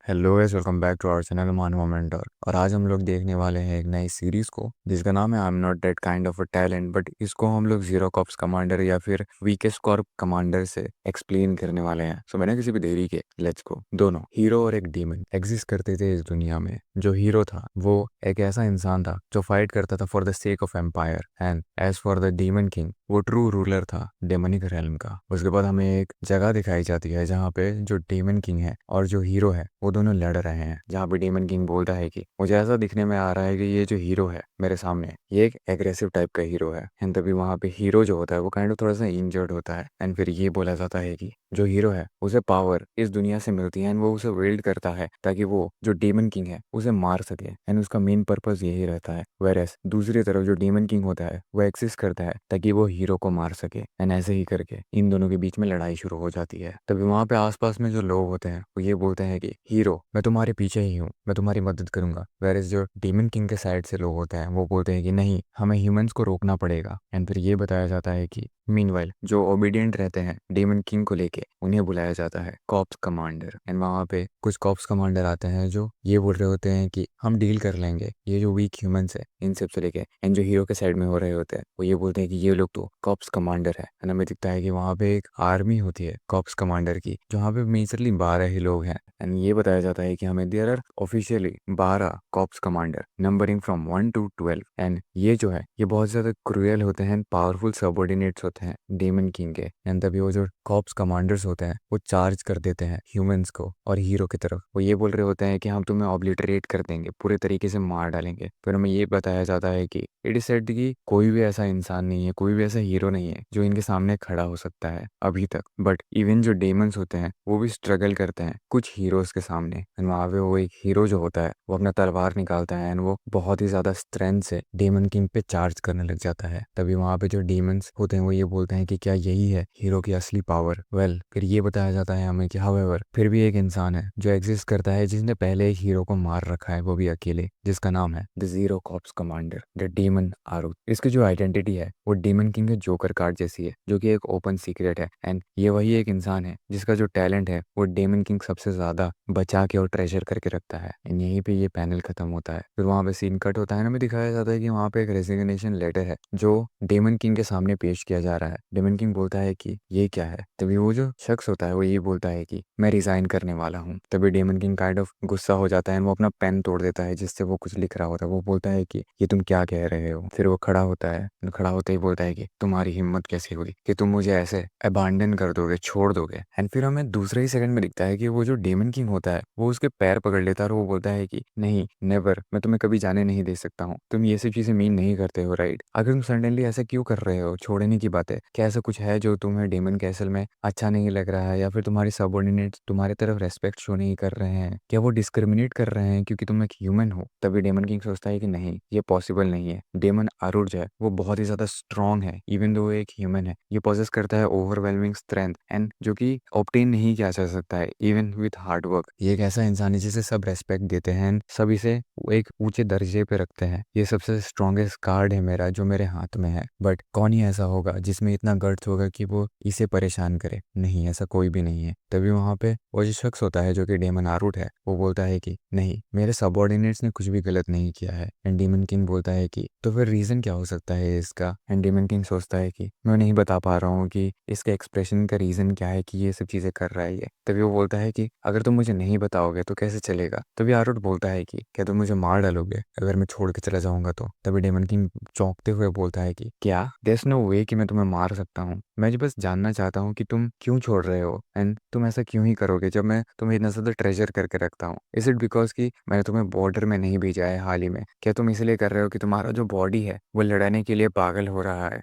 Hello guys, welcome back to our channel Manava mentor. और आज हम लोग देखने वाले हैं एक नई सीरीज को जिसका नाम है I am not that kind of a talent, but इसको हम लोग जीरो कॉप्स कमांडर या फिर वीकेस्ट कॉर्प कमांडर से एक्सप्लेन करने वाले हैं। सो मैंने किसी भी देरी के लेट्स गो। दोनों हीरो और एक डीमन एग्जिस्ट करते थे इस दुनिया में। जो हीरो था वो एक ऐसा इंसान था जो फाइट करता था for the sake of empire, and as for the demon king वो ट्रू रूलर था डेमनिक रेल्म का। उसके बाद हमें एक जगह दिखाई जाती है जहाँ पे जो डीमन किंग है और जो हीरो है वो दोनों लड़ रहे हैं, जहाँ पे डीमन किंग बोलता है कि मुझे ऐसा दिखने में आ रहा है कि ये जो हीरो है मेरे सामने ये एक एग्रेसिव टाइप का हीरो है। एंड तभी वहाँ पे हीरो जो होता है वो काइंड ऑफ थोड़ा सा इंजर्ड होता है। एंड फिर ये बोला जाता है कि जो हीरो है उसे पावर इस दुनिया से मिलती है एंड वो उसे वेल्ड करता है ताकि वो जो डीमन किंग है उसे मार सके। एंड उसका मेन पर्पस यही रहता है। वेरएस दूसरी तरफ जो डीमन किंग होता है वो एक्सिस्ट करता है ताकि वो हीरो को मार सके। एंड ऐसे ही करके इन दोनों के बीच में लड़ाई शुरू हो जाती है। तभी वहाँ पे आसपास में जो लोग होते हैं वो ये बोलते हैं कि हीरो मैं तुम्हारे पीछे ही हूँ, मैं तुम्हारी मदद करूंगा। वेरएस जो डीमन किंग के साइड से लोग होते हैं वो बोलते हैं कि नहीं, हमें ह्यूमंस को रोकना पड़ेगा। एंड फिर ये बताया जाता है कि मीनवाइल जो ओबीडियंट रहते हैं डेमन किंग को लेके उन्हें बुलाया जाता है कॉप्स कमांडर। एंड वहाँ पे कुछ कॉप्स कमांडर आते हैं जो ये बोल रहे होते हैं कि हम डील कर लेंगे ये जो वीक ह्यूमंस है इन सब से लेके। एंड जो हीरो के साइड में हो रहे होते हैं वो ये बोलते हैं कि ये लोग तो कॉप्स कमांडर है। एंड हमें दिखता है कि वहाँ पे एक आर्मी होती है कॉप्स कमांडर की, जहाँ पे मेजरली 12 ही लोग हैं। एंड ये बताया जाता है कि हमें there are officially 12 corps commander numbering from 1 to 12। And ये जो है ये बहुत ज्यादा क्रूएल होते हैं, पावरफुल सबऑर्डिनेट्स होते हैं डेमन किंग के। एंड तभी वो जो कॉप्स कमांडर्स होते हैं वो चार्ज कर देते हैं ह्यूमंस को और हीरो की तरफ। वो ये बोल रहे होते हैं कि हम तुम्हें ऑब्लिटरेट कर देंगे, पूरे तरीके से मार डालेंगे। फिर हमें ये बताया जाता है कि इट इज सेड कि कोई भी ऐसा इंसान नहीं है, कोई भी ऐसा हीरो नहीं है जो इनके सामने खड़ा हो सकता है अभी तक। बट इवन जो डेमंस होते हैं वो भी स्ट्रगल करते हैं कुछ हीरोज के सामने। एंड वहाँ पे वो एक हीरो जो होता है वो अपना तलवार निकालता है एंड वो बहुत ही ज्यादा स्ट्रेंथ से डेमन किंग पे चार्ज करने लग जाता है। तभी वहाँ पे जो डीमंस होते हैं वो ये बोलते हैं कि क्या यही है हीरो की असली पावर। फिर ये बताया जाता है हमें कि हाउएवर फिर भी एक इंसान है जो एग्जिस्ट करता है जिसने पहले एक हीरो को मार रखा है, वो भी अकेले, जिसका नाम है the zero corps commander the demon आरुथ। इसकी जो आइडेंटिटी है वो डीमन किंग के जोकर कार्ड जैसी है जो कि एक ओपन सीक्रेट है। एंड ये वही एक इंसान है जिसका जो टैलेंट है वो डेमन किंग सबसे ज्यादा बचा के और ट्रेजर करके रखता है। एंड यहीं पे ये पैनल खत्म होता है। फिर वहाँ पे सीन कट होता है ना, हमें दिखाया जाता है कि वहाँ पे एक रेजिग्नेशन लेटर है जो डेमन किंग के सामने पेश किया जा रहा है। डेमन किंग बोलता है कि ये क्या है। तभी वो जो शख्स होता है वो ये बोलता है कि मैं रिजाइन करने वाला हूँ। तभी डेमन किंग काइंड ऑफ गुस्सा हो जाता है, वो अपना पेन तोड़ देता है जिससे वो कुछ लिख रहा होता है। वो बोलता है कि ये तुम क्या कह रहे हो। फिर वो खड़ा होता है, खड़ा होते ही बोलता है कि तुम्हारी हिम्मत कैसे हुई कि तुम मुझे ऐसे अबांडन कर दोगे, छोड़ दोगे। एंड फिर हमें दूसरे ही सेकंड में दिखता है कि वो जो डेमन किंग होता है वो उसके पैर पकड़ लेता है और वो बोलता है कि नहीं, नेवर, मैं तुम्हें कभी जाने नहीं दे सकता हूँ। तुम ये सब चीजें मीन नहीं करते हो, राइट? अगर तुम सडनली ऐसा क्यों कर रहे हो, छोड़ने की बात है, क्या ऐसा कुछ है जो तुम्हें डेमन कैसल में अच्छा नहीं लग रहा है, या फिर तुम्हारे सबऑर्डिनेट्स तुम्हारी तरफ रेस्पेक्ट शो नहीं कर रहे हैं, क्या वो डिस्क्रिमिनेट कर रहे हैं क्योंकि तुम एक ह्यूमन हो? तभी डेमन किंग सोचता है कि नहीं, ये पॉसिबल नहीं है। डेमन आरुर जो है वो बहुत ही ज्यादा स्ट्रांग है, इवन दो एक ह्यूमन है। ये पोजेस करता है ओवरवेलमिंग स्ट्रेंथ एंड जो कि ऑब्टेन नहीं किया जा सकता है इवन विथ हार्ड वर्क। ये एक ऐसा इंसान है जिसे सब रेस्पेक्ट देते हैं, सब इसे एक ऊंचे दर्जे पे रखते हैं। ये सबसे स्ट्रॉन्गेस्ट कार्ड है मेरा जो मेरे हाथ में है। बट कौन ही ऐसा होगा जिसमें इतना गट्स होगा कि वो इसे परेशान करे? नहीं, ऐसा कोई भी नहीं है। तभी वहां पे वो जो शख्स होता है जो कि डेमन आरूट है वो बोलता है कि नहीं, मेरे सबऑर्डिनेट्स ने कुछ भी गलत नहीं किया है। एंड डेमन किंग बोलता है कि तो फिर रीजन क्या हो सकता है इसका? एंड डेमन किंग सोचता है कि मैं नहीं बता पा रहा हूँ कि इसके एक्सप्रेशन का रीजन क्या है कि ये सब चीजें कर रहा है ये। तभी वो बोलता है कि अगर तुम मुझे नहीं बताओगे तो कैसे चलेगा? तभी आरूट बोलता है कि क्या तुम मुझे मार डालोगे अगर मैं छोड़ के चला जाऊंगा तो? तभी डेमन किंग चौंकते हुए बोलता है कि क्या, देयर नो वे कि मैं तुम्हें मार सकता हूँ। मैं जो बस जानना चाहता हूँ कि तुम क्यों छोड़ रहे हो एंड तुम ऐसा क्यों ही करोगे जब मैं तुम्हें इतना ज्यादा ट्रेजर करके रखता हूँ। इज इट बिकॉज कि मैंने तुम्हें बॉर्डर में नहीं भेजा है हाल ही में? क्या तुम इसलिए कर रहे हो कि तुम्हारा जो बॉडी है वो लड़ाने के लिए पागल हो रहा है?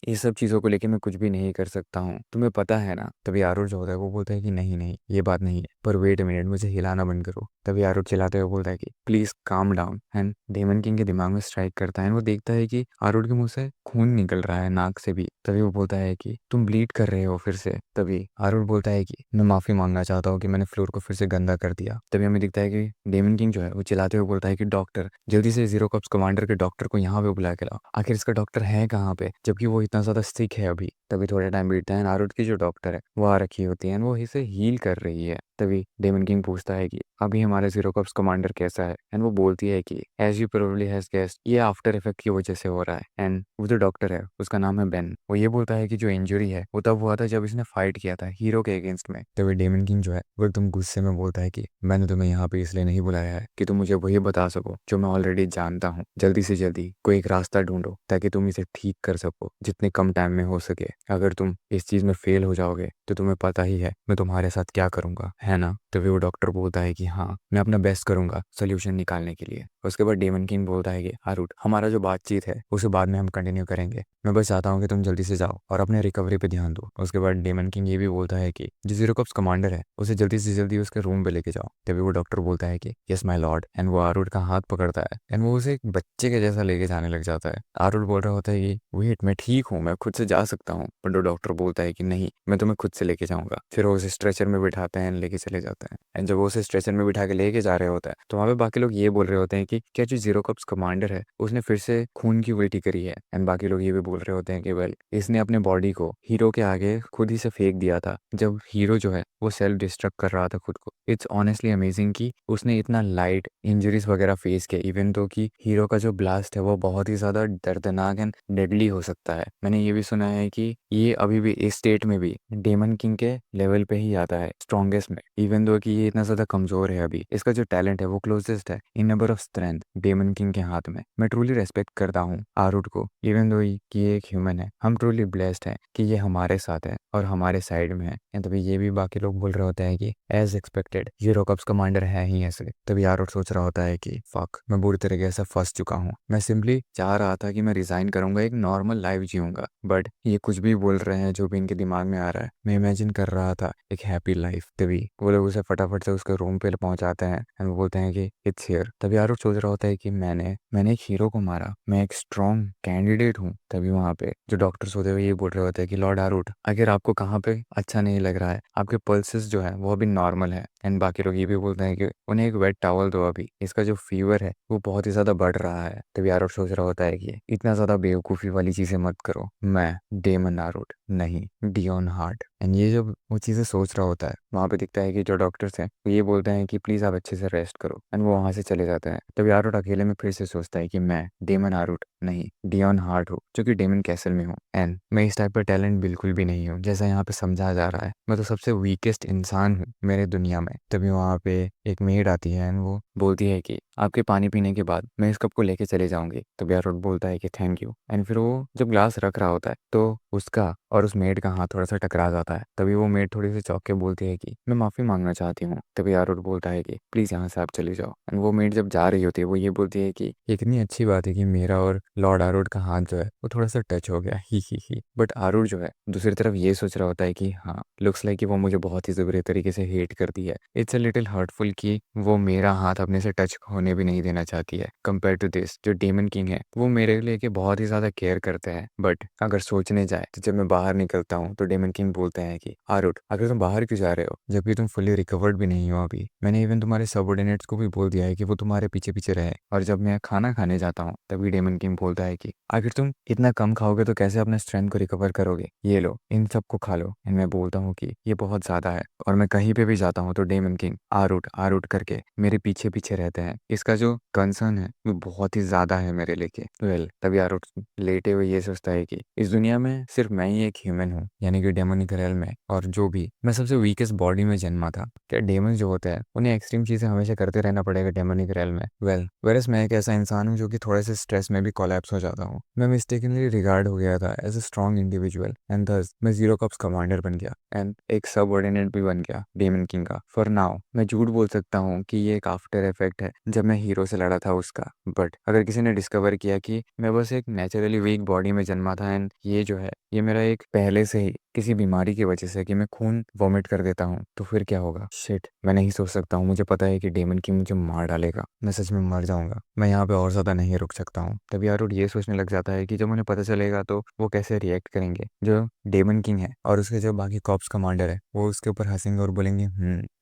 ये सब चीजों को लेके मैं कुछ भी नहीं कर सकता हूँ, तुम्हें पता है ना? तभी आरूट जो होता है वो बोलता है कि नहीं नहीं, ये बात नहीं है, पर वेट अ मिनट, मुझे हिलाना बंद करो। तभी आरूट चिल्लाते हुए बोलता है कि please calm down. And daemon king के दिमाग में स्ट्राइक करता है, वो देखता है कि आरूट के मुंह से खून निकल रहा है, नाक से भी। तभी वो बोलता है कि तुम ब्लीड कर रहे हो फिर से। तभी आरूट बोलता है कि मैं माफी मांगना चाहता हूँ कि मैंने फ्लोर को फिर से गंदा कर दिया। तभी हमें दिखता है कि डेमन किंग जो है वो चिल्लाते हुए बोलता है कि डॉक्टर, जल्दी से जीरो कॉप्स कमांडर के डॉक्टर को यहाँ पे बुला के लाओ। आखिर इसका डॉक्टर है कहाँ पे जबकि वो इतना ज्यादा सिक है अभी? तभी थोड़ा टाइम बीतता है, नारुतो की जो डॉक्टर है वो आ रखी होती है, वो इसे हील कर रही है। तभी डेमन किंग पूछता है कि अभी हमारा जीरो कॉप्स कमांडर कैसा है, एंड वो बोलती है कि as you probably has guessed, ये आफ्टर इफेक्ट की वजह से हो रहा है। एंड वो जो डॉक्टर है उसका नाम है बेन, वो ये बोलता है कि जो इंजरी है वो तब हुआ था जब इसने फाइट किया था हीरो के अगेंस्ट में। तभी डेमन किंग जो है वो एकदम गुस्से में बोलता है कि मैंने तुम्हें यहाँ पे इसलिए नहीं बुलाया है कि तुम मुझे वही बता सको जो मैं ऑलरेडी जानता हूँ। जल्दी से जल्दी कोई एक रास्ता ढूंढो ताकि तुम इसे ठीक कर सको जितने कम टाइम में हो सके। अगर तुम इस चीज में फेल हो जाओगे तो तुम्हें पता ही है मैं तुम्हारे साथ क्या करूंगा, है ना? तभी वो डॉक्टर बोलता है कि हाँ, मैं अपना बेस्ट करूंगा सोल्यूशन निकालने के लिए। उसके बाद डेमन किंग बोलता है कि आरूट, हमारा जो बातचीत है उसे बाद में हम कंटिन्यू करेंगे, मैं बस चाहता हूँ कि तुम जल्दी से जाओ और अपने रिकवरी पे ध्यान दो। उसके बाद डेमन किंग ये भी बोलता है कि जो जीरो कॉप्स कमांडर है उसे जल्दी से जल्दी उसके रूम पे लेके जाओ। तभी वो डॉक्टर बोलता है कि यस माय लॉर्ड, एंड वो आरूट का हाथ पकड़ता है एंड वो उसे एक बच्चे के जैसा लेके जाने लग जाता है। आरूट बोल रहा होता है कि वेट, मैं ठीक हूँ, मैं खुद से जा सकता हूँ, बट वो डॉक्टर बोलता है कि नहीं, मैं तुम्हें खुद से लेके जाऊंगा। फिर वो उसे स्ट्रेचर में बिठाते हैं, लेके चले जाते हैं। एंड जब वो उसे स्ट्रेचर में बिठा के लेके जा रहे होता है तो वहाँ पे बाकी लोग ये बोल रहे होते हैं कि क्या जो जीरो कप्स कमांडर है उसने फिर से खून की उल्टी करी है। एंड बाकी लोग ये भी बोल रहे होते हैं कि वेल, इसने अपने बॉडी को हीरो के आगे खुद ही से फेंक दिया था जब हीरो जो है वो सेल्फ डिस्ट्रक्ट कर रहा था खुद को। इट्स ऑनेस्टली अमेजिंग कि उसने इतना लाइट इंजरीज वगैरह फेस किया, इवन तो कि हीरो का जो ब्लास्ट है वो बहुत ही ज्यादा दर्दनाक एंड डेडली हो सकता है। मैंने ये भी सुना है कि ये अभी भी इस स्टेट में भी डेमन किंग के लेवल पे ही आता है, स्ट्रॉन्गेस्ट में, इवन दो कि ये इतना ज्यादा कमजोर है अभी। इसका जो टैलेंट है वो क्लोजेस्ट है in number of strength demon king के हाथ में। मैं ट्रूली रेस्पेक्ट करता हूँ आरूट को, इवन दो कि ये एक ह्यूमन है। हम ट्रूली ब्लेस्ड हैं कि ये हमारे साथ है और हमारे साइड में है। एंड तभी ये भी बाकी लोग बोल रहे होते हैं कि as expected zero corps commander है ही ऐसे। तभी आरूट सोच रहा होता है कि फक, मैं बुरी तरीके से फंस चुका हूँ। मैं सिंपली चाह रहा था कि मैं रिजाइन करूंगा, एक नॉर्मल लाइफ जीऊंगा, बट ये कुछ भी बोल रहे हैं जो भी इनके दिमाग में आ रहा है। मैं इमेजिन कर रहा था एक हैप्पी लाइफ। तभी वो लोग उसे फटाफट से उसके रूम पे पहुंचाते हैं एंड वो बोलते हैं कि इट्स हियर। तभी आरूट सोच रहा होता है कि मैंने एक हीरो को मारा, मैं एक स्ट्रॉन्ग कैंडिडेट हूँ। तभी वहां पे जो डॉक्टर्स होते हुए ये बोल रहे होते हैं कि लॉर्ड आरूट, अगर आपको कहाँ पे अच्छा नहीं लग रहा है, आपके पल्सेस जो है वो अभी नॉर्मल है। एंड बाकी लोग ये भी बोलते हैं कि उन्हें एक वेट टॉवल दो, अभी इसका जो फीवर है वो बहुत ही ज्यादा बढ़ रहा है। तभी आरूट सोच रहा होता है कि इतना ज्यादा बेवकूफी वाली चीजें मत करो, मैं डेमन आरूट नहीं, डियोन हार्ट। एंड ये जब वो चीजें सोच रहा होता है वहां पे दिखता है कि जो डॉक्टर्स हैं वो ये बोलते हैं कि प्लीज आप अच्छे से रेस्ट करो, एंड वो वहां से चले जाते हैं। तभी आरूट अकेले में फिर से सोचता है कि मैं डेमन आरूट नहीं, डियोन हार्ट हूँ, जो कि डेमन कैसल में हूँ। एंड मैं इस टाइप का टैलेंट बिल्कुल भी नहीं हूँ जैसा यहाँ पे समझा जा रहा है। मैं तो सबसे वीकेस्ट इंसान हूँ मेरे दुनिया में। तभी वहाँ पे एक मेड आती है एंड वो बोलती है कि आपके पानी पीने के बाद मैं इस कप को लेके चले जाऊंगी। तभी आरूट बोलता है कि थैंक यू। एंड फिर वो जब ग्लास रख रहा होता है तो उसका और उस मेड का हाथ थोड़ा सा टकरा जाता है। तभी वो मेड थोड़ी सी चौंक के बोलती है कि मैं माफी मांगना चाहती हूँ। तभी आरूट बोलता है कि प्लीज यहाँ से आप चले जाओ। एंड वो मेड जब जा रही होती है वो ये बोलती है कि ये कितनी अच्छी बात है कि मेरा और लॉर्ड आरूट का हाथ जो है वो थोड़ा सा टच हो गया, ही। बट आरूट जो है दूसरी तरफ ये सोच रहा होता है कि हाँ, लुक्स लाइक कि वो मुझे बहुत ही बुरे तरीके से हेट करती है। इट्स अ लिटिल हर्टफुल कि वो मेरा हाथ अपने से टच होने भी नहीं देना चाहती है। कंपेयर टू दिस जो डेमन किंग है वो मेरे लिए के बहुत ही ज्यादा केयर करते हैं। बट अगर सोचने जाए तो जब मैं बाहर निकलता हूँ तो डेमन किंग बोलते हैं कि आरूट, अगर तुम बाहर क्यों जा रहे हो जबकि तुम फुली रिकवर्ड भी नहीं हो अभी? मैंने इवन तुम्हारे सबऑर्डिनेट्स को भी बोल दिया है कि वो तुम्हारे पीछे पीछे रहे। और जब मैं खाना खाने जाता हूँ तभी डेमन किंग बोलता है कि अगर तुम इतना कम खाओगे तो कैसे अपने स्ट्रेंथ को रिकवर करोगे, ये लो इन सबको खा लो। एंड मैं बोलता हूँ कि ये बहुत ज्यादा है। और मैं कहीं पे भी जाता हूँ तो डेमन किंग आरूट आरूट करके मेरे पीछे पीछे रहते हैं। इसका जो कंसर्न है वो बहुत ही ज्यादा है मेरे लेके। तभी आरूट लेटे हुए ये सोचता है कि इस दुनिया में सिर्फ मैं ही एक ह्यूमन हूँ, यानी कि डेमोनिक रेल में, और जो भी मैं सबसे वीकेस्ट बॉडी में जन्मा था। क्या डेमन जो होते हैं उन्हें एक्सट्रीम चीजें हमेशा करते रहना पड़ेगा डेमोनिक रेल में? वेरस मैं एक ऐसा इंसान हूँ जो कि थोड़े से स्ट्रेस में भी कोलैप्स हो जाता हूँ। मैं मिस्टेकनली रिगार्ड हो गया था as a strong individual and thus मैं जीरो कप्स कमांडर बन गया एंड एक सबऑर्डिनेट भी बन गया डेमन किंग का। फॉर नाउ मैं झूठ बोल सकता हूँ कि ये एक आफ्टर इफेक्ट है जब मैं हीरो से लड़ा था उसका। बट अगर किसी ने डिस्कवर किया कि मैं बस एक नेचुरली वीक बॉडी में जन्मा था एंड ये जो है ये मेरा एक पहले से ही किसी बीमारी की वजह से कि मैं खून वॉमिट कर देता हूँ, तो फिर क्या होगा? शिट, मैं नहीं सोच सकता हूँ। मुझे पता है कि डेमन की मुझे मार डालेगा, मैं सच में मर जाऊंगा। मैं यहाँ पे और ज्यादा नहीं रुक सकता हूँ। तभी आरूट ये सोचने लग जाता है कि जब उन्हें पता चलेगा तो वो कैसे रिएक्ट करेंगे। जो डेमन किंग है और उसके जो बाकी कॉप्स कमांडर है वो उसके ऊपर हंसेंगे और बोलेंगे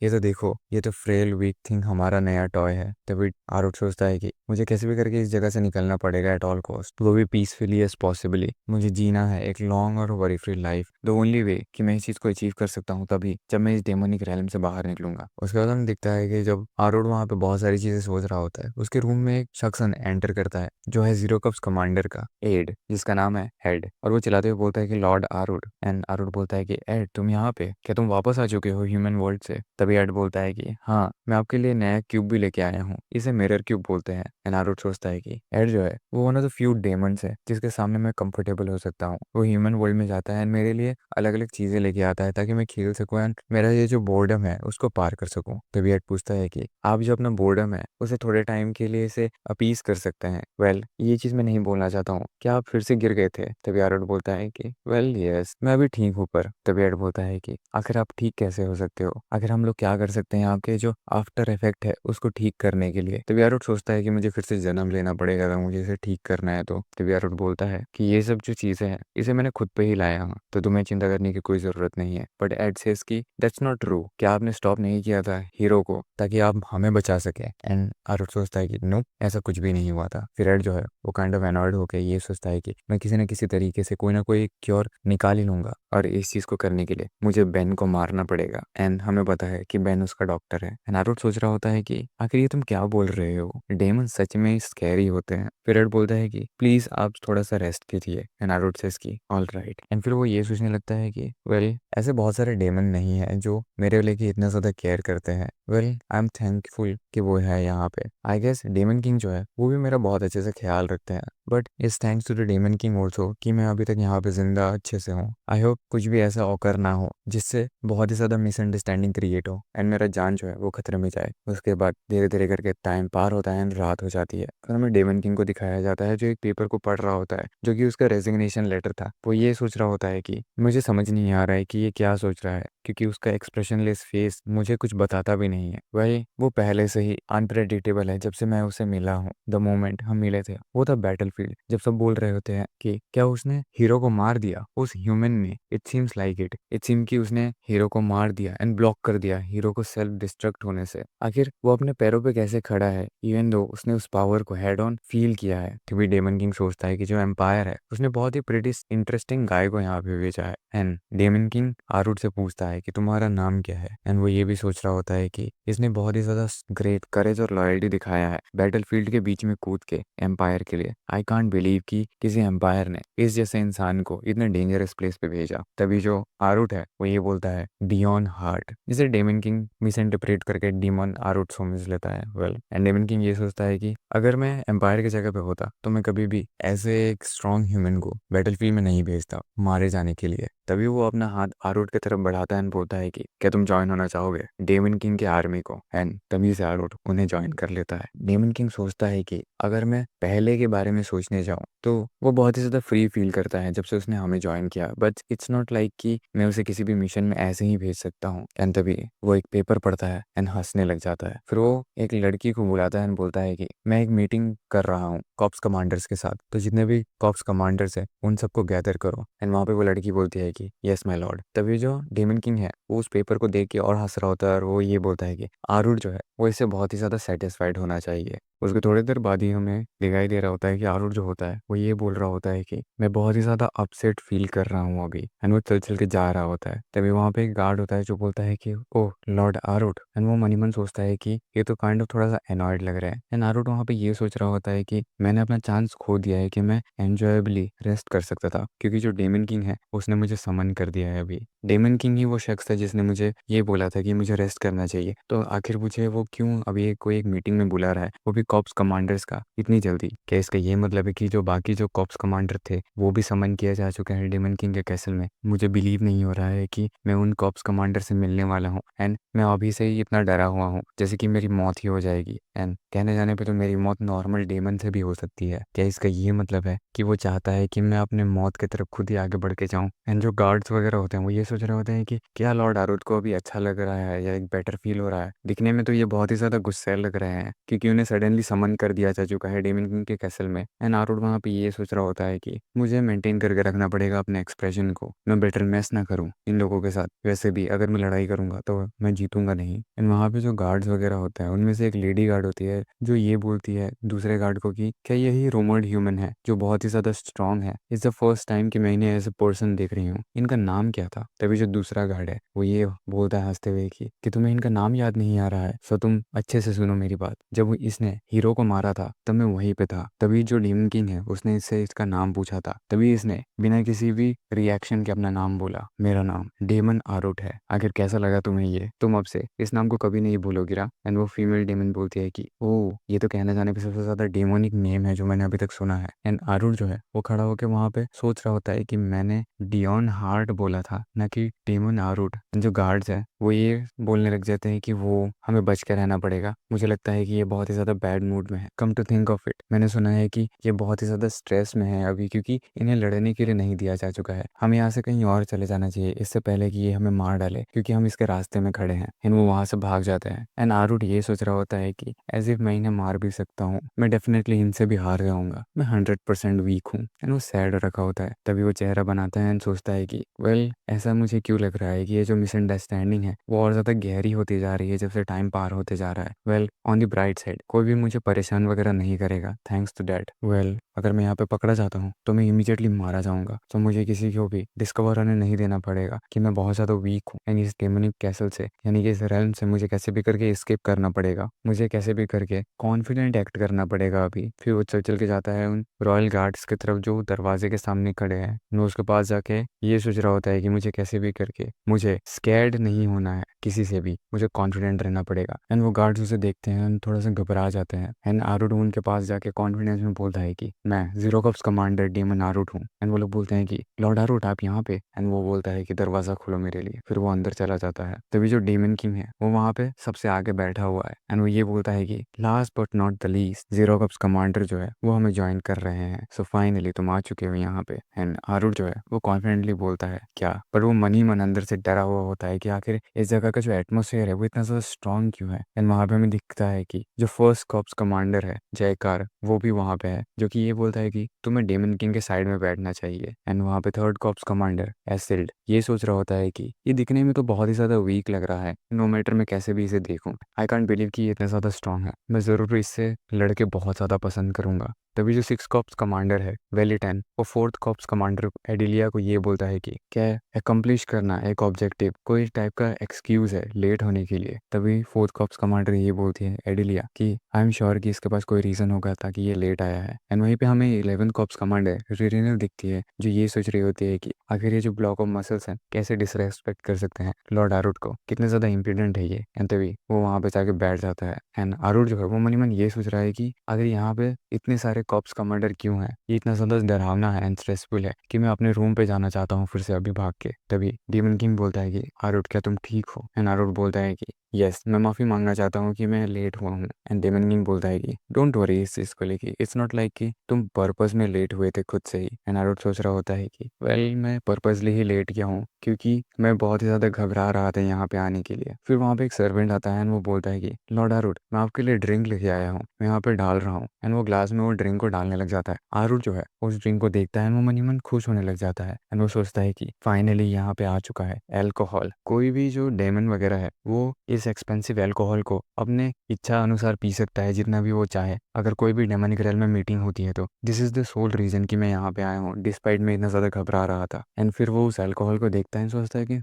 ये तो देखो, ये तो फ्रेल वीक थिंग हमारा नया टॉय है। तभी आरूट सोचता है कि मुझे कैसे भी करके इस जगह से निकलना पड़ेगा एट ऑल कॉस्ट, वो भी पीसफुली एज पॉसिबली। मुझे जीना है एक लॉन्ग और worry free life. The only way कि मैं इस चीज़ को अचीव कर सकता हूँ तभी जब मैं इस डेमोनिक रैलम से बाहर निकलूंगा। उसके बाद हमें दिखता है कि जब आरोड वहाँ पे बहुत सारी चीज़ें सोच रहा होता है, उसके रूम में एक शख्स एंटर करता है जो है जीरो कप्स कमांडर का एड, जिसका नाम है हेड। और वो चिल्लाते हुए बोलता है कि लॉर्ड आरोड। एंड आरोड बोलता है कि एड तुम यहाँ पे, क्या तुम वापस आ चुके हो ह्यूमन वर्ल्ड से? तभी एड बोलता है कि हाँ, मैं आपके लिए नया क्यूब भी लेके आया हूँ, इसे मिरर क्यूब बोलते हैं। एंड आरोड सोचता है कि एड जो है वो one of the few demons है जिसके सामने मैं कंफर्टेबल हो सकता हूँ। वो ह्यूमन वर्ल्ड में जाता है एंड मेरे लिए अलग अलग चीजें लेके आता है ताकि मैं खेल सकूँ एंड मेरा ये जो बोर्डम है उसको पार कर सकूँ। तभी एड पूछता है कि आप जो अपना बोर्डम है उसे थोड़े टाइम के लिए इसे अपीस कर सकते हैं। वेल ये चीज मैं नहीं बोलना चाहता हूँ, क्या आप फिर से गिर गए थे? तभी आरोड बोलता है कि वेल यस, मैं अभी ठीक हूँ। पर तभी एड बोलता है कि आखिर आप ठीक कैसे हो सकते हो? आखिर हम लोग क्या कर सकते हैं आपके जो आफ्टर इफेक्ट है उसको ठीक करने के लिए? तभी आरोड सोचता है कि मुझे फिर से जन्म लेना पड़ेगा अगर मुझे इसे ठीक करना है तो। तभी आरोड बोलता है कि ये सब जो चीजें हैं इसे मैंने खुद पे ही लाया हूँ, तो तुम्हें चिंता करने की कोई जरूरत नहीं है। बट एड सेज कि दैट्स नॉट ट्रू, क्या आपने स्टॉप नहीं किया था हीरो को ताकि आप हमें बचा सके? एंड आरुण सोचता है कि नो, ऐसा कुछ भी नहीं हुआ था। फिर एड जो है वो काइंड ऑफ एनॉयड होकर ये सोचता है कि मैं किसी न किसी तरीके से कोई ना कोई क्योर निकाल ही लूंगा, और इस चीज को करने के लिए मुझे बेन को मारना पड़ेगा। एंड हमें पता है कि बेन उसका डॉक्टर है। एंड आरुण सोच रहा होता है कि आखिर ये तुम क्या बोल रहे हो, डेमन सच में स्कैरी होते हैं? फिर एड बोलता है कि प्लीज आप थोड़ा सा रेस्ट कीजिए। एंड आरुण सेज की ऑल राइट। एंड फिर वो ये सोचने लगता है कि वेल ऐसे बहुत सारे डेमन नहीं है जो मेरे लिए इतना ज्यादा केयर करते हैं। वेल आई एम थैंकफुल कि वो है यहाँ पे। आई गेस डेमन किंग जो है वो भी मेरा बहुत अच्छे से ख्याल रखते हैं, but it's thanks to the demon king also कि मैं अभी तक यहाँ पे जिंदा अच्छे से हूँ। आई होप कुछ भी ऐसा ऑकर ना हो जिससे बहुत ही ज्यादा मिसअंडरस्टैंडिंग क्रिएट हो एंड मेरा जान जो है वो खतरे में जाए। उसके बाद धीरे धीरे करके टाइम पार होता है एंड रात हो जाती है। फिर हमें डेमन किंग को दिखाया जाता है जो एक पेपर को पढ़ रहा होता है जो कि उसका रेजिग्नेशन लेटर था। वो ये सोच रहा होता है कि मुझे समझ नहीं आ रहा है कि ये क्या सोच रहा है, क्योंकि उसका एक्सप्रेशनलेस फेस मुझे कुछ बताता भी नहीं है। वही वो पहले से ही अनप्रेडिक्टेबल है। जब से मैं उसे मिला हूँ, द मोमेंट हम मिले थे वो था बैटलफील्ड, जब सब बोल रहे होते हैं कि क्या उसने हीरो को मार दिया उस ह्यूमन ने। It seems like it seem कि उसने हीरो को मार दिया एंड ब्लॉक कर दिया हीरो को सेल्फ डिस्ट्रक्ट होने से। आखिर वो अपने पैरों पे कैसे खड़ा है इवन दो उसने उस पावर को हेड ऑन फील किया है? क्योंकि डेमन किंग सोचता है कि जो एम्पायर है उसने बहुत ही प्रिटी इंटरेस्टिंग गाय को यहाँ पे भेजा है। एंड डेमन किंग आरुड से पूछता है कि तुम्हारा नाम क्या है? एंड वो ये भी सोच रहा होता है कि इसने बहुत ही ज्यादा ग्रेट करेज और लॉयल्टी दिखाया है बैटलफील्ड के बीच में कूद के एम्पायर के लिए। आई कांट बिलीव कि किसी एम्पायर ने इस जैसे इंसान को इतने डेंजरस प्लेस पे भेजा। तभी जो आरुड है वो ये बोलता है डियॉन हार्ट, जिसे डेमन किंग मिस इंटरप्रेट करके डीमन आरुड समझ लेता है। वेल एंड डेमन किंग ये सोचता है कि अगर मैं एम्पायर की जगह पे होता तो मैं कभी भी ऐसे एक स्ट्रॉन्ग ह्यूमन को बैटलफील्ड में नहीं भेजता मारे जाने के लिए। तभी वो अपना हाथ आरुड की तरफ बढ़ाता है एंड बोलता है कि क्या तुम ज्वाइन होना चाहोगे डेमन किंग के आर्मी को? एंड तभी से आरुड उन्हें ज्वाइन कर लेता है। डेमन किंग सोचता है कि अगर मैं पहले के बारे में सोचने जाऊं तो वो बहुत ही ज्यादा फ्री फील करता है जब से उसने हमें ज्वाइन किया, बट इट्स नॉट लाइक कि मैं उसे किसी भी मिशन में ऐसे ही भेज सकता हूँ। एंड तभी वो एक पेपर पढ़ता है एंड हंसने लग जाता है। फिर वो एक लड़की को बुलाता है एंड बोलता है कि मैं एक मीटिंग कर रहा हूँ कॉप्स कमांडर्स के साथ, तो जितने भी कॉप्स कमांडर्स है उन सबको गैदर करो। एंड वहाँ पे वो लड़की बोलती है कि यस माय लॉर्ड। तभी जो डेमन किंग है वो उस पेपर को देख के और हंस रहा होता है और वो ये बोलता है कि आरुड जो है वो इससे बहुत ही ज्यादा सेटिस्फाइड होना चाहिए। उसके थोड़ी देर बाद ही हमें दिखाई दे रहा होता है कि आरुड जो होता है वो ये बोल रहा होता है कि मैं बहुत ही ज्यादा अपसेट फील कर रहा हूँ अभी। एंड वो चल चल के जा रहा होता है। तभी वहाँ पे एक गार्ड होता है जो बोलता है कि ओह लॉर्ड आरुड। एंड वो मनी मन सोचता है कि ये तो काइंड ऑफ थोड़ा सा एनॉयड लग रहा है। एंड आरुड वहाँ पे ये सोच रहा होता है कि मैंने अपना चांस खो दिया है कि मैं एंजॉयबली रेस्ट कर सकता था, क्योंकि जो डेमन किंग है उसने मुझे समन कर दिया है अभी। डेमन किंग ही वो शख्स था जिसने मुझे ये बोला था कि मुझे रेस्ट करना चाहिए, तो आखिर मुझे वो क्यों अभी कोई एक मीटिंग में बुला रहा है, वो भी कॉप्स कमांडर्स का इतनी जल्दी? क्या इसका ये मतलब है कि जो बाकी जो कॉप्स कमांडर थे वो भी समन किया जा चुके हैं डेमन किंग के कैसल में? मुझे बिलीव नहीं हो रहा है कि मैं उन कॉप्स कमांडर से मिलने वाला हूँ एंड मैं अभी से ही इतना डरा हुआ हूँ जैसे कि मेरी मौत ही हो जाएगी। एंड कहने जाने पे तो मेरी मौत नॉर्मल डेमन से भी हो सकती है। क्या इसका ये मतलब है कि वो चाहता है कि मैं अपने मौत की तरफ खुद ही आगे बढ़ के जाऊं? एंड जो गार्ड्स वगैरह होते हैं वो ये सोच रहे होते हैं कि क्या लॉर्ड आरुद को अभी अच्छा लग रहा है या एक बेटर फील हो रहा है? दिखने में तो ये बहुत ही ज्यादा गुस्सैल लग रहे हैं क्योंकि उन्हें सडनली समन कर दिया जा चुका है डेमन किंग के कैसल में। एंड आरुड वहाँ पे ये सोच रहा होता है कि मुझे मेंटेन करके रखना पड़ेगा अपने एक्सप्रेशन को, मैं बेटर मैस ना करूँ इन लोगों के साथ। वैसे भी अगर मैं लड़ाई करूंगा तो मैं जीतूंगा नहीं। एंड वहाँ पे जो गार्ड्स वगैरह होते हैं उनमें से एक लेडी गार्ड होती है जो ये बोलती है दूसरे गार्ड को कि क्या यही रोमर्ड ह्यूमन है जो बहुत ही ज्यादा स्ट्रांग है? इट्स द फर्स्ट टाइम कि मैं इन्हें एज अ पर्सन देख रही हूँ। इनका नाम क्या था? तभी जो दूसरा गार्ड है वो ये बोलता है हंसते हुए कि तुम्हें इनका नाम याद नहीं आ रहा है, सो तुम अच्छे से सुनो मेरी बात। जब इसने हीरो को मारा था तब मैं वहीं पे था। तभी जो डीमन किंग है उसने इससे इसका नाम पूछा था। तभी इसने बिना किसी भी रिएक्शन के अपना नाम बोला, मेरा नाम डेमन आरुट है। आखिर कैसा लगा तुम्हें ये? तुम अब से इस नाम को कभी नहीं भूलोगी ना? एंड वो फीमेल डेमन बोलती है कि ओ, ये तो कहने जाने पे सबसे ज्यादा डेमोनिक नेम है जो मैंने अभी तक सुना है। एंड आरुट जो है वो खड़ा होकर वहां पे सोच रहा होता है कि मैंने डियोन हार्ट बोला था, ना कि डेमन आरुट। जो गार्ड्स है वो ये बोलने लग जाते हैं कि वो हमें बच के रहना पड़ेगा। मुझे लगता है कि ये बहुत ही ज्यादा बैड मूड में है। Come to think of it, मैंने सुना है कि ये बहुत ही ज्यादा स्ट्रेस में है अभी, क्योंकि इन्हें लड़ने के लिए नहीं दिया जा चुका है। हमें यहाँ से कहीं और चले जाना चाहिए इससे पहले कि ये हमें मार डाले, क्योंकि हम इसके रास्ते में खड़े हैं। एंड वो वहां से भाग जाते हैं। एंड आरुट ये सोच रहा होता है कि एज इफ मैं इन्हें मार भी सकता हूँ, मैं डेफिनेटली इनसे भी हार जाऊंगा। मैं 100% वीक हूँ। एंड वो सैड रखा होता है। तभी वो चेहरा बनाता है एंड सोचता है कि वेल, ऐसा मुझे क्यों लग रहा है कि ये जो मिसअंडरस्टैंडिंग है वो और ज्यादा गहरी होती जा रही है जब से टाइम पार होते जा रहा है। Well, on the bright side, कोई भी मुझे परेशान वगैरह नहीं करेगा थैंक्स टू डैट। वेल, अगर मैं यहाँ पे पकड़ा जाता हूँ तो मैं इमीडिएटली मारा जाऊंगा, तो मुझे किसी को भी डिस्कवर होने नहीं देना पड़ेगा कि मैं बहुत ज्यादा वीक हूँ। एंड इस डेमोनिक कैसल से, यानी कि इस रेल्म से मुझे कैसे भी करके एस्केप करना पड़ेगा। मुझे कैसे भी करके कॉन्फिडेंट एक्ट करना पड़ेगा अभी। फिर वो चल चल के जाता है उन रॉयल गार्ड्स की तरफ जो दरवाजे के सामने खड़े हैं। वो उसके पास जाके ये सोच रहा होता है कि मुझे कैसे भी करके, मुझे स्कैर्ड नहीं होना है किसी से भी, मुझे कॉन्फिडेंट रहना पड़ेगा। एंड वो गार्ड्स उसे देखते हैं एंड थोड़ा सा घबरा जाते हैं। एंड आरुट उनके पास जाके कॉन्फिडेंस में बोलता है कि मैं जीरो कॉप्स कमांडर डेमन आरुट हूँ। एंड वो लोग बोलते हैं कि लॉर्ड आरुट आप यहाँ पे? एंड वो बोलता है कि दरवाजा खोलो मेरे लिए। फिर वो अंदर चला जाता है। तभी जो डेमन किंग है वो वहाँ पे सबसे आगे बैठा हुआ है। एंड वो ये बोलता है कि last but not the least, zero corps commander जो है वो हमें ज्वाइन कर रहे हैं। सो फाइनली तुम आ चुके हो यहाँ पे। एंड आरुट जो है वो कॉन्फिडेंटली बोलता है क्या, पर वो मन ही मन अंदर से डरा हुआ होता है कि आखिर इस जगह का जो एटमोसफेयर है वो इतना ज्यादा स्ट्रांग क्यों है। एंड वहां पे हमें दिखता है कि जो फर्स्ट कॉप्स कमांडर है जयकार, वो भी वहां पे है, जो कि ये बोलता है कि तुम्हें डेमन किंग के साइड में बैठना चाहिए। एंड वहां पे थर्ड कॉप्स कमांडर एसिल्ड ये सोच रहा होता है कि ये दिखने में तो बहुत ही ज्यादा वीक लग रहा है, नो मैटर मैं कैसे भी इसे देखूं, आई कांट बिलीव कि ये इतना ज्यादा स्ट्रांग है। मैं जरूर इससे लड़के बहुत ज्यादा पसंद करूंगा। तभी जो सिक्स कॉप्स कमांडर है वेलिटन, वो फोर्थ कॉप्स कमांडर एडिलिया को ये बोलता है कि क्या एकम्प्लिश करना एक ऑब्जेक्टिव कोई टाइप का एक्सक्यूज है लेट होने के लिए। तभी फोर्थ कॉप्स कमांडर ये बोलती है एडिलिया कि आई एम श्योर कि इसके पास कोई रीजन होगा ताकि ये लेट आया है। एंड वहीं पे हमें 11 कॉप्स कमांडर रिरिनल दिखती है, जो ये सोच रही होती है कि आखिर ये जो ब्लॉक ऑफ मसल्स हैं कैसे डिसरेस्पेक्ट कर सकते हैं लॉर्ड आरुट को, कितने ज्यादा इंपीडेंट है ये। एंड तभी वो वहां पे जाके बैठ जाता है। एंड आरुट जो है वो मनी मन ये सोच रहा है कि अगर यहाँ पे इतने सारे कॉप्स कमांडर क्यों हैं, ये इतना ज्यादा डरावना है एंड स्ट्रेसफुल है कि मैं अपने रूम पे जाना चाहता हूँ फिर से अभी भाग के। तभी डीमन किंग बोलता है कि आरुट क्या तुम ठीक हो? एंड आरुट बोलता है कि यस, मैं माफी मांगना चाहता हूँ कि मैं लेट हुआ हूँ। एंड डेमन किंग बोलता है कि डोंट वरी इस चीज को लेके, इट्स नॉट लाइक कि तुम पर्पस में लेट हुए थे खुद से ही। एंड आरुट सोच रहा होता है कि वेल, मैं पर्पसली ही लेट गया हूँ क्योंकि मैं बहुत ही ज्यादा घबरा रहा था यहाँ पे आने के लिए। फिर वहाँ पे एक सर्वेंट आता है एंड वो बोलता है कि लॉर्ड आरुट मैं आपके लिए ड्रिंक लेके आया हूँ, मैं यहाँ पे डाल रहा हूँ। एंड वो ग्लास में वो ड्रिंक को डालने लग जाता है। आरुट जो है उस ड्रिंक को देखता है, वो मन ही मन खुश होने लग जाता है। एंड वो सोचता है कि फाइनली यहाँ पे आ चुका है एल्कोहल। कोई भी जो डेमन वगैरह है वो इस एक्सपेंसिव एल्कोहल को अपने इच्छा अनुसार पी सकता है जितना भी वो चाहे। अगर कोई भी डेमनिक रेल में मीटिंग होती है तो this is the sole reason कि मैं यहाँ पे आया हूँ डिस्पाइट मैं इतना ज्यादा घबरा रहा था। एंड फिर वो उस एल्कोहल को देखता है, सोचता है कि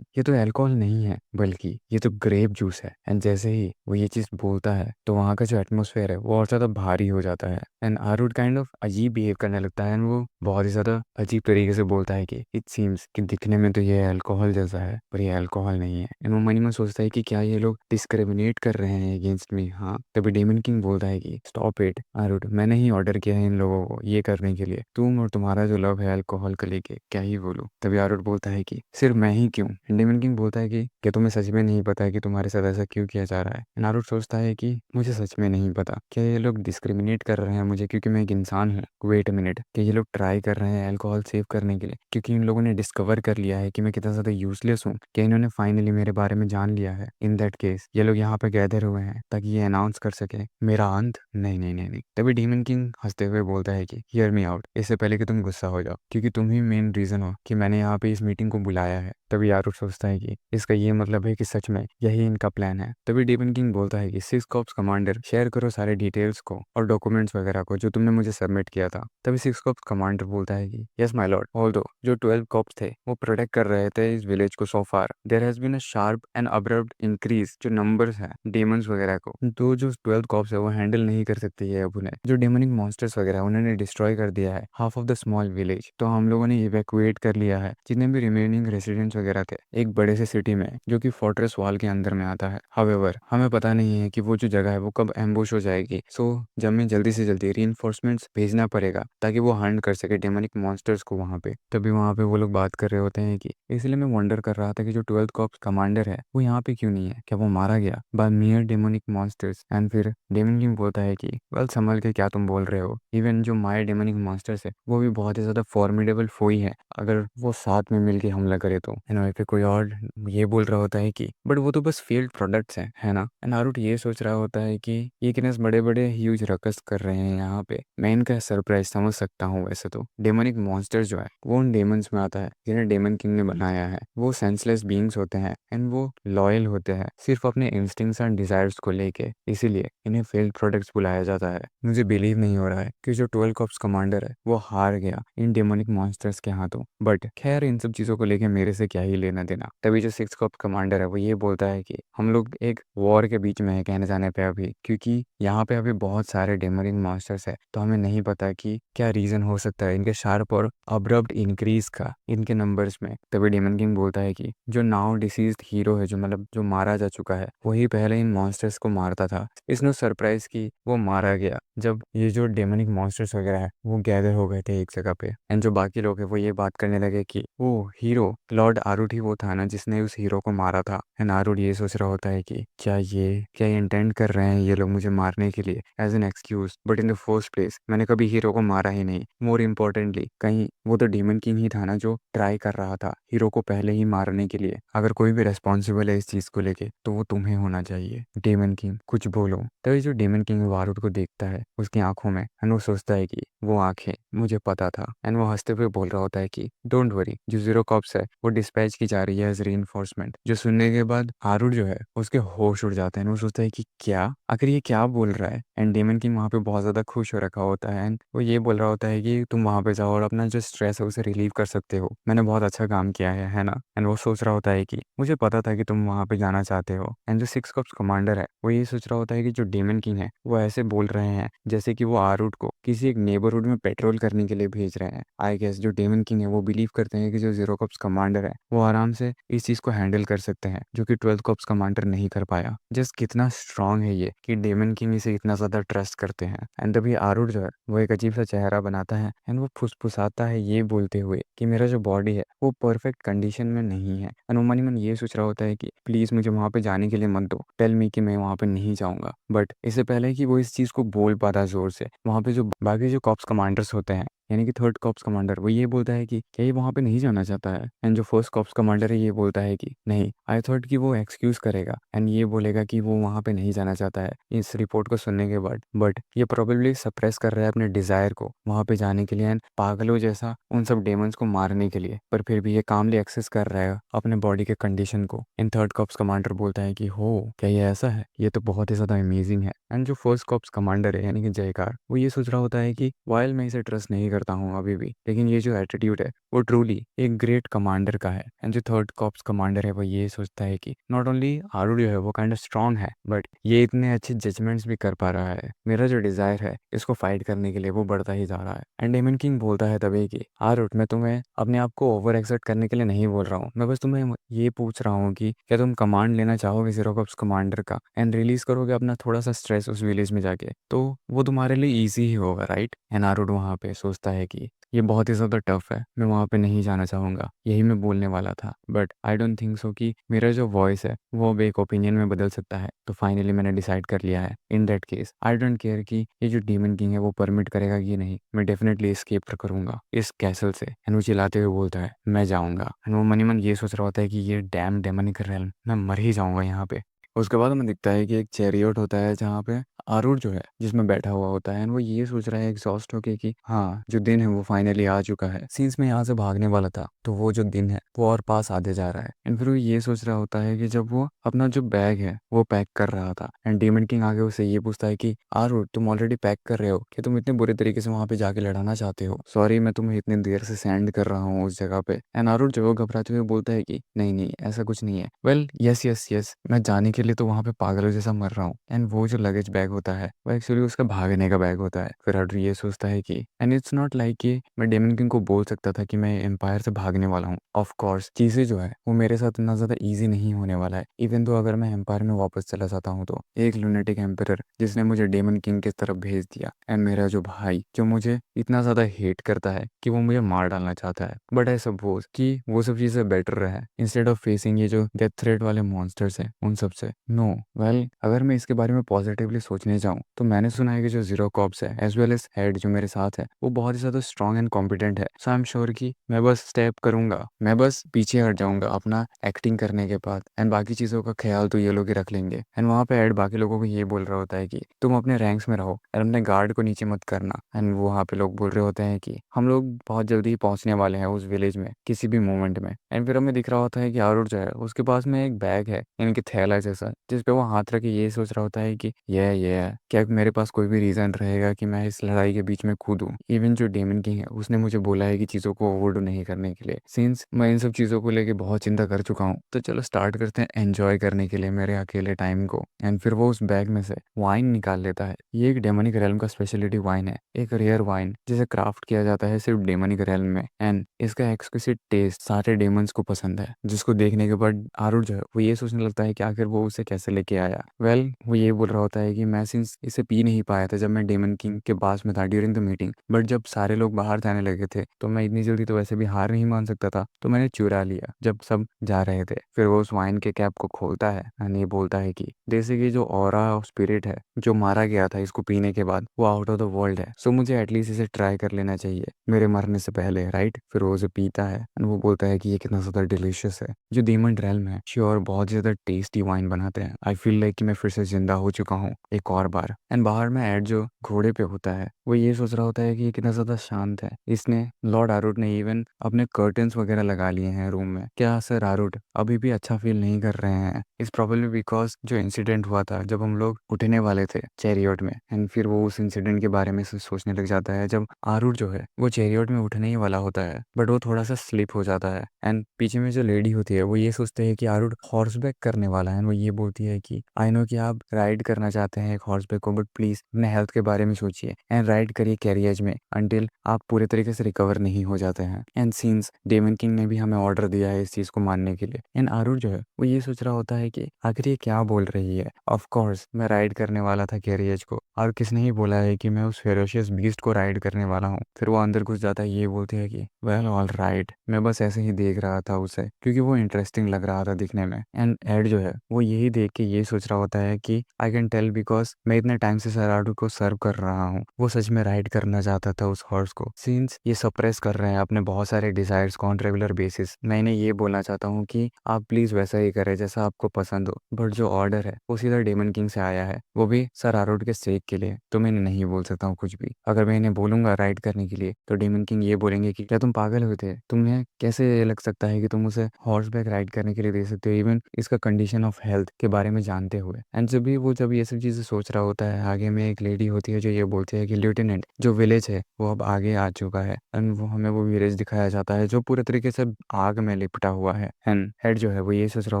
ये तो एल्कोहल नहीं है बल्कि ये तो ग्रेप जूस है। एंड जैसे ही वो ये चीज बोलता है तो वहाँ का जो एटमोसफेयर है वो और ज्यादा भारी हो जाता है। एंड आरुट काइंड ऑफ अजीब बिहेव करने लगता है। एंड वो बहुत ही ज्यादा अजीब तरीके से बोलता है कि इट सीम्स कि दिखने में तो ये अल्कोहल जैसा है पर ये अल्कोहल नहीं है। एंड वो मन ही मन सोचता है कि क्या ये लोग डिस्क्रिमिनेट कर रहे हैं अगेंस्ट मी। हाँ, तभी डेमन किंग बोलता है कि स्टॉप इट आरुट, मैंने ही ऑर्डर किया है इन लोगों को ये करने के लिए। तुम और तुम्हारा जो लव है अल्कोहल को लेके क्या ही बोलूं। तभी आरुट बोलता है कि सिर्फ मैं ही क्यों? डेमन किंग बोलता है कि क्या तुम्हें सच में नहीं पता है कि तुम्हारे साथ ऐसा क्यों किया जा रहा है? नारुत सोचता है कि मुझे सच में नहीं पता, क्या ये लोग डिस्क्रिमिनेट कर रहे हैं मुझे क्योंकि मैं एक इंसान हूँ? वेट अ मिनट, क्या ये लोग ट्राई कर रहे हैं अल्कोहल सेव करने के लिए क्योंकि इन लोगों ने डिस्कवर कर लिया है कि मैं कितना ज्यादा यूजलेस हूँ? क्या इन्होंने फाइनली मेरे बारे में जान लिया है? इन दैट केस ये लोग यहाँ पे गैदर हुए हैं ताकि ये अनाउंस कर सके मेरा अंत। नहीं नहीं नहीं नहीं। तभी डीमन किंग हंसते हुए बोलता है कि हियर मी आउट, इससे पहले कि तुम गुस्सा हो जाओ, क्योंकि तुम ही मेन रीजन हो कि मैंने यहाँ पे इस मीटिंग को बुलाया है। तभी यारू सोचता है कि इसका ये मतलब है कि सच में यही इनका प्लान है। तभी डेमन किंग बोलता है कि 6 कॉप्स कमांडर शेयर करो सारे डिटेल्स को और डॉक्यूमेंट्स वगैरह को जो तुमने मुझे सबमिट किया था। तभी 6 कॉप्स कमांडर बोलता है कि यस माय लॉर्ड, ऑल्दो जो 12 कॉप्स थे वो प्रोटेक्ट कर रहे थे इस विलेज को, so far there has been a sharp and abrupt increase जो नंबर्स है डेमंस वगैरह को, तो जो 12 कॉप्स है वो हैंडल नहीं कर सकते ये अब उन्हें, जो डेमोनिक मॉन्स्टर्स वगैरह उन्होंने डिस्ट्रॉय कर दिया है half of the small village. तो हम लोगों ने इवैक्यूएट कर लिया है जितने भी रिमेनिंग रेसिडेंट्स वगैरह थे एक बड़े से सिटी में जो कि फोर्ट्रेस वॉल के अंदर में आता है। हावेवर हमें पता नहीं है कि वो जो जगह है वो कब एम्बुश हो जाएगी, सो हमें जल्दी से जल्दी रीइंफोर्समेंट्स भेजना पड़ेगा ताकि वो हंट कर सके डेमोनिक मॉन्स्टर्स को वहाँ पे। तभी वहाँ पे वो लोग बात कर रहे होते हैं कि इसलिए मैं वंडर कर रहा था कि जो 12 कॉप्स कमांडर है वो यहाँ पे क्यों नहीं है, क्या वो मारा गया by mere demonic monsters. And फिर डेमन किंग बोलता है कि वेल संभल के क्या तुम बोल रहे हो, इवन जो मायर डेमोनिक मॉन्स्टर्स है वो भी बहुत ही ज्यादा फॉर्मिडेबल फोई है अगर वो साथ में मिलके हमला करे तो। एंड वहीं पे कोई और ये बोल रहा होता है कि बट वो तो बस फील्ड प्रोडक्ट्स हैं, है ना। एंड नारुतो ये सोच रहा होता है कि ये कितने बड़े बड़े ह्यूज रकस कर रहे हैं यहाँ पे, मैं इनका सरप्राइज समझ सकता हूँ। वैसे तो डेमोनिक मॉन्स्टर जो है वो उन डेमंस में आता है जिन्हें डेमन किंग ने बनाया है, वो सेंसलेस बीइंग्स होते हैं एंड वो लॉयल होते हैं सिर्फ अपने इंस्टिंक्ट्स एंड डिजायर्स को लेके, इसीलिए इन्हें फेल्ड प्रोडक्ट्स बुलाया जाता है। मुझे बिलीव नहीं हो रहा है कि जो 12 कॉप्स कमांडर है वो हार गया इन डेमोनिक मॉन्स्टर्स के हाथों, बट खैर इन सब चीजों को लेके मेरे से क्या ही लेना देना। तभी जो 6 कॉप्स कमांडर है वो ये बोलता है कि हम लोग एक वॉर के बीच में है कहने जाने पे अभी, क्योंकि यहाँ पे अभी बहुत सारे डेमोनिक मॉन्स्टर्स है, तो हमें नहीं पता कि क्या रीजन हो सकता है इनके शार्प और अब्रप्ट इंक्रीज का इनके नंबर्स में। तभी डेमन किंग बोलता है कि जो नाउ डिसीज्ड हीरो है, जो मतलब जो मारा जा चुका है, वही पहले इन मॉन्स्टर्स को मारता था। इसने सरप्राइज की वो मारा गया जब ये जो डेमोनिक मॉन्स्टर्स वगैरह है वो गैदर हो गए थे एक जगह पे। एंड जो बाकी लोग है वो ये बात करने लगे कि वो हीरो लॉर्ड आरुट ही वो था ना जिसने उस हीरो को मारा था। एंड आरुट ये सोच रहा होता है कि क्या ये इंटेंड कर रहे हैं ये लोग मुझे मारने के लिए as an excuse, but in the first place मैंने कभी हीरो को मारा ही नहीं। मोर इम्पोर्टेंटली कहीं वो तो डेमन किंग ही था ना जो ट्राई कर रहा था हीरो को पहले ही मारने के लिए। अगर कोई भी रेस्पॉन्सिबल है इस चीज को लेके तो वो तुम्हें होना चाहिए डेमन किंग, कुछ बोलो। तभी जो डेमन किंग वारुट को देखता है उसकी आंखों में एंड वो सोचता है कि वो आंखें मुझे पता था। एंड वो हंसते हुए बोल रहा होता है कि डोंट वरी, जो 0 कॉप्स है वो डिस्पैच की जा रही है एज रीइंफोर्समेंट। जो सुनने के बाद आरुट जो है उसके होश उड़ जाते हैं। वो सोचता है कि क्या आखिर ये क्या बोल रहा है। एंड डेमन किंग वहाँ पे बहुत ज्यादा खुश हो रखा होता है एंड वो ये बोल रहा होता है कि तुम वहाँ पे जाओ और अपना जो स्ट्रेस है उसे रिलीव कर सकते हो, मैंने बहुत अच्छा काम किया है ना। एंड वो सोच रहा होता है कि मुझे पता था कि तुम वहाँ पे जाना चाहते हो। एंड जो 6 कॉप्स कमांडर है वो ये सोच रहा होता है कि जो डेमन किंग है वो ऐसे बोल रहे हैं जैसे कि वो आरुट को किसी एक नेबरहुड में पेट्रोल करने के लिए भेज रहे हैं। आई गेस जो डेमन किंग है वो बिलीव करते हैं कि जो 0 कॉप्स कमांडर है वो आराम से इस चीज को हैंडल कर सकते हैं जो कि 12 कॉप्स कमांडर नहीं कर पाया। जस्ट कितना स्ट्रांग है ये कि डेमन किंग इसे इतना ज्यादा ट्रस्ट करते हैं। एंड तभी आरुट जो है वो एक अजीब सा चेहरा बनाता है एंड वो फुसफुसाता है ये बोलते हुए कि मेरा जो बॉडी है वो परफेक्ट कंडीशन में नहीं है। अनुमानी मन ये सोच रहा होता है कि प्लीज मुझे वहां पे जाने के लिए मत दो, टेल मी कि मैं वहां पे नहीं जाऊंगा। बट इससे पहले कि वो इस चीज को बोल पाता जोर से, वहां पे जो बाकी जो कॉप्स कमांडर्स होते हैं यानी कि 3rd कॉप्स कमांडर वो ये बोलता है कि क्या ये वहां पे नहीं जाना चाहता है। एंड जो 1st कॉप्स कमांडर है ये बोलता है कि नहीं, आई थॉट कि वो एक्सक्यूज करेगा एंड ये बोलेगा कि वो वहां पे नहीं जाना चाहता है इस रिपोर्ट को सुनने के बाद, बट ये प्रोबेबली सप्रेस कर रहा है अपने डिजायर को वहां पे जाने के लिए एंड पागलों जैसा उन सब डेमंस को मारने के लिए, पर फिर भी ये कामली एक्सेस कर रहा है अपने बॉडी के कंडीशन को। इन 3rd कॉप्स कमांडर बोलता है कि हो क्या ये ऐसा है, ये तो बहुत ही ज्यादा अमेजिंग है। एंड जो 1st कॉप्स कमांडर है यानी कि जयकार वो ये सोच रहा होता है कि वाइल मैं इसे ट्रस्ट नहीं करता हूँ अभी भी, लेकिन ये जो एटीट्यूड है वो ट्रूली एक ग्रेट कमांडर का है। एंड जो 3rd कॉप्स कमांडर है वो ये सोचता है कि नॉट ओनली आरू जो है वो काइंड ऑफ स्ट्रांग है, बट ये इतने अच्छे जजमेंट्स भी कर पा रहा है। मेरा जो डिजायर है इसको फाइट करने के लिए वो बढ़ता ही जा रहा है। एंड डेमन किंग बोलता है तभी कि आरुट मैं तुम्हें अपने आप को ओवर एक्सर्ट करने के लिए नहीं बोल रहा हूँ, मैं बस तुम्हें ये पूछ रहा हूँ कि क्या तुम कमांड लेना चाहोगे 0 कॉप्स कमांडर का एंड रिलीज करोगे अपना थोड़ा सा स्ट्रेस उस विलेज में जाके, तो वो तुम्हारे लिए ईजी ही होगा, राइट। एंड आरुट वहाँ पे सोचता है कि ये बहुत ही ज़्यादा टफ है, मैं वहाँ पे नहीं जाना चाहूँगा, यही मैं बोलने वाला था, but I don't think so कि मेरा जो वॉइस है वो अब एक ओपिनियन में बदल सकता है। तो फाइनली मैंने डिसाइड कर लिया है, in that case I don't care कि ये जो डीमन किंग है वो परमिट करेगा कि नहीं, मैं डेफिनेटली एस्केप करूंगा इस कैसल से। एंड वो चिल्लाते हुए बोलता है मैं जाऊंगा। एंड वो मनी मन ये सोच रहा होता है कि ये डैम डेमनिक रेल्म, मैं मर ही जाऊंगा यहाँ पे। उसके बाद हमें दिखता है कि एक चैरियट होता है जहाँ पे आरूढ़ जो है जिसमें बैठा हुआ होता है एंड वो ये सोच रहा है एग्जॉस्ट होके कि हाँ जो दिन है वो फाइनली आ चुका है, सीन्स में यहाँ से भागने वाला था तो वो जो दिन है वो और पास आते जा रहा है। एंड फिर वो ये सोच रहा होता है कि जब वो अपना जो बैग है वो पैक कर रहा था एंड डेमन किंग आगे उसे ये पूछता है कि आरूढ़ तुम ऑलरेडी पैक कर रहे हो कि तुम इतने बुरे तरीके से वहां पे जाके लड़ाना चाहते हो, सॉरी मैं तुम्हें इतनी देर से सेंड कर रहा हूँ उस जगह पे। एंड आरूढ़ जो है वो घबराते हुए बोलता है कि नहीं नहीं ऐसा कुछ नहीं है, वेल यस यस यस मैं जाने के लिए तो वहां पे पागलों जैसा मर रहा हूँ। एंड वो जो लगेज बैग होता है वो एक्चुअली उसका भागने का बैग होता है। फिर आरूढ़ ये सोचता है कि एंड इट्स नॉट लाइक कि मैं डेमन किंग को बोल सकता था कि मैं एम्पायर से भागने वाला हूँ, ऑफ कोर्स चीजें जो है वो मेरे साथ इतना ज्यादा इजी नहीं होने वाला है। इवन तो अगर मैं एम्पायर में वापस चला जाता हूँ तो एक लुनेटिक एम्पायर जिसने मुझे डेमन किंग की तरफ भेज दिया एंड मेरा जो भाई जो मुझे इतना ज्यादा हेट करता है कि वो मुझे मार डालना चाहता है, बट आई सपोज कि वो सब चीजें बेटर है इंस्टेड ऑफ फेसिंग ये जो डेथ थ्रेट वाले मॉन्स्टर्स हैं उन सब से। नो वेल अगर मैं इसके बारे में पॉजिटिवली सोचने जाऊँ तो मैंने सुना है कि जो जीरो कॉप्स है एज वेल एज हेड जो मेरे साथ है वो बहुत ही ज्यादा स्ट्रॉन्ग एंड कॉम्पिटेंट है। सो आई एम श्योर कि मैं बस स्टेप करूंगा, मैं बस पीछे हट जाऊंगा अपना एक्टिंग करने के बाद एंड बाकी चीजों का ख्याल तो ये लोग ही रख लेंगे। एंड वहाँ पे एड बाकी लोगों को ये बोल रहा होता है कि तुम अपने रैंक्स में रहो और अपने गार्ड को नीचे मत करना। एंड वहाँ पे लोग बोल रहे होते हैं कि हम लोग बहुत जल्दी ही पहुंचने वाले हैं उस विलेज में किसी भी मोमेंट में। एंड फिर हमें दिख रहा होता है कि आरूढ़ जो है उसके पास में एक बैग है इनके थैला जैसा जिसपे वो हाथ रख के ये सोच रहा होता है कि ये क्या मेरे पास कोई भी रीजन रहेगा कि मैं इस लड़ाई के बीच में कूदूं। इवन जो डेमन किंग है उसने मुझे बोला है कि चीजों को ओवरडू नहीं करने के लिए। सिंस मैं इन सब चीजों को लेके बहुत चिंता कर चुका हूँ तो चलो स्टार्ट करते हैं एंजॉय करने के लिए मेरे अकेले टाइम को। एंड फिर वो उस बैग में से वाइन निकाल लेता है। ये एक डेमोनिक रेलम का स्पेशलिटी वाइन है, एक रेयर वाइन जिसे क्राफ्ट किया जाता है सिर्फ डेमोनिक रेलम में। एंड इसका एक्सक्लूसिव टेस्ट सारे डेमंस को पसंद है, जिसको देखने के बाद आरूढ़ जो है वो ये सोचने लगता है कि आखिर वो उसे कैसे लेके आया। वेल वो ये बोल रहा होता है कि मैं सिंस इसे पी नहीं पाया था जब मैं डेमन किंग के पास में था ड्यूरिंग द मीटिंग, बट जब सारे लोग बाहर जाने लगे थे तो मैं इतनी जल्दी तो वैसे भी हार नहीं मान सकता था तो मैंने चुरा लिया जब सब जा रहे थे। फिर वो उस वाइन के कैप को खोलता है एंड ये बोलता है कि जैसे कि जो ऑरा ऑफ स्पिरिट है जो मारा गया था इसको पीने के बाद वो आउट ऑफ द वर्ल्ड है, सो मुझे एटलीस्ट इसे ट्राई कर लेना चाहिए मेरे मरने से पहले, राइट। फिर वो उसे पीता है एंड वो बोलता है कि ये कितना ज्यादा डिलीशियस है। जो डीमन रेल्म है श्योर बहुत ज्यादा टेस्टी वाइन बनाते हैं। आई फील लाइक कि मैं फिर से जिंदा हो चुका हूँ एक और बार। एंड बाहर में एड जो घोड़े पे होता है वो ये सोच रहा होता है कि ये कितना ज्यादा शांत है, इसने लॉर्ड आरूट ने इवन अपने कर्टन्स वगैरह लगा लिए हैं रूम में, क्या सर आरूट अभी भी अच्छा फील नहीं कर रहे हैं? इस प्रॉब्लली बिकॉज जो इंसिडेंट हुआ था जब हम लोग उठने वाले थे चैरियट में। एंड फिर वो उस इंसिडेंट के बारे में सोचने लग जाता है जब आरूढ़ जो है वो चैरियट में उठने ही वाला होता है बट वो थोड़ा सा स्लिप हो जाता है। एंड पीछे में जो लेडी होती है वो ये सोचते हैं कि आरूढ़ हॉर्स बैक करने वाला है। वो ये बोलती है कि आई नो कि आप राइड करना चाहते हैं एक हॉर्स बैक को, बट प्लीज अपने हेल्थ के बारे में सोचिए एंड राइड करिए कैरियज में अंटिल आप पूरे तरीके से रिकवर नहीं हो जाते हैं। एंड सीन्स डेमन किंग ने भी हमें ऑर्डर दिया है इस चीज को मानने के लिए। एंड आरूढ़ जो है वो ये सोच रहा होता है कि आखिर ये क्या बोल रही है। ऑफ कोर्स मैं राइड करने वाला था कैरियज को और किसने ही बोला है कि मैं उस फेरोशियस बीस्ट को राइड करने वाला हूँ। फिर वो अंदर घुस जाता है, ये बोलती है कि वेल ऑल राइट मैं बस ऐसे ही देख रहा था उसे क्योंकि वो इंटरेस्टिंग लग रहा था दिखने में। एंड एड जो है वो यही देख के ये सोच रहा होता है कि आई कैन टेल बिकॉज मैं इतने टाइम से सराडू को सर्व कर रहा हूँ, वो सच में राइड करना चाहता था उस हॉर्स को। सीन्स ये सप्रेस कर रहे हैं अपने बहुत सारे डिजायर्स को ऑन रेगुलर बेसिस। मैं इन्हें ये बोलना चाहता हूँ कि आप प्लीज वैसा ही करें जैसा आपको पसंद हो, बट जो ऑर्डर है वो सीधा डेमन किंग से आया है, वो भी सर आरोड के सेक के लिए, तो मैं इन्हें नहीं बोल सकता हूँ कुछ भी। अगर मैं इन्हें बोलूंगा राइड करने के लिए तो डेमन किंग ये बोलेंगे कि क्या तुम पागल हुए थे, तुम्हें कैसे लग सकता है कि तुम उसे हॉर्स बैक राइड करने के लिए दे सकते हो इवन इसका कंडीशन ऑफ हेल्थ के बारे में जानते हुए। एंड जब ये सब चीजें सोच रहा होता है आगे में एक लेडी होती है जो ये बोलती है कि लेफ्टिनेंट जो विलेज है वो अब आगे आ चुका है। एंड वो हमें वो विलेज दिखाया जाता है जो पूरे तरीके से आग में लिपटा हुआ है। एंड हेड जो है वो ये सोच रहा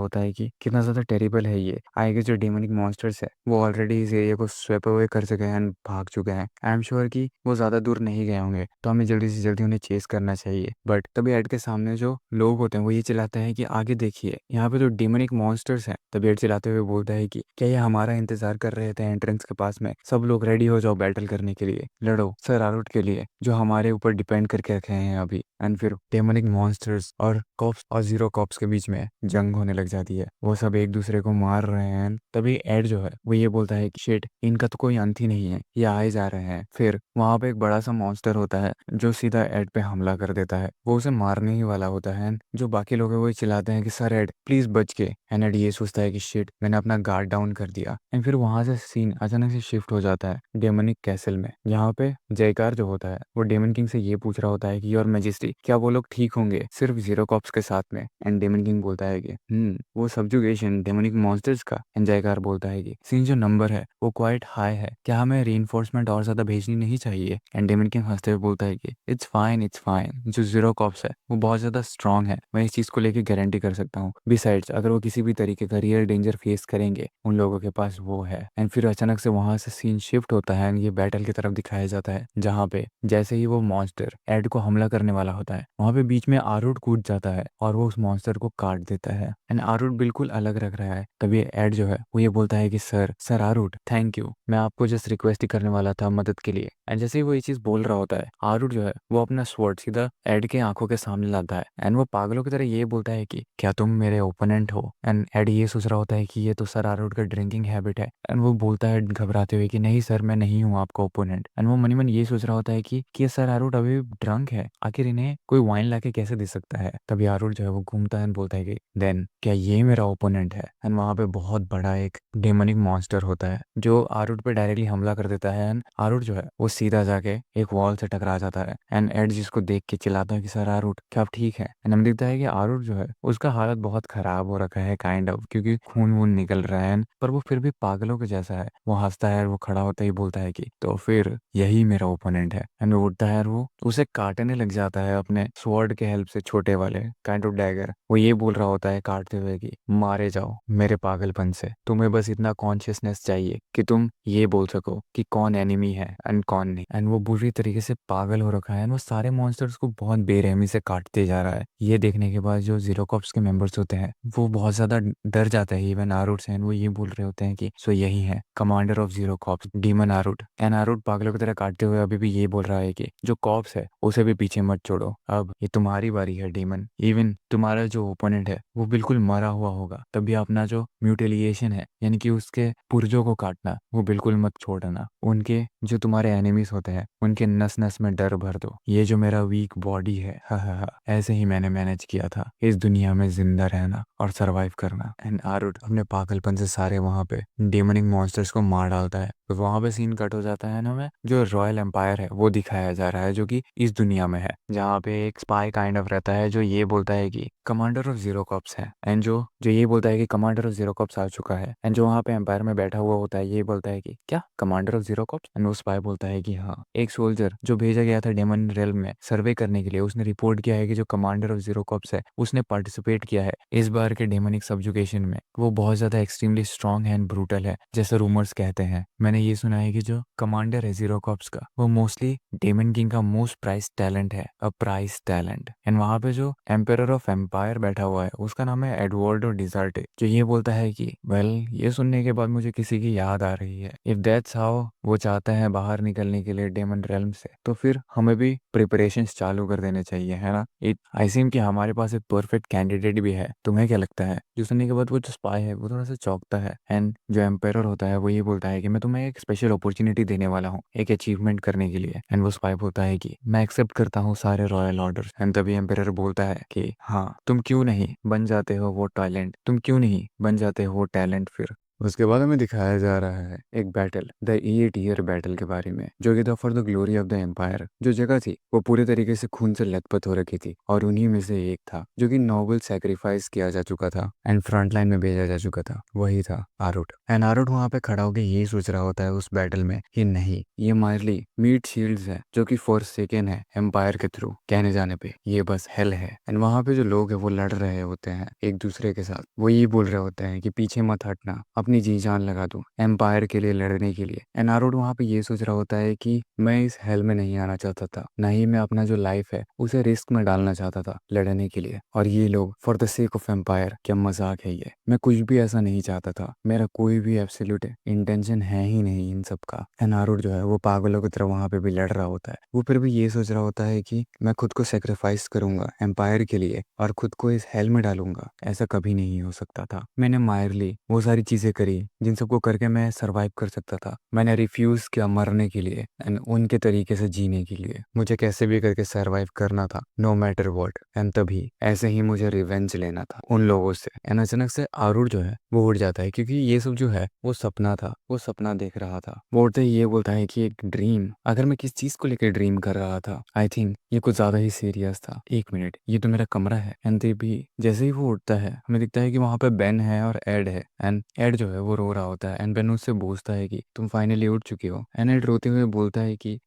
होता है कि कितना ज्यादा टेरिबल है ये, आई गेस जो डेमोनिक मॉन्स्टर्स है वो ऑलरेडी इस एरिया को स्वेप अवे कर चुके हैं एंड भाग चुके हैं। आई एम श्योर कि वो ज्यादा दूर नहीं गए होंगे तो हमें जल्दी से जल्दी उन्हें चेस करना चाहिए। बट तभी एड के सामने जो लोग होते हैं वो ये चिल्लाते हैं कि आगे देखिए यहाँ पे जो डेमोनिक मॉन्स्टर्स हैं। तभी एड चिल्लाते हुए बोलता है कि क्या ये हमारा इंतजार कर रहे थे एंट्रेंस के पास में, सब लोग रेडी हो जाओ बैटल करने के लिए, लड़ो सर आरूट के लिए जो हमारे ऊपर डिपेंड करके रखे हैं अभी। एंड फिर डेमोनिक मॉन्स्टर्स और कॉप्स और जीरो कॉप्स के बीच में जंग होने लग जाती है, वो सब एक दूसरे को मार रहे हैं। तभी एड जो है वो ये बोलता है कि शिट इनका तो कोई अंत ही नहीं है, ये आए जा रहे हैं। फिर वहां पे एक बड़ा सा मॉन्स्टर होता है जो सीधा एड पे हमला कर देता है, वो उसे मारने ही वाला होता है जो बाकी लोग हैं वो चिल्लाते हैं कि सर एड प्लीज बच के। एंड एड ये सोचता है कि शिट मैंने अपना गार्ड डाउन कर दिया। एंड फिर वहां से सीन अचानक से शिफ्ट हो जाता है डेमोनिक कैसल में, जहाँ पे जयकार जो होता है वो डेमन किंग से ये पूछ रहा होता है कि योर मैजेस्टी क्या वो लोग ठीक होंगे सिर्फ जीरो कॉप्स के साथ में। एंड डेमन किंग बोलता है कि वो सब्जुगेशन डेमोनिक मॉन्स्टर्स का। एंड जयकार बोलता है कि सीन जो नंबर है वो क्वाइट हाई है, क्या हमें रीइंफोर्समेंट और ज्यादा भेजनी नहीं चाहिए। एंड डेमन किंग हंसते हुए बोलता है कि इट्स फाइन इट्स फाइन, जो जीरो कॉप्स है वो बहुत ज्यादा स्ट्रांग है, मैं इस चीज को लेके गारंटी कर सकता हूँ। बिसाइड्स अगर वो किसी भी तरीके का रियल डेंजर फेस करेंगे उन लोगों के पास वो है। एंड फिर अचानक से वहां से सीन शिफ्ट होता है एंड ये बैटल की तरफ दिखाया जाता है, जहाँ पे जैसे ही वो मॉन्स्टर एड को हमला करने वाला होता है वहां पे बीच में आरूट कूद जाता है और वो उस मॉन्स्टर को काट देता है। एंड आरूट बिल्कुल अलग रख रहा है। तभी एड जो है वो ये बोलता है कि सर सर आरूट थैंक यू, मैं आपको जस्ट रिक्वेस्ट ही करने वाला था मदद के लिए। एंड जैसे ही वो ये चीज बोल रहा होता है आरूट जो है वो अपना स्वॉर्ड सीधा एड के आंखों के सामने लाता है एंड वो पागलों की तरह ये बोलता है कि क्या तुम मेरे ओपोनेंट हो। एंड एड ये सोच रहा होता है कि ये तो सर आरूट का ड्रिंकिंग हैबिट है। एंड वो बोलता है घबराते हुए कि नहीं सर मैं नहीं हूँ आपका ओपोनेंट। एंड वो मनी मन ये सोच रहा होता है कि ये सर आरूट अभी ड्रंक है, आखिर इन्हें कोई वाइन लाके कैसे दे सकता है। तभी आरूट जो है वो घूमता है एंड बोलता है कि देन क्या ये मेरा ओपोनेंट है। एंड वहां पे बहुत बड़ा एक डेमोनिक मॉन्स्टर होता है जो आरूट पे डायरेक्टली हमला कर देता है। एंड आरूट जो है वो सीधा जाके एक वॉल से टकरा जाता है। एंड एड जिसको देख के चिल्लाता है कि सर आरूट क्या आप ठीक है। एंड हमें दिखता है कि आरूट जो है उसका हालत बहुत खराब हो रखा है काइंड ऑफ, क्योंकि खून वून निकल रहा है। पर वो फिर भी पागलों के जैसा है, वो हंसता है और वो खड़ा होता ही बोलता है कि तो फिर यही मेरा ओपोनेंट है। एंड वो उठता है और वो उसे काटने लग जाता है अपने स्वॉर्ड के हेल्प से, छोटे वाले काइंड ऑफ डैगर। वो ये बोल रहा होता है काटते हुए कि मारे जाओ मेरे पागलपन से, तुम्हें बस इतना कॉन्शियसनेस चाहिए कि तुम ये बोल सको कि कौन एनिमी है एंड कौन नहीं। एंड वो बुरी तरीके से पागल हो रखा है एंड वो सारे मॉन्स्टर्स को बहुत बेरहमी से काटते जा रहा है। ये देखने के बाद जो जीरो कॉप्स के मेंबर्स होते हैं वो बहुत ज्यादा डर जाते हैं इवन आरूट से। एंड वो ये बोल रहे होते हैं कि सो यही है commander of zero corps demon आरूट। एंड आरूट पागलों की तरह काटते हुए अभी भी ये बोल रहा है कि जो कॉप्स है उसे भी पीछे मत छोड़ो, अब ये तुम्हारी बारी है डीमन। इवन तुम्हारा जो ओपोनेंट है वो बिल्कुल मरा हुआ होगा, तभी अपना जो म्यूटिलिएशन है यानी कि उसके पुर्जों को काटना वो बिल्कुल मत छोड़ना। उनके जो तुम्हारे एनिमीज होते हैं उनके नस नस में डर भर दो। ये जो मेरा वीक बॉडी है हा, ऐसे ही मैंने मैनेज किया था इस दुनिया में जिंदा रहना और सरवाइव करना। एंड आरुट अपने पागलपन से सारे वहां पे डेमनिक मॉन्स्टर्स को मार डालता है। तो वहां पे सीन कट हो जाता है ना, हमें जो रॉयल एम्पायर है वो दिखाया जा रहा है जो कि इस दुनिया में है, जहाँ पे एक स्पाई काइंड ऑफ रहता है जो ये बोलता है कि कमांडर ऑफ जीरो कॉप्स है। एंड जो जो ये बोलता है कि कमांडर ऑफ जीरो कॉप्स आ चुका है। एंड जो वहाँ पे एम्पायर में बैठा हुआ होता है ये बोलता है कि क्या commander of zero corps. And वो स्पाई बोलता है कि हाँ, एक सोल्जर जो भेजा गया था डेमन रेल्म में सर्वे करने के लिए, उसने रिपोर्ट किया है कि जो कमांडर ऑफ जीरो कॉप्स है उसने पार्टिसिपेट किया है इस बार के डेमनिक सब्जुकेशन में। वो बहुत ज्यादा एक्सट्रीमली स्ट्रांग है एंड ब्रूटल है जैसे रूमर्स कहते हैं। मैंने ये सुना है कि जो कमांडर है जीरो कॉप्स का वो मोस्टली डेमन किंग का मोस्ट प्राइस टैलेंट है, अ प्राइस टैलेंट। एंड वहां पे जो एम्पायर ऑफ एम्पायर बैठा हुआ है उसका नाम है एडवर्डो डिजार्टे, जो ये बोलता है कि वेल ये सुनने के बाद मुझे किसी की याद आ रही है। इफ दैट्स हाउ वो चाहते हैं बाहर निकलने के लिए डेमन रेल्म से, तो फिर हमें भी प्रिपरेशंस चालू कर देने चाहिए, है ना। इट आई सीम कि हमारे पास एक परफेक्ट कैंडिडेट भी है। तुम्हें क्या लगता है। जो सुनने के बाद वो जो स्पाई है वो थोड़ा सा चौंकता है। एंड जो एम्पायर होता है वो ये बोलता है कि मैं तुम्हें एक स्पेशल अपॉर्चुनिटी देने वाला हूँ एक अचीवमेंट करने के लिए। एंड वो स्पाई बोलता है कि मैं एक्सेप्ट करता हूँ सारे रॉयल ऑर्डर। एंड तभी एम्पायर बोलता है कि हाँ, तुम क्यों नहीं बन जाते हो वो टैलेंट, तुम क्यों नहीं बन जाते हो वो टैलेंट। फिर उसके बाद हमें दिखाया जा रहा है एक बैटल, द 8 ईयर बैटल के बारे में, जो कि था for the glory of the empire. जो जगह थी वो पूरे तरीके से खून से लथपथ हो रखी थी और उन्हीं में से एक था जो कि नोबल सैक्रिफाइस किया जा चुका था एंड फ्रंट लाइन में भेजा जा चुका था, वही था आरुट। एंड आरुट वहां पे खड़ा होकर यही सोच रहा होता है उस बैटल में कि नहीं, ये मायरली मीट शील्ड्स है जो कि फोर्सेकन है एम्पायर के थ्रू, कहने जाने पे ये बस हेल है। एंड वहां पे जो लोग है वो लड़ रहे होते हैं एक दूसरे के साथ, वो ये बोल रहे होते हैं कि पीछे मत हटना, अपनी जी जान लगा दूं एम्पायर के लिए लड़ने के लिए। एंड आरोड वहां पे ये सोच रहा होता है कि मैं इस हेल में नहीं आना चाहता था, ना ही मैं अपना जो लाइफ है उसे रिस्क में डालना चाहता था लड़ने के लिए। और ये लोग for the sake of empire, क्या मजाक है ये। मैं कुछ भी ऐसा नहीं चाहता था, मेरा कोई भी एब्सोल्यूट इंटेंशन है ही नहीं इन सब का। एंड आरोड जो है वो पागलों की तरह वहां पे भी लड़ रहा होता है। वो फिर भी ये सोच रहा होता है कि मैं खुद को सेक्रीफाइस करूंगा एम्पायर के लिए और खुद को इस हेल में डालूंगा, ऐसा कभी नहीं हो सकता था। मैंने मायरली वो सारी चीजें करी जिन सबको करके मैं सरवाइव कर सकता था। मैंने रिफ्यूज किया मरने के लिए एंड उनके तरीके से जीने के लिए। मुझे कैसे भी करके सरवाइव करना था, नो मैटर व्हाट। एंड तभी ऐसे ही मुझे रिवेंज लेना था उन लोगों से। एंड अचानक से आरूढ़ जो है वो उड़ जाता है, क्योंकि ये सब जो है वो सपना था, वो सपना देख रहा था। वो उड़ते ही ये बोलता है कि एक ड्रीम, अगर मैं किस चीज को लेकर ड्रीम कर रहा था, आई थिंक ये कुछ ज्यादा ही सीरियस था। एक मिनट, ये तो मेरा कमरा है। एंड भी जैसे ही वो उठता है हमें दिखता है कि वहां पे बेन है और एड है। एंड एड जो है वो रो रहा होता है एंड बेन उससे पूछता है कि तुम फाइनली उठ चुके हो। एंड एड रोते हुए बोलता है कि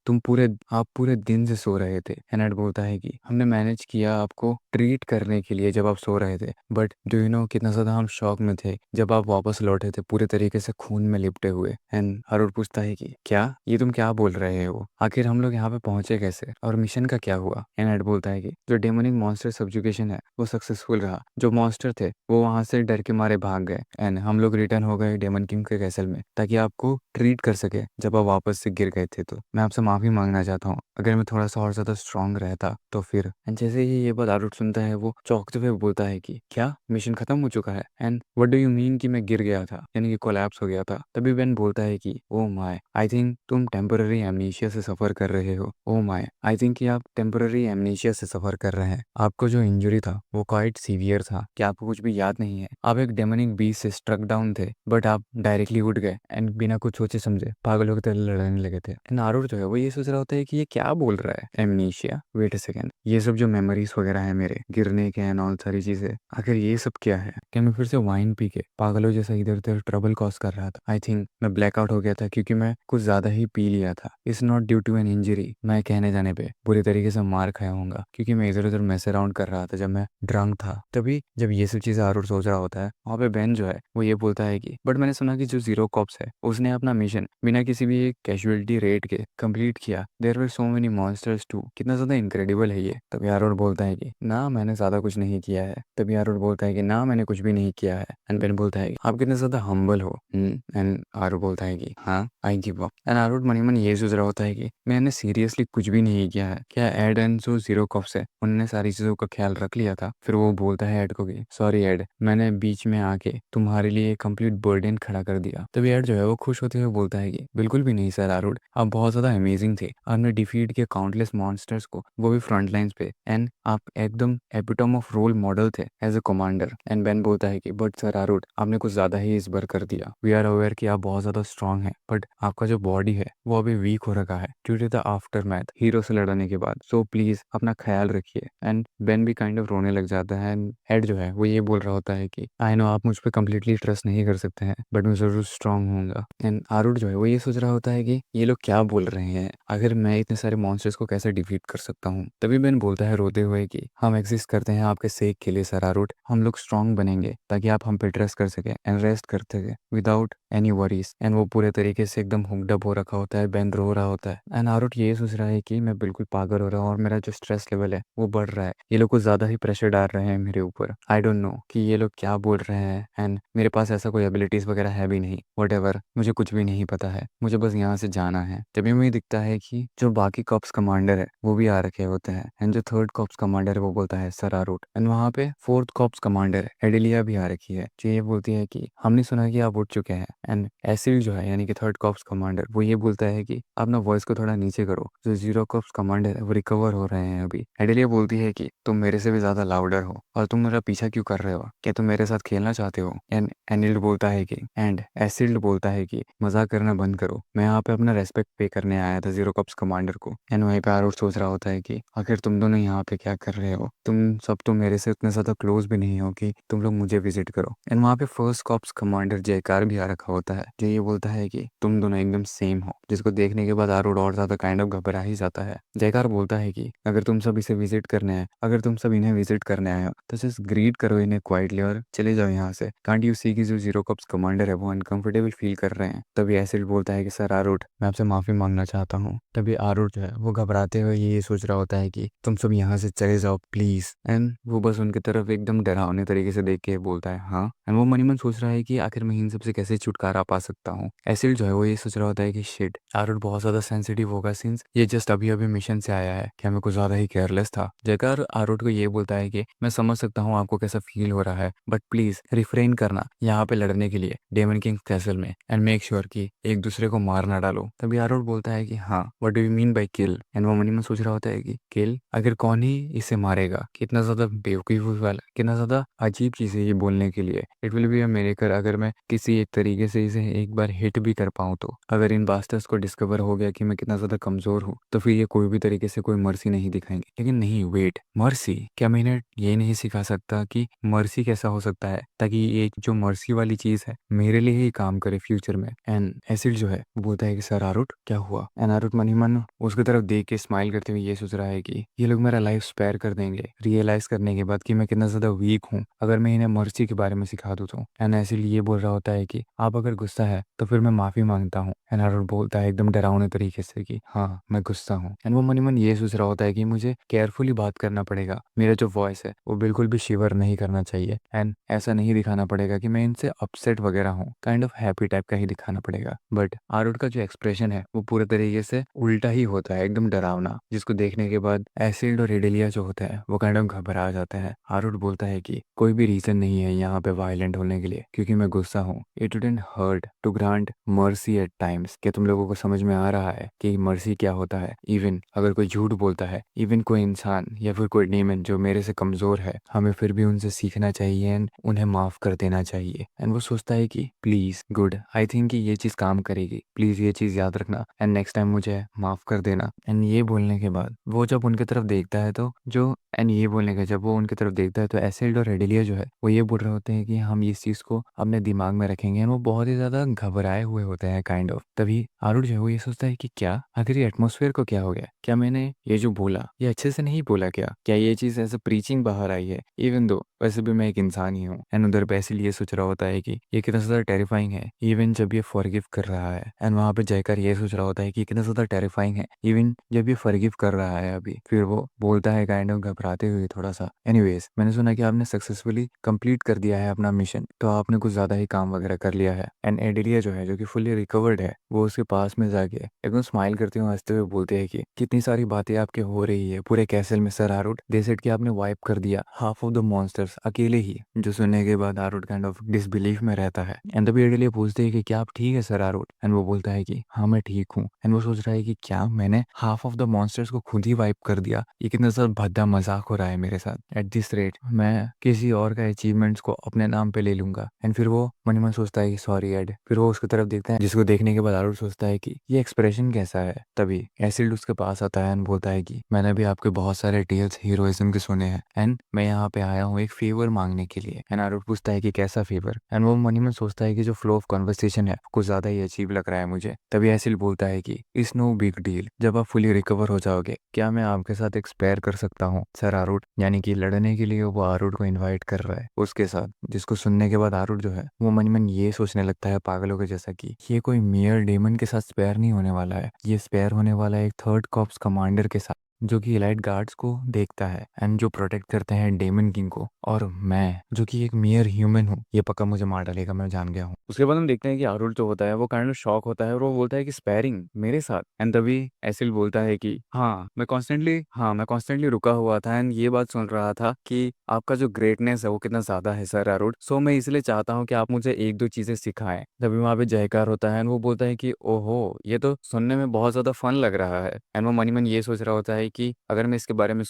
आप पूरे दिन से सो रहे थे। एंड एड बोलता है कि हमने मैनेज किया आपको ट्रीट करने के लिए जब आप सो रहे थे, बट डू यू नो कितना ज्यादा हम शॉक में थे जब आप वापस लौटे थे पूरे तरीके से खून में लिपटे हुए। एंड अरुण पूछता है कि क्या ये तुम क्या बोल रहे हो, आखिर हम लोग यहाँ पे पहुंचे कैसे और मिशन का क्या हुआ। एंड एड बोलता है कि जो डेमोनिक मॉन्स्टर सब्जुकेशन है वो सक्सेसफुल रहा। जो मॉन्स्टर थे वो वहां से डर के मारे भाग गए एंड हम लोग रिटर्न हो गए डेमन किंग के कैसल में ताकि आपको ट्रीट कर सके जब आप वापस से गिर गए थे। तो मैं आपसे माफी मांगना चाहता हूँ, अगर मैं थोड़ा सा और ज्यादा स्ट्रांग रहता तो फिर। एंड जैसे ही ये बात आरुट सुनता है वो चौंकते हुए बोलता है कि क्या मिशन खत्म हो चुका है। And what do you mean कि मैं गिर गया था, यानी कि कोलैप्स हो गया था। तभी बेन बोलता है कि ओ माय, आई थिंक तुम टेम्पररी एमनीशिया से सफर कर रहे हो। ओ माय, आई थिंक कि आप टेम्पररी एमनीशिया से सफर कर रहे हैं। आपको जो इंजरी था वो क्वाइट सीवियर था, कि आपको कुछ भी याद नहीं है। आप एक डेमनिक बीस्ट से स्ट्रक डाउन थे, बट आप डायरेक्टली उठ गए एंड बिना कुछ सोचे समझे पागलों की तरह लड़ने लगे थे। एंड आरुर जो है वो ये सोच रहा होता है कि ये क्या बोल रहा है, एमनीशिया, वेट अ सेकंड, ये सब जो मेमोरीज वगैरह है मेरे गिरने के एंड ऑल सारी चीजें, आखिर ये सब क्या है। क्या मैं फिर से वाइन पी के पागलों जैसा इधर उधर ट्रबल कॉज कर रहा था। आई थिंक मैं ब्लैकआउट हो गया था क्योंकि मैं कुछ ज्यादा ही पी लिया था। It's not due to an injury, मैं कहने जाने पे बुरी तरीके से मार खाया होऊंगा क्योंकि मैं इधर उधर मैस अराउंड कर रहा था जब मैं ड्रंक था। तभी जब ये सब चीजें आरुर सोच रहा होता है वहाँ पे बेन जो है वो ये बोलता है कि बट मैंने सुना कि जो जीरो कॉप्स है उसने अपना मिशन बिना किसी भी कैजुअलिटी रेट के कंप्लीट किया। There were so many monsters too, कितना ज्यादा इनक्रेडिबल है ये। तभी आरुर बोलता है कि ना मैंने ज्यादा कुछ नहीं किया है। तभी आरुर बोलता है कि ना मैंने कुछ भी नहीं किया है। एंड बेन बोलता है कि आप कितने ज्यादा हम्बल हो। एंड आरुर बोलता है कि हाँ आई गिव अप। एंड आरुर मनी मन ये सोच रहा होता है कि मैंने सीरियसली कुछ भी नहीं किया है क्या। एड एंड जो जीरो कॉप्स है उनने सारी चीजों का ख्याल रख लिया था। फिर वो बोलता है एड को कि सॉरी एड, मैंने बीच में आके तुम्हारे लिए कंप्लीट बर्डन खड़ा कर दिया। तभी एड जो है वो खुश होते हुए बोलता है कि बिल्कुल भी नहीं सर आरुड, आप बहुत ज्यादा अमेजिंग थे। आपने डिफीट किया काउंटलेस मॉन्स्टर्स को, वो भी फ्रंट लाइंस पे। एंड आप एकदम एपिटोम ऑफ रोल मॉडल थे as a commander. And Ben बोलता है कि बट सर आरुड, आपने कुछ ज्यादा ही इस बार कर दिया। वी आर अवेयर कि आप बहुत ज्यादा स्ट्रांग है, बट आपका जो बॉडी है वो अभी वीक हो रखा है due to the aftermath hero से लड़ने के बाद। सो प्लीज अपना ख्याल रखिए। एंड बेन भी काइंड ऑफ रोने लग जाता है। एंड हेड जो है वो ये बोल रहा होता है कि आई नो आप मुझ पर कम्प्लीटली ट्रस्ट नहीं कर सकते हैं, बट मैं जरूर स्ट्रांग होऊंगा। एंड आरुड जो है वो ये सोच रहा होता है कि ये लोग क्या बोल रहे हैं, अगर मैं इतने सारे मॉन्स्टर्स को कैसे डिफीट कर सकता हूँ। तभी बेन बोलता है रोते हुए कि हम एग्जिस्ट करते हैं आपके सेक के लिए सर आरुड, हम लोग स्ट्रांग बनेंगे ताकि आप हम पे ट्रस्ट कर सके एंड रेस्ट कर सके विदाउट एनी वरीज। एंड वो पूरे तरीके से एकदम हुक्ड अप हो रखा होता है। बेन रो रहा होता है एंड आरुड ये सोच रहा है कि मैं बिल्कुल पागल हो रहा हूँ और मेरा जो स्ट्रेस लेवल है वो बढ़ रहा है। ये लोग कुछ ज्यादा ही प्रेशर डाल रहे हैं मेरे ऊपर। आई डोंट नो कि ये लोग क्या बोल रहे हैं। एंड मेरे पास ऐसा कोई एबिलिटीज वगैरह है भी नहीं। वट मुझे कुछ भी नहीं पता है, मुझे बस यहाँ से जाना है। तभी मुझे दिखता है कि जो बाकी कॉप्स कमांडर है वो भी आ रखे होते हैं। एंड जो थर्ड कॉप्स कमांडर है वो बोलता है सर आरुट। एंड वहाँ पे फोर्थ कॉप्स कमांडर एडिलिया भी आ रखी है, जो ये बोलती है कि हमने सुना कि आप उठ चुके हैं। एंड एसिड जो है यानी कि थर्ड कॉप्स कमांडर वो ये बोलता है कि अपना वॉइस को थोड़ा नीचे करो, जो जीरो कॉप्स कमांडर है वो रिकवर हो रहे हैं अभी। एडिलिया बोलती है कि तुम मेरे से भी ज्यादा लाउडर हो और तुम मेरा पीछा क्यों कर रहे हो, क्या तुम मेरे साथ खेलना चाहते हो। एंड एनिल्ड बोलता है कि एंड एसिड बोलता है कि मजाक करना बंद करो, मैं यहाँ पे अपना रेस्पेक्ट पे करने आया था जीरो कॉप्स कमांडर को। एंड वहीं पे आरुट सोच रहा होता है कि आखिर तुम दोनों यहाँ पे क्या कर रहे हो, तुम सब तो मेरे से उतने ज्यादा क्लोज भी नहीं हो कि तुम लोग मुझे विजिट करो। एंड वहाँ पे फर्स्ट कॉप्स कमांडर जयकार भी आ रखा होता है, जो ये बोलता है कि तुम दोनों एकदम सेम हो, जिसको देखने के बाद आरुट और ज्यादा काइंड ऑफ घबरा ही जाता है। जयकार बोलता है कि अगर तुम सब इसे विजिट करने आए, अगर तुम सब इन्हें विजिट करने आए हो तो जस्ट ग्रीट करो इन्हें क्वाइटली और चले जाओ यहाँ से। कांट यू सी कि जो जीरो कॉप्स कमांडर है वो अनकंफर्टेबल फील कर रहे हैं। तभी एसिड बोलता है कि सर आरुट, मैं आपसे माफी मांगना चाहता हूँ। तभी आरुट जो है वो घबराते हुए ये सोच रहा होता है कि तुम सब यहाँ से चले जाओ प्लीज। एंड वो बस उनकी तरफ एकदम डरावने तरीके से देख के बोलता है हाँ। एंड वो मनी मन सोच रहा है कि आखिर मैं इन सबसे कैसे छुटकारा पा सकता हूँ। एसिड जो है वो ये सोच रहा होता है कि शिट, आरुट बहुत ज्यादा सेंसिटिव होगा सिंस ये जस्ट अभी अभी मिशन से आया है, क्या मैं कुछ ज्यादा ही केयरलेस था। जयकार आरुट को ये बोलता है कि मैं समझ सकता हूँ आपको कैसा फील हो रहा है, बट प्लीज रिफ्रेन करना यहाँ पे लड़ने के लिए डेमन किंग कैसल में, एंड मेक श्योर कि एक दूसरे को मार ना डालो। तभी आरुट बोलता है कि हाँ, what do you mean by kill. And वो मनी में सोच रहा होता है कि किल, अगर कौन ही इसे मारेगा, कितना ज्यादा बेवकूफी वाला, कितना ज्यादा अजीब चीज है ये बोलने के लिए। It will be a miracle अगर मैं किसी एक तरीके से इसे एक बार हिट भी कर पाऊँ तो। अगर इन बास्टर्स को डिस्कवर हो गया कि मैं कितना ज्यादा कमजोर हूँ तो फिर ये कोई भी तरीके से कोई मर्सी नहीं दिखाएंगे। लेकिन नहीं, वेट, मर्सी क्या मैं इन्हें ये नहीं सिखा सकता कि मर्सी कैसा हो सकता है, ताकि एक जो मर्सी वाली चीज है मेरे लिए ही काम करे फ्यूचर में। एंड एसिड जो है वो बोलता है कि सर आरुट क्या हुआ। एंड आरुट मन ही मन उसकी तरफ देख के स्माइल करते हुए ये सोच रहा है कि ये लोग मेरा लाइफ स्पेयर कर देंगे, रियलाइज करने के बाद कि मैं कितना ज्यादा वीक हूँ अगर मैं इन्हें मर्सी के बारे में सिखा दूँ तो। एंड एसिड ये बोल रहा होता है कि आप अगर गुस्सा है तो फिर मैं माफी मांगता हूँ। एंड आरुट बोलता है एकदम डरावने तरीके से कि हाँ मैं गुस्सा हूँ। एंड वो मन ही मन ये सोच रहा होता है कि मुझे केयरफुली बात करना पड़ेगा, मेरा जो वॉइस है वो बिल्कुल भी शिवर नहीं करना चाहिए, एंड ऐसा नहीं दिखाना पड़ेगा कि मैं इनसे अपसेट वगैरह हूँ, काइंड ऑफ हैप्पी टाइप का ही दिखाना पड़ेगा। बट आरुट का जो एक्सप्रेशन है वो पूरे तरीके से उल्टा ही होता है, एकदम डरावना, जिसको देखने के बाद एसिड और रेडेलिया जो होता है वो काइंड ऑफ घबरा जाते हैं। आरुट बोलता है कि कोई भी रीजन नहीं है यहाँ पे वायलेंट होने के लिए, क्योंकि मैं गुस्सा हूँ। It wouldn't hurt to grant mercy at times. क्या तुम लोगों को समझ में आ रहा है कि मर्सी क्या होता है? इवन अगर कोई झूठ बोलता है, इवन कोई इंसान या फिर कोई डेमन जो मेरे से कमजोर है, हमें फिर भी उनसे सीखना चाहिए एंड उन्हें माफ कर देना चाहिए। एंड वो सोचता है कि प्लीज, गुड, आई थिंक कि ये चीज काम करेगी, प्लीज ये चीज याद रखना एंड नेक्स्ट टाइम मुझे माफ कर देना। एंड ये बोलने के बाद वो जब उनके तरफ देखता है तो जो एंड ये बोलने के जब वो उनकी तरफ देखता है तो एसिड और रेडिलिया जो है वो ये बोल रहे होते हैं कि हम इस चीज को अपने दिमाग में रखेंगे। एंड वो बहुत ही ज्यादा घबराए हुए होते हैं काइंड ऑफ। तभी आरुण जो है वो ये सोचता है कि क्या आखिर ये एटमोसफेयर को क्या हो गया, क्या मैंने ये जो बोला ये अच्छे से नहीं बोला, क्या ये चीज ऐसे प्रीचिंग बाहर आई है, इवन दो वैसे भी मैं एक इंसान ही हूँ। एंड उधर बेसिल ये सोच रहा होता है कि ये कितना ज्यादा टेरिफाइंग है इवन जब ये फॉरगिव कर रहा है। एंड वहां पे जयकर ये सोच रहा होता है कि कितना ज्यादा टेरिफाइंग है इवन जब ये फॉरगिव कर रहा है अभी। फिर वो बोलता है काइंड ऑफ घबराते हुए थोड़ा सा, एनीवेज मैंने सुना कि आपने सक्सेसफुली कंप्लीट कर दिया है अपना मिशन, तो आपने कुछ ज्यादा ही काम वगैरह कर लिया है। एंड एडिलिया जो है जो कि फुल्ली रिकवर्ड है वो उसके पास में जाके एकदम स्माइल करते हुए हंसते हुए बोलते हैं कि कितनी सारी बातें आपके हो रही है पूरे कैसल में सर आरुट, दे सेड कि आपने वाइप कर दिया हाफ ऑफ द मॉन्स्टर्स अकेले ही। जो सुनने के बाद आरुट काइंड ऑफ डिसबिलीफ में रहता है। एंड तभी एडिलिया पूछते हैं कि क्या आप ठीक है सर आरुट। एंड वो बोलता है कि हाँ मैं ठीक हूँ। एंड वो सोच रहा है कि क्या मैंने हाफ ऑफ द मॉन्स्टर्स को खुद ही वाइप कर दिया, ये कितना सा भद्दा मजाक हो रहा है मेरे साथ। एट दिस रेट मैं किसी और का अचीवमेंट्स को अपने नाम पे ले लूंगा। एंड फिर वो मन ही मन सोचता है कि सॉरी एड। फिर वो उसकी तरफ देखता है जिसको देखने के बाद आरुट सोचता है कि ये एक्सप्रेशन कैसा है। तभी एसिड उसके पास आता है एंड बोलता है कि मैंने भी आपके बहुत सारे टेल्स हीरोइज्म के सुने हैं एंड मैं यहाँ पे आया हूँ एक फेवर मांगने के लिए। एंड आरुट पूछता है कि कैसा फेवर। एंड वो मन ही मन सोचता है कि जो फ्लो ऑफ कन्वर्सेशन है कुछ ज्यादा ही अजीब लग रहा है मुझे। तभी एसिड बोलता है कि इट्स नो बिग डील, जब आप फुली रिकवर हो जाओगे क्या मैं आपके साथ एक स्पेयर कर सकता हूँ सर आरुट। यानी कि लड़ने के लिए वो आरुट को इन्वाइट कर रहा है उसके साथ। जिसको सुनने के बाद आरुट जो है वो मन ही मन ये सोचने लगता है पागलों के जैसा कि ये कोई मेयर डेमन के साथ स्पेयर नहीं होने वाला है, ये स्पेयर होने वाला है एक थर्ड कॉर्प्स कमांडर के साथ जो कि एलाइट गार्ड्स को देखता है एंड जो प्रोटेक्ट करते हैं डेमन किंग को। और मैं जो कि एक मेयर ह्यूमन हूँ, ये पक्का मुझे मार डालेगा, मैं जान गया हूँ। उसके बाद हम देखते हैं कि आरुल जो होता है वो काइंड ऑफ शॉक होता है और वो बोलता है कि स्पेयरिंग मेरे साथ। एंड तभी एसिल बोलता है कि हाँ मैं कॉन्स्टेंटली रुका हुआ था एंड ये बात सुन रहा था कि आपका जो ग्रेटनेस है वो कितना ज्यादा है सर आरुल, सो मैं इसलिए चाहता हूँ कि आप मुझे एक दो चीजें सिखाएं। तभी वहां पे जयकार होता है एंड वो बोलता है कि ओहो ये तो सुनने में बहुत ज्यादा फन लग रहा है। एंड वो मनी मन ये सोच रहा होता है कि अगर मैं इसके बारे में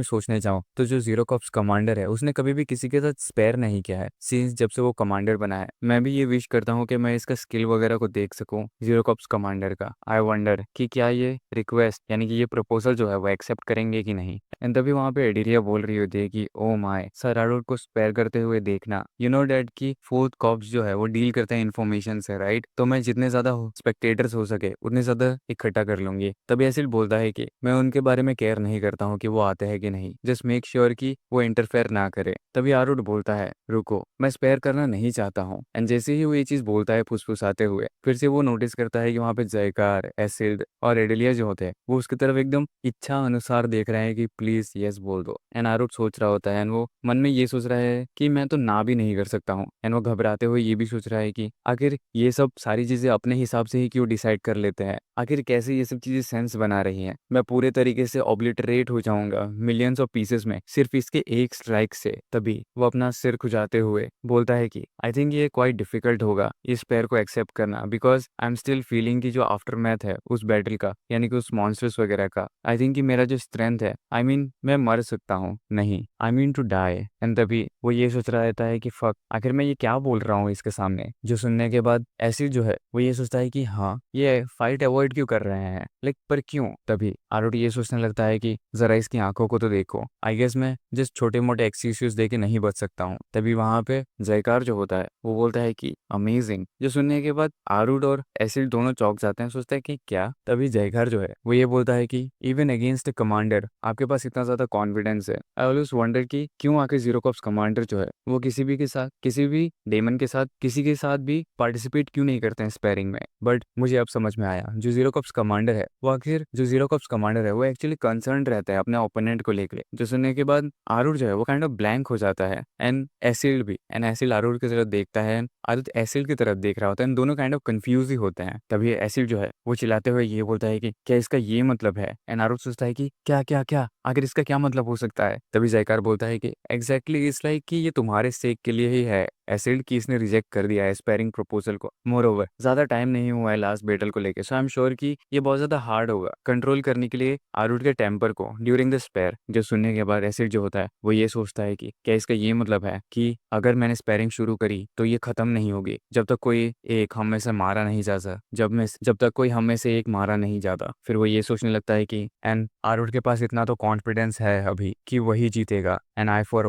सोचने जाऊं तो जो जीरो कॉप्स कमांडर है उसने कभी भी किसी के साथ स्पेयर नहीं किया है सिंस जब से वो कमांडर बना है। मैं भी ये विश करता हूँ कि मैं इसका स्किल वगैरह को देख सकूं जीरो कॉप्स कमांडर का। आई वंडर कि क्या ये रिक्वेस्ट यानी कि ये प्रपोजल जो है वो एक्सेप्ट करेंगे कि नहीं। एंड तभी वहां पे एडिरिया बोल रही होती है कि ओ माय सर आरुट को स्पेयर करते हुए देखना, यू नो डैट की फोर्थ कॉप्स जो है वो डील करते हैं इन्फॉर्मेशन से, राइट? तो मैं जितने ज्यादा स्पेक्टेटर्स हो सके उतने ज्यादा इकट्ठा कर लूंगी। तभी एसिड बोलता है कि मैं उनके बारे में केयर नहीं करता हूँ कि वो आते हैं कि नहीं, जस्ट मेक श्योर कि वो इंटरफेयर ना करे। तभी आरुड बोलता है रुको, मैं स्पेयर करना नहीं चाहता हूँ। एंड जैसे ही वो ये चीज बोलता है फुसफुसाते हुए, फिर से वो नोटिस करता है कि वहाँ पे जयकार, एसिड और एडेलिया जो होते हैं वो उसकी तरफ एकदम इच्छा अनुसार देख रहे हैं कि प्लीज यस बोल दो। एंड आरुड सोच रहा होता है, एंड वो मन में ये सोच रहा है कि मैं तो ना भी नहीं कर सकता हूँ। एंड वो घबराते हुए ये भी सोच रहा है कि आखिर ये सब सारी चीजें अपने हिसाब से ही क्यों डिसाइड कर लेते हैं, आखिर कैसे ये सब चीजें सेंस बना रही हैं। मैं पूरे तरीके से ऑब्लिटरेट हो जाऊंगा मिलियंस ऑफ पीसेस में सिर्फ इसके एक स्ट्राइक से। तभी वो अपना सिर खुजाते हुए बोलता है कि आई थिंक ये क्वाइट डिफिकल्ट होगा इस पेयर को एक्सेप्ट करना, because I am still feeling की जो आफ्टर मैथ है उस बैटल का, यानी कि उस मॉन्स्टर्स वगैरह का। आई थिंक कि मेरा जो स्ट्रेंथ है, आई मीन मैं मर सकता हूँ, नहीं I mean to die. And तभी वो ये सोच रहा रहता है कि फक, आखिर मैं ये क्या बोल रहा हूँ इसके सामने। जो सुनने के बाद एसिड जो है वो ये सोचता है कि हाँ, ये फाइट अवॉइड क्यों कर रहे हैं, लाइक पर क्यों। तभी आरुड ये सोचने लगता है कि जरा इसकी आंखों को तो देखो, आई गेस मैं जिस छोटे मोटे एक्सक्यूज दे के नहीं बच सकता हूँ। तभी वहां पे जयकार जो होता है वो बोलता है कि अमेजिंग। जो सुनने के बाद आरुड और एसिड दोनों चौंक जाते हैं, सोचते हैं कि क्या। तभी जयकार जो है वो ये बोलता है कि इवन अगेंस्ट कमांडर आपके पास इतना ज्यादा कॉन्फिडेंस है। आई ऑलवेज वंडर कि क्यों आके जीरो कॉप्स कमांडर जो है वो किसी भी के साथ, किसी भी डेमन के साथ, किसी के साथ भी पार्टिसिपेट क्यों नहीं करते हैं स्पेयरिंग में। बट मुझे अब समझ में आया, जो जीरो कॉप्स कमांडर है वो आखिर जो जीरो कॉप्स कमांडर है वो एक्चुअली कंसर्न रहता है अपने ओपोनेंट को लेकर। जो सुनने के बाद आरुड जो है वो काइंड ऑफ ब्लैंक हो जाता है, एंड एसिड भी। एंड एसिड आरुड की तरफ देखता है, आरुड एसिड की तरफ देख रहा होता है, दोनों काइंड ऑफ कंफ्यूज ही होते हैं। तभी एसिड जो है वो चिल्लाते हुए ये बोलता है कि क्या इसका ये मतलब है। एंड आरुड सोचता है कि क्या क्या क्या, आखिर इसका क्या मतलब हो सकता है। तभी जयकार बोलता है कि एग्जैक्टली इट्स लाइक कि ये तुम्हारे सेक के लिए ही है एसिड, की इसने रिजेक्ट कर दिया है स्पेयरिंग प्रपोजल को। मोर ओवर ज्यादा टाइम नहीं हुआ है लास्ट बैटल को लेके, सो आई एम श्योर कि ये बहुत ज्यादा हार्ड होगा कंट्रोल करने के लिए आरुड के टेम्पर को ड्यूरिंग द स्पेयर। जो सुनने के बाद एसिड जो होता है वो ये सोचता है कि क्या इसका ये मतलब है कि अगर मैंने स्पेयरिंग शुरू करी तो ये खत्म नहीं होगी जब तक कोई एक हम में से मारा नहीं जाता, जब तक कोई हम में से एक मारा नहीं जाता। फिर वो ये सोचने लगता है कि एंड आरुड के पास इतना तो कॉन्फिडेंस है अभी कि वही जीतेगा। एंड आई फॉर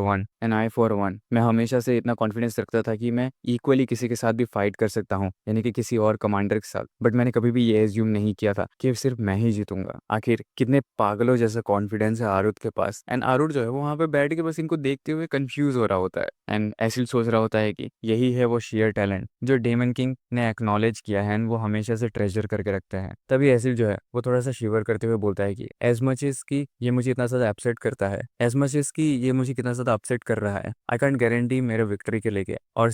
वन मैं हमेशा से इतना कॉन्फिडेंस रखता था कि मैं इक्वली किसी के साथ भी फाइट कर सकता हूँ, यानी कि किसी और कमांडर के साथ। बट मैंने कभी भी ये एज्यूम नहीं किया था कि सिर्फ मैं ही जीतूंगा। आखिर कितने पागलों जैसा कॉन्फिडेंस है आरुड के पास। एंड आरुड जो है वो वहां पे बैठ के बस इनको देखते हुए कंफ्यूज हो रहा होता है। एंड एसिड सोच रहा होता है कि यही है वो शेयर टैलेंट जो डेमन किंग ने एक्नॉलेज किया है, वो हमेशा से ट्रेजर करके रखते हैं। तभी एसिड जो है वो थोड़ा सा शिवर करते हुए बोलता है कि एज मच इज की ये मुझे इतना ज्यादा अपसेट करता है, एज मच इज की ये मुझे कितना ज्यादा अपसेट कर रहा है, आई कैंट गारंटी मेरे विक्ट्री के लेके, और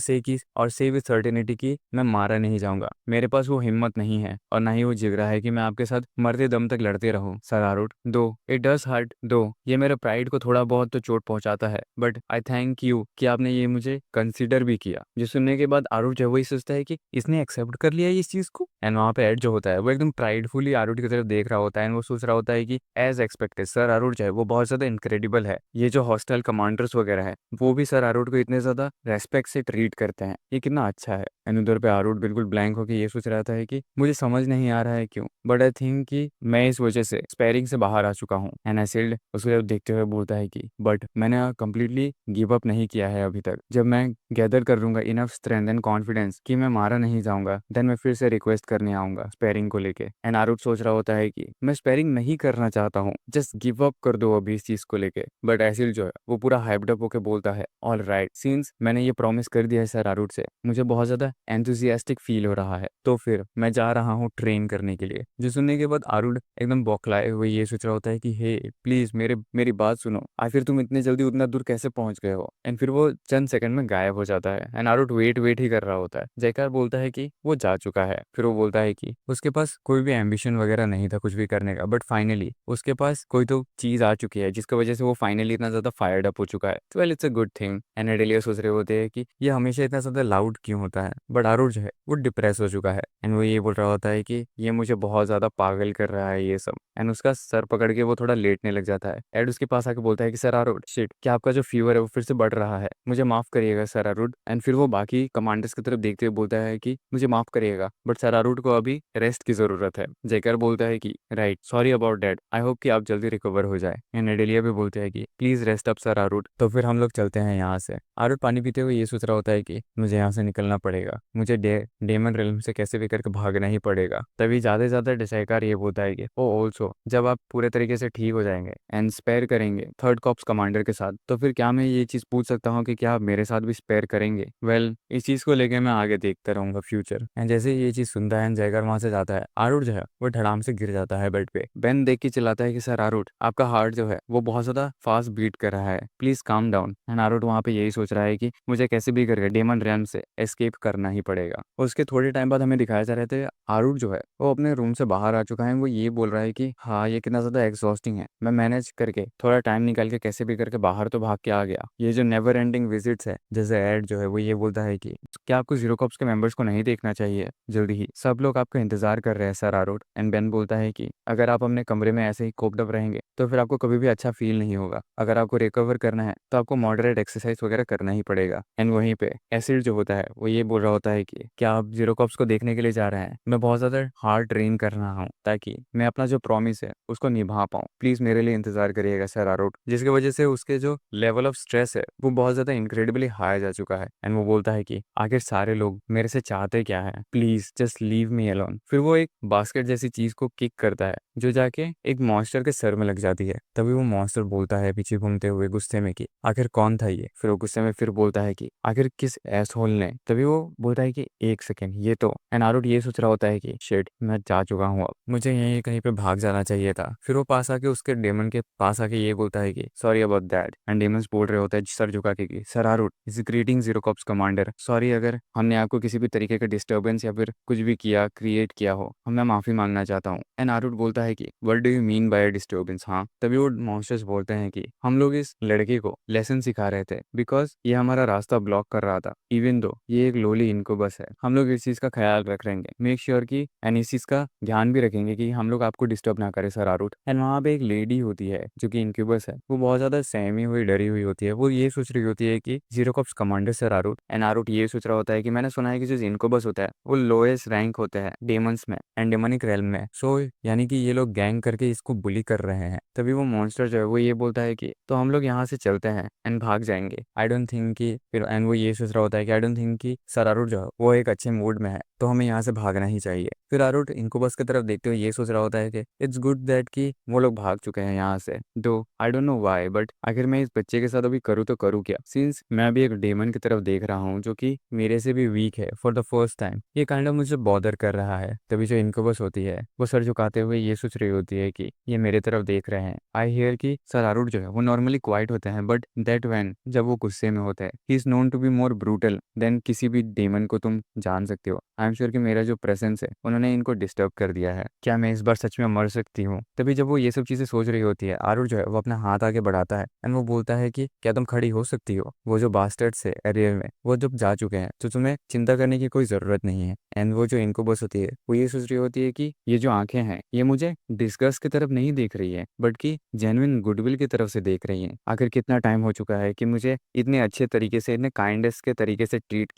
से विद सर्टेनिटी की मैं मारा नहीं जाऊंगा। मेरे पास वो हिम्मत नहीं है और ना ही वो जिगरा है कि मैं आपके साथ मरते दम तक लड़ते रहूं सर आरुड। दो इट डज हर्ट, दो ये मेरे प्राइड को थोड़ा बहुत तो चोट पहुंचाता है, बट आई थैंक यू कि आपने ये मुझे कंसिडर भी किया। जो सुनने के बाद आरुड जो है वही सोचता है कि इसने एक्सेप्ट कर लिया इस चीज को। एंड वहां पे एड जो होता है वो एकदम प्राइडफुली आरुड की तरफ देख रहा होता है, एंड वो सोच रहा होता है कि एज एक्सपेक्टेड सर आरुड जो है वो बहुत ज्यादा इनक्रेडिबल है। ये जो हॉस्टल कमांडर्स वगैरह है वो भी सर आरुड को इतने ज्यादा रेस्पेक्ट से ट्रीट करते हैं, ये कितना अच्छा है। एंड उधर पे आरुड बिल्कुल ब्लैंक होकर ये सोच रहा था कि मुझे समझ नहीं आ रहा है क्यों, बट आई थिंक कि मैं इस वजह से स्पेयरिंग से बाहर आ चुका हूँ। एंड एसिड उसको देखते हुए बोलता है कि बट मैंने कंप्लीटली गिव अप नहीं किया है अभी तक। जब मैं गैदर कर लूंगा इनफ स्ट्रेंथ एंड कॉन्फिडेंस कि मैं मारा नहीं जाऊंगा, देन मैं फिर से रिक्वेस्ट करने आऊंगा स्पेयरिंग को लेके। एंड आरुड सोच रहा होता है कि मैं स्पेयरिंग नहीं करना चाहता हूँ, जस्ट गिव अप कर दो अभी इस चीज को लेके। बट एसिड जो है वो पूरा हाइप्ड अप होकर बोलता है ऑल राइट, सिंस मैंने ये प्रॉमिस कर दिया है सर आरुड से, मुझे बहुत ज्यादा एंथुसियास्टिक फील हो रहा है, तो फिर मैं जा रहा हूँ ट्रेन करने के लिए। जो सुनने के बाद आरुड एकदम बौखलाए हुए ये सोच रहा होता है कि हे प्लीज मेरी बात सुनो, आखिर तुम इतने जल्दी उतना दूर कैसे पहुंच गए हो। एंड फिर वो चंद सेकंड में गायब हो जाता है। एंड आरुड वेट ही कर रहा होता है। जयकार बोलता है कि वो जा चुका है। फिर वो बोलता है कि उसके पास कोई भी एम्बिशन वगैरह नहीं था कुछ भी करने का, बट फाइनली उसके पास कोई तो चीज आ चुकी है जिसकी वजह से वो फाइनली इतना ज्यादा फायर्ड अप हो चुका है। Well it's a good thing. And एडेलिया सोच रहे होते हैं कि ये हमेशा इतना ज्यादा लाउड क्यों होता है, बट आरुड जो है वो डिप्रेस हो चुका है। एंड वो ये बोल रहा होता है कि ये मुझे बहुत ज्यादा पागल कर रहा है ये सब। एंड उसका सर पकड़ के वो थोड़ा लेटने लग जाता है। एड उसके पास आके बोलता है कि सर आरुड शिट, क्या आपका जो फीवर है वो फिर से बढ़ रहा है, मुझे माफ करिएगा सर आरुड। एंड फिर वो बाकी कमांडर्स की तरफ देखते हुए बोलता है कि मुझे माफ करिएगा बट सर आरुड को अभी रेस्ट की जरूरत है। जयकर बोलता है कि right, sorry about that, I hope कि आप जल्दी रिकवर हो जाए। एंड एडेलिया भी बोलते हैं कि प्लीज रेस्ट अप सर आरुड। तो फिर हम लोग चलते हैं यहाँ से। आरुड पानी पीते हुए ये सोच रहा होता है कि मुझे यहाँ से निकलना पड़ेगा, मुझे डेमन रेलम से कैसे भी करके भागना ही पड़ेगा। तभी ज्यादा से ज्यादा डिसाइकार ये बोलता है कि ओ ऑल्सो जब आप पूरे तरीके से ठीक हो जाएंगे एंड स्पेयर करेंगे थर्ड कॉप्स कमांडर के साथ, तो फिर क्या मैं ये चीज पूछ सकता हूँ कि क्या आप मेरे साथ भी स्पेयर करेंगे? वेल, इस चीज को लेके मैं आगे देखता रहूंगा फ्यूचर। एंड जैसे ही ये चीज सुनता है एंड जयकर वहां से जाता है, आरुट जो है वो धड़ाम से गिर जाता है बेड पे। बेन देख के चिल्लाता है कि सर आरुट, आपका हार्ट जो है वो बहुत ज्यादा फास्ट बीट कर रहा है, प्लीज काम डाउन। एंड आरुट वहां पे यही सोच रहा है कि मुझे कैसे भी करके डेमन रैम से एस्केप करना ही पड़ेगा। उसके थोड़े टाइम बाद हमें दिखाया जा रहे थे आरुट जो है वो अपने रूम से बाहर आ चुका है। वो ये बोल रहा है कि हाँ, ये कितना ज्यादा एग्जॉस्टिंग है, मैं मैनेज करके थोड़ा टाइम निकाल के कैसे भी करके बाहर तो भाग के आ गया। ये जो नेवर एंडिंग विजिट्स है, जैसे एड जो है वो ये बोलता है कि क्या आपको जीरो कॉप्स के मेंबर्स को नहीं देखना चाहिए? जल्दी ही सब लोग आपका इंतजार कर रहे हैं सर आरुट। एंड बेन बोलता है कि अगर आप अपने कमरे में ऐसे ही कोप्ड अप रहेंगे तो फिर आपको कभी भी अच्छा फील नहीं होगा। अगर आपको रिकवर करना है तो आपको मॉडरेट एक्सरसाइज वगैरह करना ही पड़ेगा। एंड वहीं पे एसिड जो होता है वो ये बोल रहा होता है कि क्या आप जीरो कॉप्स को देखने के लिए जा रहे हैं? मैं बहुत ज्यादा हार्ड ट्रेन कर रहा हूँ ताकि मैं अपना जो प्रॉमिस है उसको निभा पाऊँ, प्लीज मेरे लिए इंतजार करिएगा सर आरुट। जिसकी वजह से उसके जो लेवल ऑफ स्ट्रेस है वो बहुत ज्यादा इनक्रेडिबली हाई जा चुका है। एंड वो बोलता है कि आखिर सारे लोग मेरे से चाहते क्या है, please just leave me alone. फिर वो एक बास्केट जैसी चीज को किक करता है जो जाके एक मॉन्स्टर के सर में लग जाती है। तभी वो मॉन्स्टर बोलता है पीछे घूमते हुए गुस्से में कि आखिर कौन था ये? फिर वो गुस्से में फिर बोलता है कि आखिर किस एसहोल ने? तभी वो बोलता है कि एक सेकेंड, ये तो। एंड आरुट ये सोच रहा होता है कि शिट, मैं जा चुका हूँ, अब मुझे यहीं कहीं पे भाग जाना चाहिए था। फिर वो पास आके उसके डेमन के पास आके ये बोलता है कि sorry about that. And demons बोल रहे होते हैं सर झुका के कि सर आरुट is greeting zero corps commander, sorry अगर हमने आपको किसी भी तरीके का डिस्टर्बेंस या फिर कुछ भी किया क्रिएट किया हो, मैं माफी मांगना चाहता हूँ। एंड आरुट बोलता है कि what do you mean by disturbance? हाँ, तभी वो मॉन्स्टर्स बोलते हैं कि हम लोग इस लड़के को लेसन सिखा रहे थे बिकॉज ये हमारा रास्ता ब्लॉक कर रहा था। इवन दो ये एक लोली इनकुबस है, हम लोग इस चीज का ख्याल रख रहेंगे, मेक श्योर की एंड इस चीज का ध्यान भी रखेंगे कि हम लोग आपको डिस्टर्ब ना करें सर आरुट। एंड वहाँ पे एक लेडी होती है जो कि इनक्यूबस है, वो बहुत ज्यादा सहमी हुई डरी हुई होती है। वो ये सोच रही होती है कि जीरो कॉप्स कमांडर सर आरुट। एंड आरुट ये सोच रहा होता है कि मैंने सुना है कि जो इनक्यूबस होता है वो लोएस्ट रैंक होता है डेमंस में एंड डेमोनिक रेल्म में, सो यानी कि ये लोग गैंग करके इसको बुली कर रहे हैं। तभी वो मॉन्स्टर जो है वो ये बोलता है कि तो हम लोग यहाँ से चलते हैं एंड भाग जाएंगे। आई डोंट थिंक कि फिर एंड वो ये सोच रहा होता है कि आई डोंट थिंक कि सर आरुट जो है वो एक अच्छे मूड में है, तो हमें यहाँ से भागना ही चाहिए। फिर आरुट इनकुबस की तरफ देखते हुए ये सोच रहा होता है कि इट्स गुड दैट कि वो लोग भाग चुके हैं यहाँ से, दो I don't know why, but आखिर मैं इस बच्चे के साथ अभी करूँ तो करूँ क्या, सिंस मैं अभी एक डेमन की तरफ देख रहा हूँ जो कि मेरे से भी वीक है फॉर द फर्स्ट टाइम। ये काइंड ऑफ मुझे बॉदर कर रहा है। तभी जो इनकुबस होती है वो सर झुकाते हुए ये सोच रही होती है कि ये मेरे तरफ देख रहे हैं। आई हियर कि सर आरुट जो है वो नॉर्मली क्वाइट होते हैं, बट दैट व्हेन जब वो गुस्से में होते हैं ही is known to be more brutal than किसी भी डेमन को तुम जान सकते हो। आई एम श्योर कि मेरा जो प्रेजेंस है उन्होंने इनको डिस्टर्ब कर दिया है, क्या मैं इस बार सच में मर सकती हूँ? तभी जब वो ये सब चीजें सोच रही होती है, आरुट जो है वो अपना हाथ आगे बढ़ाता है एंड वो बोलता है कि क्या तुम खड़ी हो सकती हो? वो जो बास्टर्ड्स है एरियर में वो जब जा चुके हैं तो तुम्हें चिंता करने की कोई जरूरत नहीं है। एंड वो जो इनकुबस होती है वो ये सोच रही होती है कि ये जो आंखें हैं ये मुझे डिस्गस्ट की तरफ नहीं देख रही है बट कि जेन्युइन गुडविल की तरफ से देख रही है। आखिर कितना टाइम हो चुका है कि मुझे इतने अच्छे तरीके से, इतने काइंडनेस के तरीके से ट्रीट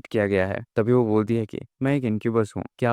किया गया है। तभी वो बोलती है कि मैं एक इनक्यूबस हूँ, क्या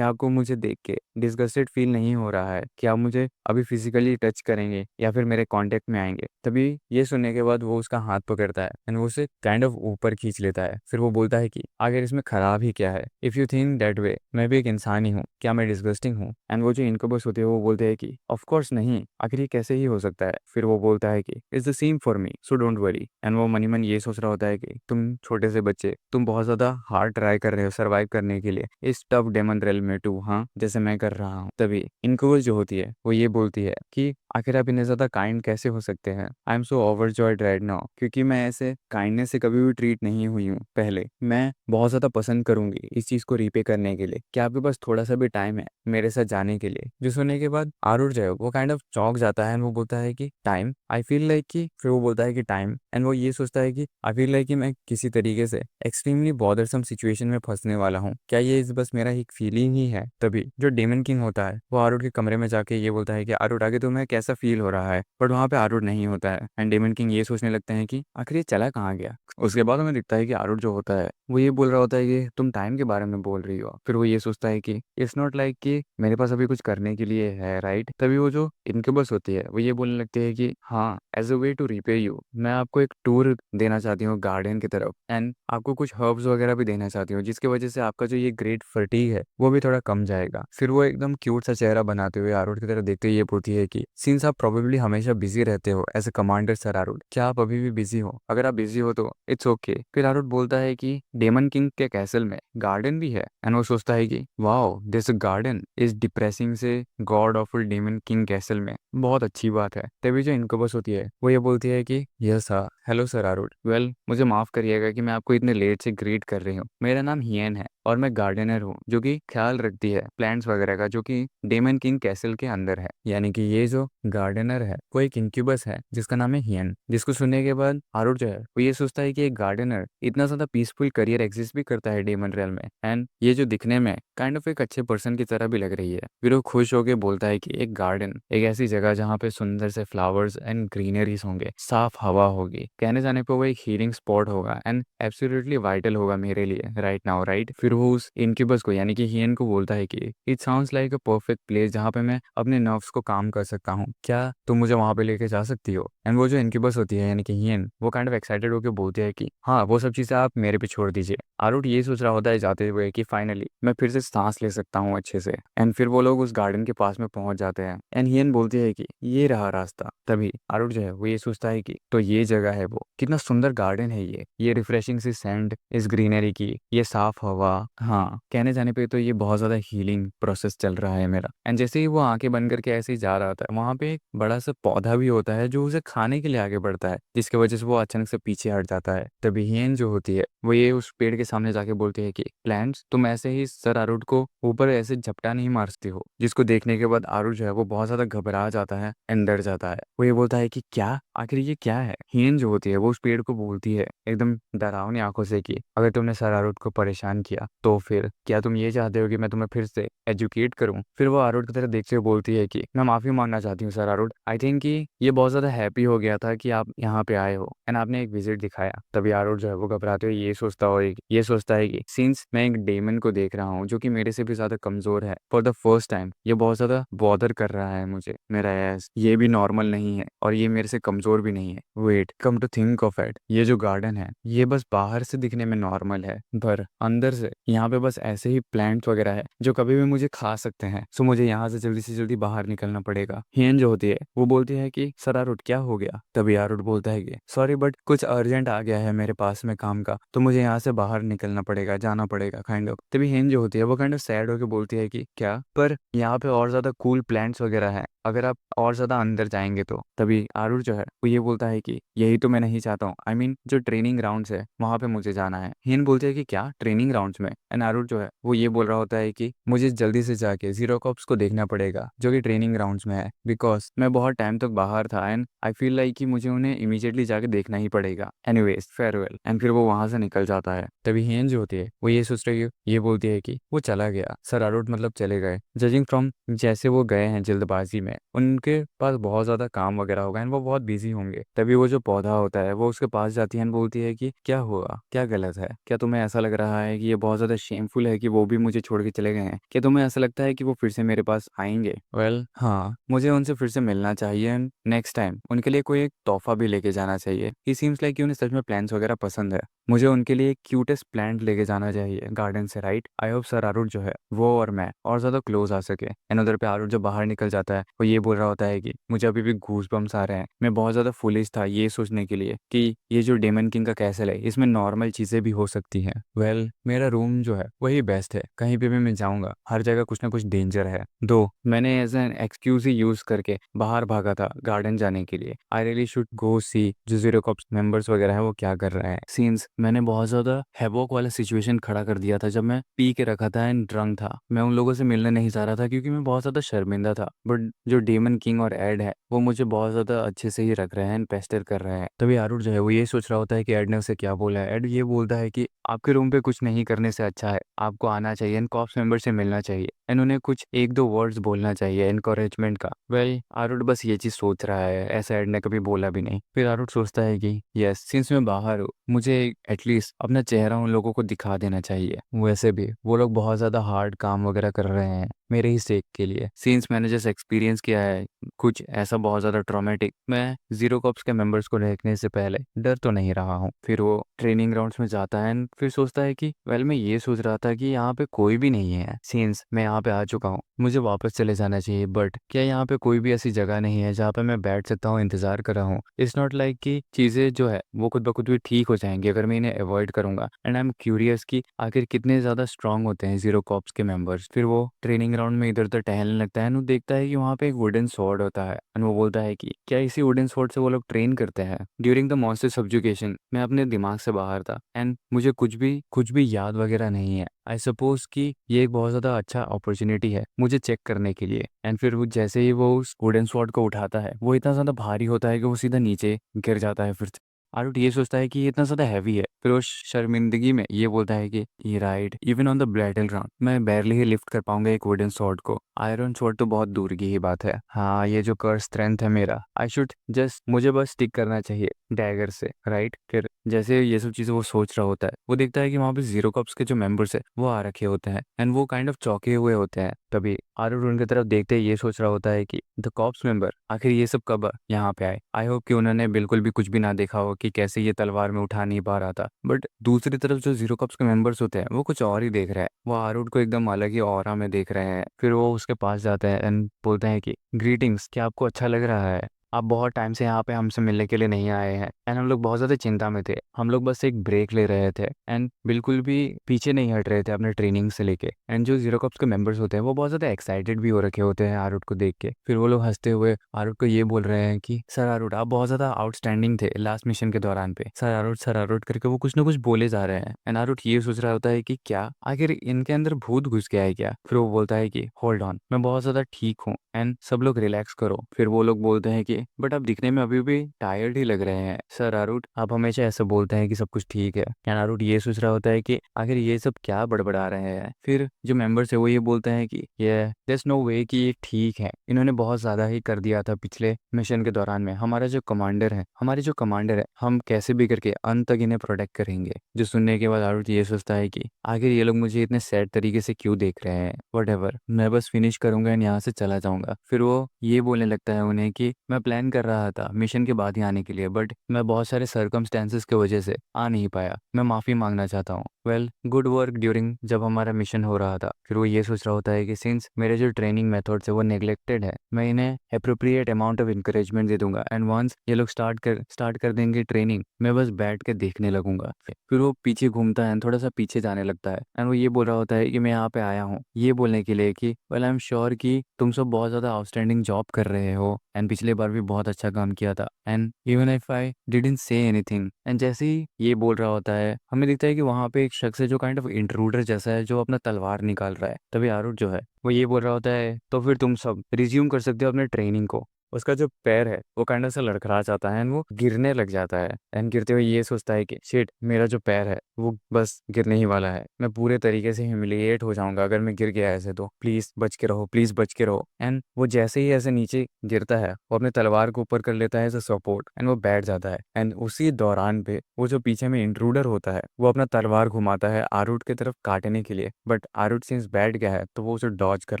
आपको मुझे देख के डिस्गस्टेड फील नहीं हो रहा है? क्या आप मुझे अभी फिजिकली टच करेंगे या फिर मेरे कांटेक्ट में आएंगे? तभी ये सुनने के बाद वो उसका हाथ पकड़ता है एंड वो उसे काइंड ऑफ ऊपर खींच लेता है। फिर वो बोलता है कि आखिर इसमें खराब ही क्या है? If you think that way, मैं भी एक इंसान ही हूँ, क्या मैं डिस्गस्टिंग हूँ? एंड वो जो इनक्यूबस होते हैं वो बोलते हैं कि ऑफ कोर्स नहीं, आखिर ये कैसे ही हो सकता है? फिर वो बोलता है कि it's the same for me, so don't worry. And वो मनी मन ये सोच रहा होता है कि तुम छोटे से बच्चे, तुम बहुत ज्यादा हार्ड ट्राई कर रहे हो सर्वाइव करने के लिए इस टफ डेमन रेल में टू, हाँ, जैसे मैं कर रहा हूँ। तभी इनक्यूबस जो होती है वो ये बोलती है कि आखिर आप इतने ज्यादा काइंड कैसे हो सकते हैं? I am so overjoyed right now, क्योंकि मैं ऐसे काइंडनेस से कभी भी ट्रीट नहीं हुई हूँ पहले। मैं बहुत ज्यादा पसंद करूंगी इस चीज को रीपे करने के लिए। क्या आपके पास थोड़ा सा भी टाइम है मेरे साथ जाने के लिए? जो सुनने के बाद आरुर जो है वो काइंड ऑफ चौंक जाता है एंड वो बोलता है कि टाइम, आई फील लाइक कि, फिर वो बोलता है कि टाइम एंड वो ये सोचता है कि आई फील लाइक कि मैं किसी तरीके से एक्सट्रीमली बॉदरसम सिचुएशन में फंसने वाला हूँ। क्या ये इस बस मेरा एक फीलिंग ही है। तभी जो डेमन किंग होता है वो आरुड के कमरे में जाके ये बोलता है कि आरुड आगे तुम्हें कैसा फील हो रहा है, बट वहाँ पे आरुड नहीं होता है। एंड डेमन किंग ये सोचने लगते हैं कि आखिर ये चला कहाँ गया। उसके बाद हमें दिखता है कि आरुड जो होता है वो ये बोल रहा होता है कि तुम टाइम के बारे में बोल रही हो। फिर वो ये सोचता है कि इट्स नॉट लाइक कि मेरे पास अभी कुछ करने के लिए है, राइट। तभी वो जो इनक्यूबस होती है वो ये बोलने लगती है कि हाँ, as a way to repay you, मैं आपको एक टूर देना चाहती हूँ गार्डन की तरफ, एंड आपको कुछ हर्ब्स वगैरह भी देना चाहती हूँ, जिसकी वजह से आपका जो ये ग्रेट फटीग है वो भी थोड़ा कम जाएगा। फिर वो एकदम क्यूट सा चेहरा बनाते हुए आरुड की तरफ देखते हुए ये बोलती है कि सिंस आप प्रोबेबली हमेशा बिजी रहते हो एज ए कमांडर सर आरुड, क्या आप अभी भी बिजी हो? अगर आप बिजी हो तो इट्स ओके। फिर आरुड बोलता है कि डेमन किंग के कैसल में गार्डन भी है, एंड वो सोचता है कि wow, this garden is depressing से god of demon king castle में, बहुत अच्छी बात है। तभी जो इनकबस होती है वो ये बोलती है कि यस हाँ, हेलो सर आरुड, वेल मुझे माफ करिएगा कि मैं आपको इतने लेट से ग्रीट कर रही हूँ। मेरा नाम हियन है और मैं गार्डनर हूँ जो कि ख्याल रखती है प्लांट्स वगैरह का, जो कि डेमन किंग कैसल के अंदर है। यानी कि ये जो गार्डनर है वो एक इंक्यूबस है जिसका नाम है हियन। जिसको सुनने के बाद आरुड जो है वो ये सोचता है कि एक गार्डनर इतना ज्यादा पीसफुल करियर एग्जिस्ट भी करता है डेमन रियल में, एंड ये जो दिखने में काइंड ऑफ एक अच्छे पर्सन की तरह भी लग रही है। फिर वो खुश होकर बोलता है कि एक गार्डन, एक ऐसी जगह जहाँ पे सुंदर से फ्लावर्स एंड ग्रीनरीज होंगे, साफ हवा होगी, कहने जाने पे वो एक हीलिंग स्पॉट होगा एंड एब्सोल्युटली वाइटल होगा मेरे लिए राइट नाउ, राइट। फिर वो उस इनक्यूबस को यानी कि हियन को बोलता है कि it sounds like a perfect place जहाँ पे मैं अपने नर्व्स को काम कर सकता हूँ, क्या तुम मुझे वहां पे लेके जा सकती हो? एंड वो जो इनक्यूबस होती है यानी कि हियन, वो काइंड ऑफ एक्साइटेड होकर बोलती है कि हाँ, वो सब चीजें आप मेरे पे छोड़ दीजिए। आरुड ये सोच रहा होता है जाते हुए कि फाइनली मैं फिर से सांस ले सकता हूँ अच्छे से। एंड फिर वो लोग उस गार्डन के पास में पहुंच जाते हैं एंड हियन बोलती है कि ये रहा रास्ता। तभी आरुड जो है वो ये सोचता है कि तो ये जगह है वो, कितना सुंदर गार्डन है ये रिफ्रेशिंग सी सैंड, इस ग्रीनरी की, ये साफ हवा, हाँ कहने जाने पे तो ये बहुत ज्यादा हीलिंग प्रोसेस चल रहा है मेरा। एंड जैसे ही वो आंखें बंद करके ऐसे ही जा रहा था, वहां पे एक बड़ा सा पौधा भी होता है जो उसे खाने के लिए आगे बढ़ता है, जिसकी वजह से वो अचानक से पीछे हट जाता है। तभी हियन जो होती है वो ये उस पेड़ के सामने जाके बोलती है कि प्लांट्स, तुम ऐसे ही सर आरुड को ऊपर ऐसे झपटा नहीं मार सकती हो। जिसको देखने के बाद आरुड जो है वो बहुत ज्यादा घबरा जाता है, अंदर जाता है। वो ये बोलता है कि क्या, आखिर ये क्या है? हियन जो होती है वो उस पेड़ को बोलती है एकदम डरावनी आंखों से कि अगर तुमने सर आरुड को परेशान किया तो फिर क्या तुम ये चाहते हो कि मैं तुम्हें फिर से एजुकेट करूं? फिर वो आरुड की तरफ देखते हुए बोलती है कि मैं माफी मांगना चाहती हूँ सर आरुड, आई थिंक कि ये बहुत ज्यादा हैप्पी हो गया था कि आप यहाँ पे आए हो एंड आपने एक विजिट दिखाया। तभी आरुड जो है वो घबराते हुए ये सोचता है कि सिंस मैं एक डेमन को देख रहा हूँ जो कि मेरे से भी ज्यादा कमजोर है फॉर द फर्स्ट टाइम, ये बहुत ज्यादा बॉदर कर रहा है मुझे, मेरा एस ये भी नॉर्मल नहीं है और ये मेरे से कमजोर भी नहीं है। Wait, come to think of it, ये जो गार्डन है ये बस बाहर से दिखने में नॉर्मल है, पर अंदर से यहाँ पे बस ऐसे ही प्लांट्स वगैरह है जो कभी भी मुझे खा सकते हैं। सो मुझे यहाँ से जल्दी बाहर निकलना पड़ेगा। हियन जो होती है वो बोलती है कि सर आरुड क्या हो गया? तभी आरुड बोलता है कि सॉरी बट कुछ अर्जेंट आ गया है मेरे पास में काम का, तो मुझे यहाँ से बाहर निकलना पड़ेगा, जाना पड़ेगा काइंड ऑफ। तभी हियन जो होती है वो काइंड ऑफ सैड होकर बोलती है कि क्या, पर यहाँ पे और ज्यादा कूल प्लांट्स वगैरह है अगर आप और ज्यादा अंदर जाएंगे तो। तभी आरुड जो है वो ये बोलता है कि यही तो मैं नहीं चाहता हूँ, आई मीन जो ट्रेनिंग ग्राउंड्स है वहां पे मुझे जाना है। हियन बोलते है कि क्या ट्रेनिंग ग्राउंड्स में? एंड आरुड जो है वो ये बोल रहा होता है कि मुझे जल्दी से जाके जीरो कॉप्स को देखना पड़ेगा जो कि ट्रेनिंग ग्राउंड्स में है, बिकॉज मैं बहुत टाइम तक बाहर था एंड आई फील लाइक कि मुझे उन्हें इमीडिएटली जाके देखना ही पड़ेगा। Anyways farewell. एंड फिर वो वहां से निकल जाता है। तभी हियन जो होती है वो ये सोच रही है, ये बोलती है कि वो चला गया, सर आरुड मतलब चले गए, जजिंग फ्रॉम जैसे वो गए हैं जल्दबाजी में, उनके पास बहुत ज्यादा काम वगैरह होगा एंड वो बहुत बिजी होंगे। तभी वो जो पौधा होता है वो उसके पास जाती है एंड बोलती है कि क्या हुआ, क्या गलत है, क्या तुम्हें ऐसा लग रहा है कि ये बहुत ज्यादा शेमफुल है कि वो भी मुझे छोड़ के चले गए हैं? क्या तुम्हें ऐसा लगता है कि वो फिर से मेरे पास आएंगे? वेल हाँ, मुझे उनसे फिर से मिलना चाहिए एंड नेक्स्ट टाइम उनके लिए कोई एक तोहफा भी लेके जाना चाहिए। ही सीम्स लाइक कि उन्हें सच में प्लान्स वगैरह पसंद है। मुझे उनके लिए क्यूटेस्ट प्लांट लेके जाना चाहिए गार्डन से, राइट। आई होप सर आरुड जो है वो और मैं और ज्यादा क्लोज आ सके। एंड उधर पे आरुड जो बाहर निकल जाता है वो ये बोल रहा होता है कि मुझे अभी भी गूज बम्स आ रहे हैं, मैं बहुत ज्यादा फुलिश था ये सोचने के लिए कि ये जो डेमन किंग का कैसल है इसमें नॉर्मल चीजें भी हो सकती हैं। वेल मेरा रूम जो है वही बेस्ट है, कहीं पे भी मैं जाऊंगा हर जगह कुछ ना कुछ डेंजर है। दो मैंने एज एन एक्सक्यूज ही यूज करके बाहर भागा था गार्डन जाने के लिए। आई रियली शुड गो सी जो जीरो कॉप्स मेंबर्स वगैरह है वो क्या कर रहे हैं, सीन्स मैंने बहुत ज़्यादा हैवॉक वाला सिचुएशन खड़ा कर दिया था जब मैं पी के रखा था एंड ड्रंक था। मैं उन लोगों से मिलने नहीं चाह रहा था क्योंकि मैं बहुत ज़्यादा शर्मिंदा था। बट जो डेमन किंग और एड है वो मुझे बहुत ज़्यादा अच्छे से ही रख रहे हैं एंड पेस्टर कर रहे हैं। तभी आरुण जो है वो ये सोच रहा होता है कि एड ने उसे क्या बोला है। एड ये बोलता है कि आपके रूम पे कुछ नहीं करने से अच्छा है आपको आना चाहिए एंड कॉप्स मेंबर से मिलना चाहिए एंड उन्हें कुछ एक दो वर्ड्स बोलना चाहिए एनकरेजमेंट का। वेल आरुण बस ये चीज़ सोच रहा है, ऐसा एड ने कभी बोला भी नहीं। फिर आरुण सोचता है कि यस सिंस मैं बाहर हूँ मुझे एटलीस्ट अपना चेहरा उन लोगों को दिखा देना चाहिए। वैसे भी वो लोग बहुत ज़्यादा हार्ड काम वगैरह कर रहे हैं मेरे ही सेक के लिए। सिंस मैंने जैसे एक्सपीरियंस किया है कुछ ऐसा बहुत ज़्यादा ट्रॉमेटिक, मैं जीरो कॉप्स के मेंबर्स को देखने से पहले डर तो नहीं रहा हूँ। फिर वो ट्रेनिंग ग्राउंड्स में जाता है एंड फिर सोचता है कि वेल मैं ये सोच रहा था कि यहाँ पे कोई भी नहीं है। सिंस मैं यहाँ पे आ चुका हूँ मुझे वापस चले जाना चाहिए, बट क्या यहाँ पे कोई भी ऐसी जगह नहीं है जहाँ पे मैं बैठ सकता हूँ इंतजार कर रहा हूँ। इट्स नॉट लाइक कि चीज़ें जो है वो खुद ब खुद भी ठीक हो जाएंगी अगर मैं इन्हें अवॉइड करूंगा। एंड आई एम क्यूरियस कि आखिर कितने ज़्यादा स्ट्रांग होते हैं जीरो कॉप्स के मेंबर्स। फिर वो ट्रेनिंग ग्राउंड में इधर उधर टहलने लगता है। वो देखता है कि वहाँ पे एक वुडन स्वॉर्ड होता है एंड वो बोलता है कि क्या इसी वुडन स्वॉर्ड से वो लोग ट्रेन करते हैं। ड्यूरिंग द मॉन्स्टर सब्जुकेशन मैं अपने दिमाग से बाहर था एंड मुझे कुछ भी याद वगैरह नहीं है। आई सपोज कि ये एक बहुत ज़्यादा अच्छा अपॉर्चुनिटी है मुझे चेक करने के लिए। एंड फिर वो जैसे ही वो उस वुडन स्वॉर्ड को उठाता है वो इतना ज़्यादा भारी होता है कि वो सीधा नीचे गिर जाता है। फिर आरुट ये सोचता है कि ये इतना ज़्यादा हैवी है। फिर वो शर्मिंदगी में ये बोलता है कि ये right even on the battle ground मैं बैरली ही लिफ्ट कर पाऊंगा एक वुडन स्वॉर्ड को। आयरन स्वॉर्ड तो बहुत दूर की ही बात है। हाँ ये जो कर्स स्ट्रेंथ है मेरा आई शुड जस्ट मुझे बस स्टिक करना चाहिए डैगर से राइट। फिर जैसे ये सब चीज़ें वो सोच रहा होता है वो देखता है कि वहाँ पे जीरो कप्स के जो मेंबर्स है वो आ रखे होते हैं एंड वो काइंड ऑफ चौके हुए होते हैं। तभी आरुट उनकी तरफ देखते ही ये सोच रहा होता है कि द कॉप्स मेंबर आखिर ये सब कब यहाँ पे आए। आई होप कि उन्होंने बिल्कुल भी कुछ भी ना देखा हो कि कैसे ये तलवार में उठा नहीं पा रहा था। बट दूसरी तरफ जो जीरो कप्स के मेंबर्स होते हैं वो कुछ और ही देख रहे हैं। वो आरुट को एकदम अलग ही ऑरा में देख रहे हैं। फिर वो उसके पास जाते हैं एंड बोलते हैं कि ग्रीटिंग्स क्या आपको अच्छा लग रहा है। आप बहुत टाइम से यहाँ पे हमसे मिलने के लिए नहीं आए हैं एंड हम लोग बहुत ज़्यादा चिंता में थे। हम लोग बस एक ब्रेक ले रहे थे एंड बिल्कुल भी पीछे नहीं हट रहे थे अपने ट्रेनिंग से लेके। एंड जो जीरो कप्स के मेंबर्स होते हैं वो बहुत ज़्यादा एक्साइटेड भी हो रखे होते हैं आरुट को देख के। फिर वो लोग हंसते हुए आरुट को ये बोल रहे हैं कि सर आरुट आप बहुत ज़्यादा आउटस्टैंडिंग थे लास्ट मिशन के दौरान पे। सर आरुट करके वो कुछ ना कुछ बोले जा रहे हैं एंड आरुट ये सोच रहा होता है कि क्या आखिर इनके अंदर भूत घुस गया है क्या। फिर वो बोलता है कि होल्ड ऑन मैं बहुत ज़्यादा ठीक हूँ एंड सब लोग रिलैक्स करो। फिर वो लोग बोलते हैं कि बट आप दिखने में अभी भी टायर्ड ही लग रहे हैं। सर आरुट आप हमेशा ऐसे बोलते हैं कि सब कुछ ठीक है। एंड आरुट ये सोच रहा होता है कि आखिर ये सब क्या बड़बड़ा रहे हैं। फिर जो मेंबर्स है वो ये बोलते हैं कि ये देयर नो वे कि ये ठीक है, इन्होंने बहुत ज़्यादा ही कर दिया था पिछले मिशन के दौरान में। हमारे जो कमांडर है हम कैसे भी करके अंत तक इन्हें प्रोटेक्ट करेंगे। जो सुनने के बाद आरुट ये सोचता है कि आखिर ये लोग मुझे इतने सैड तरीके से क्यों देख रहे हैं। वट मैं बस फिनिश करूंगा एंड यहाँ से चला जाऊंगा। फिर वो ये बोलने लगता है उन्हें कि मैं प्लान कर रहा था मिशन के बाद ही आने के लिए बट मैं बहुत सारे सर्कमस्टेंसेस की वजह से आ नहीं पाया, मैं माफ़ी मांगना चाहता हूँ। वेल गुड वर्क ड्यूरिंग जब हमारा मिशन हो रहा था। फिर वो ये सोच रहा होता है कि सिंस मेरे जो ट्रेनिंग मेथड्स है वो नेग्लेक्टेड है मैं इन्हें अप्रोप्रिएट अमाउंट ऑफ इंकरेजमेंट दे दूंगा एंड वंस ये लोग स्टार्ट कर देंगे ट्रेनिंग मैं बस बैठ के देखने लगूंगा। फिर वो पीछे घूमता है थोड़ा सा पीछे जाने लगता है एंड वो ये बोल रहा होता है कि मैं यहाँ पे आया हूँ ये बोलने के लिए कि वेल आई एम श्योर कि तुम सब बहुत ज़्यादा आउटस्टैंडिंग जॉब कर रहे हो एंड पिछले बार भी बहुत अच्छा काम किया था and even if I didn't say anything. And जैसे ही ये बोल रहा होता है हमें दिखता है कि वहाँ पे एक शख्स है जो काइंड ऑफ इंट्रूडर जैसा है जो अपना तलवार निकाल रहा है। तभी आरुट जो है वो ये बोल रहा होता है तो फिर तुम सब रिज्यूम कर सकते हो अपने ट्रेनिंग को। उसका जो पैर है वो काइंड ऑफ सा लड़खड़ा जाता है एंड वो गिरने लग जाता है एंड गिरते हुए ये सोचता है कि शिट मेरा जो पैर है वो बस गिरने ही वाला है, मैं पूरे तरीके से ह्यूमिलिएट हो जाऊंगा अगर मैं गिर गया ऐसे, तो प्लीज बच के रहो प्लीज बच के रहो। एंड वो जैसे ही ऐसे नीचे गिरता है वो अपने तलवार को ऊपर कर लेता है एज अ सपोर्ट एंड वो बैठ जाता है। एंड उसी दौरान पे वो जो पीछे में इंट्रूडर होता है वो अपना तलवार घुमाता है आरुट की तरफ काटने के लिए बट आरुट सिंस बैठ गया है तो वो उसे डॉज कर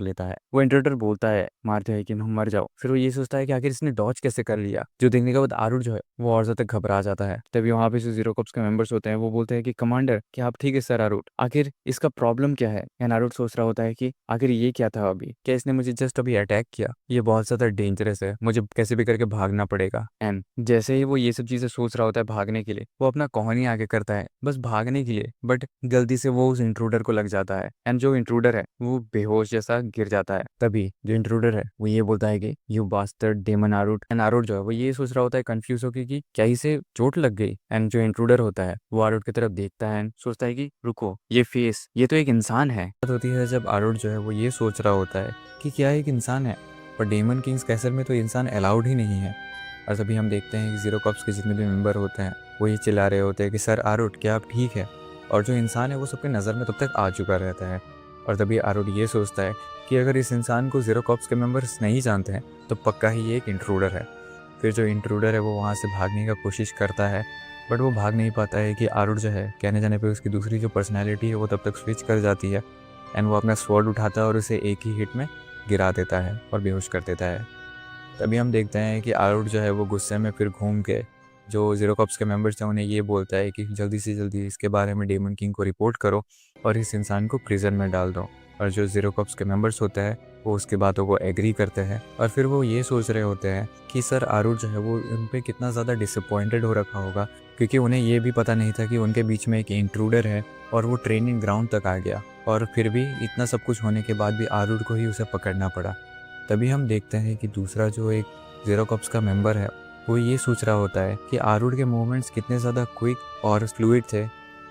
लेता है। वो इंट्रूडर बोलता है मारते है कि तुम मर जाओ। फिर वो ये सोचता है कि आखिर इसने डॉज कैसे कर लिया, जो देखने के बाद आरुट जो है वो और ज्यादा घबरा जाता है। तभी वहाँ पे जो जीरो कॉप्स के मेंबर्स होते हैं वो बोलते हैं कि कमांडर क्या आप ठीक है सर आरुट, आखिर इसका प्रॉब्लम क्या है। एंड आरुट सोच रहा होता है कि आखिर ये क्या था अभी, क्या इसने मुझे जस्ट अभी अटैक किया, ये बहुत ज्यादा डेंजरस है मुझे कैसे भी करके भागना पड़ेगा। एंड जैसे ही वो ये सब चीजें सोच रहा होता है भागने के लिए वो अपना कोहनी आगे करता है बस भागने के लिए बट गलती से वो उस इंट्रूडर को लग जाता है एंड जो इंट्रूडर है वो बेहोश जैसा गिर जाता है। तभी जो इंट्रूडर है वो ये बोलता है कि यू बास्टर्ड ऑफिसर डेमन आरुट, एंड आरुट जो है वो ये सोच रहा होता है कंफ्यूज होकर कि क्या इसे चोट लग गई। एंड जो इंट्रूडर होता है वो आरुट की तरफ देखता है एंड सोचता है कि रुको, ये फेस, ये तो एक इंसान है। बात होती है जब आरुट जो है वो ये सोच रहा होता है कि क्या एक इंसान है, पर डेमन किंग्स कैसल में तो इंसान अलाउड ही नहीं है। और तभी हम देखते हैं कि जीरो कॉप्स के जितने भी मेंबर होते हैं वो ये चिल्ला रहे होते हैं कि सर आरुट क्या आप ठीक है। और जो इंसान है वो सबके नज़र में तब तक आ चुका रहता है। और तभी आरुट ये सोचता है कि अगर इस इंसान को जीरो कॉप्स के मेंबर्स नहीं जानते हैं तो पक्का ही ये एक इंट्रूडर है। फिर जो इंट्रूडर है वो वहाँ से भागने का कोशिश करता है, बट वो भाग नहीं पाता है कि आरुट जो है कहने जाने पे उसकी दूसरी जो पर्सनैलिटी है वो तब तक स्विच कर जाती है। एंड वो अपना स्वॉर्ड उठाता है और उसे एक ही हिट में गिरा देता है और बेहोश कर देता है। तभी हम देखते हैं कि आरुट जो है वो गुस्से में फिर घूम के जो जीरो कॉप्स के मेंबर्स हैं उन्हें ये बोलता है कि जल्दी से जल्दी इसके बारे में डेमन किंग को रिपोर्ट करो और इस इंसान को प्रिजन में डाल दो। और जो जीरो कॉप्स के मेंबर्स होते हैं वो उसके बातों को एग्री करते हैं और फिर वो ये सोच रहे होते हैं कि सर आरुट जो है वो उन पर कितना ज़्यादा डिसअपॉइंटेड हो रखा होगा, क्योंकि उन्हें ये भी पता नहीं था कि उनके बीच में एक इंट्रूडर है और वो ट्रेनिंग ग्राउंड तक आ गया, और फिर भी इतना सब कुछ होने के बाद भी आरुट को ही उसे पकड़ना पड़ा। तभी हम देखते हैं कि दूसरा जो एक जीरो कॉप्स का मेंबर है वो ये सोच रहा होता है कि आरुट के मूवमेंट्स कितने ज़्यादा क्विक और फ्लूइड थे।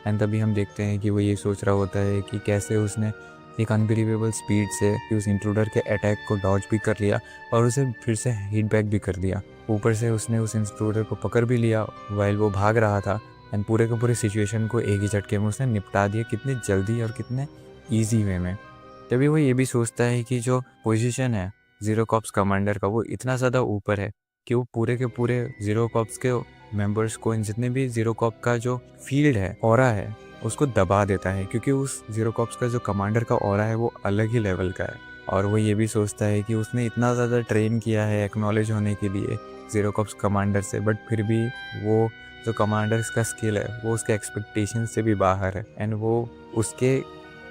एंड तभी हम देखते हैं कि वो ये सोच रहा होता है कि कैसे उसने एक अनबिलीवेबल स्पीड से उस इंट्रूडर के अटैक को डॉज भी कर लिया और उसे फिर से हिट बैक भी कर दिया। ऊपर से उसने उस इंट्रूडर को पकड़ भी लिया वाइल वो भाग रहा था। एंड पूरे के पूरे सिचुएशन को एक ही झटके में उसने निपटा दिया, कितने जल्दी और कितने ईजी वे में। तभी वो ये भी सोचता है कि जो पोजीशन है जीरो कॉप्स कमांडर का वो इतना ज़्यादा ऊपर है कि वो पूरे के पूरे जीरो कॉप्स के मेंबर्स को, इन जितने भी जीरो कॉप का जो फील्ड है, ऑरा है, उसको दबा देता है, क्योंकि उस जीरो कॉप्स का जो कमांडर का ऑरा है वो अलग ही लेवल का है। और वो ये भी सोचता है कि उसने इतना ज़्यादा ट्रेन किया है एक्नॉलेज होने के लिए जीरो कॉप्स कमांडर से, बट फिर भी वो जो कमांडर्स का स्किल है वो उसके एक्सपेक्टेशन से भी बाहर है। एंड वो उसके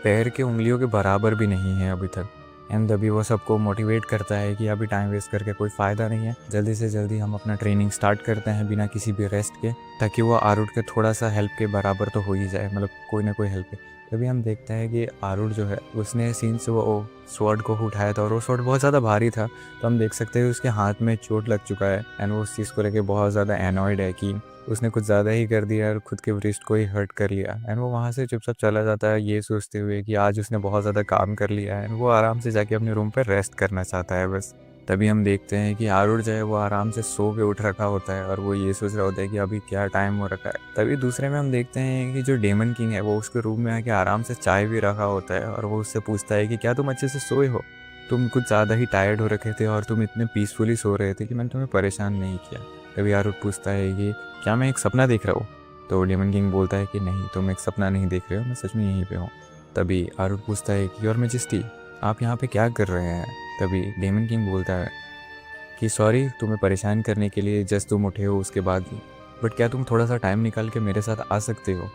पैर के उंगलियों के बराबर भी नहीं है अभी तक। एंड तभी वो सबको मोटिवेट करता है कि अभी टाइम वेस्ट करके कोई फ़ायदा नहीं है, जल्दी से जल्दी हम अपना ट्रेनिंग स्टार्ट करते हैं बिना किसी भी रेस्ट के, ताकि वो आरुट के थोड़ा सा हेल्प के बराबर तो हो ही जाए, मतलब कोई ना कोई हेल्प के। तभी हम देखते हैं कि आरुट जो है उसने सीन से वो स्वॉर्ड को उठाया था और वो स्वॉर्ड बहुत ज़्यादा भारी था, तो हम देख सकते हैं उसके हाथ में चोट लग चुका है। एंड वो उस चीज़ को लेकर बहुत ज़्यादा एनॉयड है कि उसने कुछ ज़्यादा ही कर दिया और खुद के रिस्ट को ही हर्ट कर लिया। एंड वो वहाँ से चुपचाप चला जाता है ये सोचते हुए कि आज उसने बहुत ज़्यादा काम कर लिया है एंड वो आराम से जाके अपने रूम पर रेस्ट करना चाहता है बस। तभी हम देखते हैं कि आरुट जो है वो आराम से सो के उठ रखा होता है और वो ये सोच रहा होता है कि अभी क्या टाइम हो रखा है। तभी दूसरे में हम देखते हैं कि जो डेमन किंग है वो उसके रूम में आके आराम से चाय भी रखा होता है और वो उससे पूछता है कि क्या तुम अच्छे से सोए हो, तुम कुछ ज़्यादा ही टायर्ड हो रखे थे और तुम इतने पीसफुली सो रहे थे कि मैंने तुम्हें परेशान नहीं किया। तभी आरुट पूछता है कि क्या मैं एक सपना देख रहा हूँ? तो डेमन किंग बोलता है कि नहीं, तुम एक सपना नहीं देख रहे हो, मैं सच में यहीं पे हूँ। तभी आरुट पूछता है कि योर मैजेस्टी, आप यहाँ पे क्या कर रहे हैं? तभी डेमन किंग बोलता है कि सॉरी तुम्हें परेशान करने के लिए, जस्ट तुम उठे हो उसके बाद ही, बट क्या तुम थोड़ा सा टाइम निकाल के मेरे साथ आ सकते हो?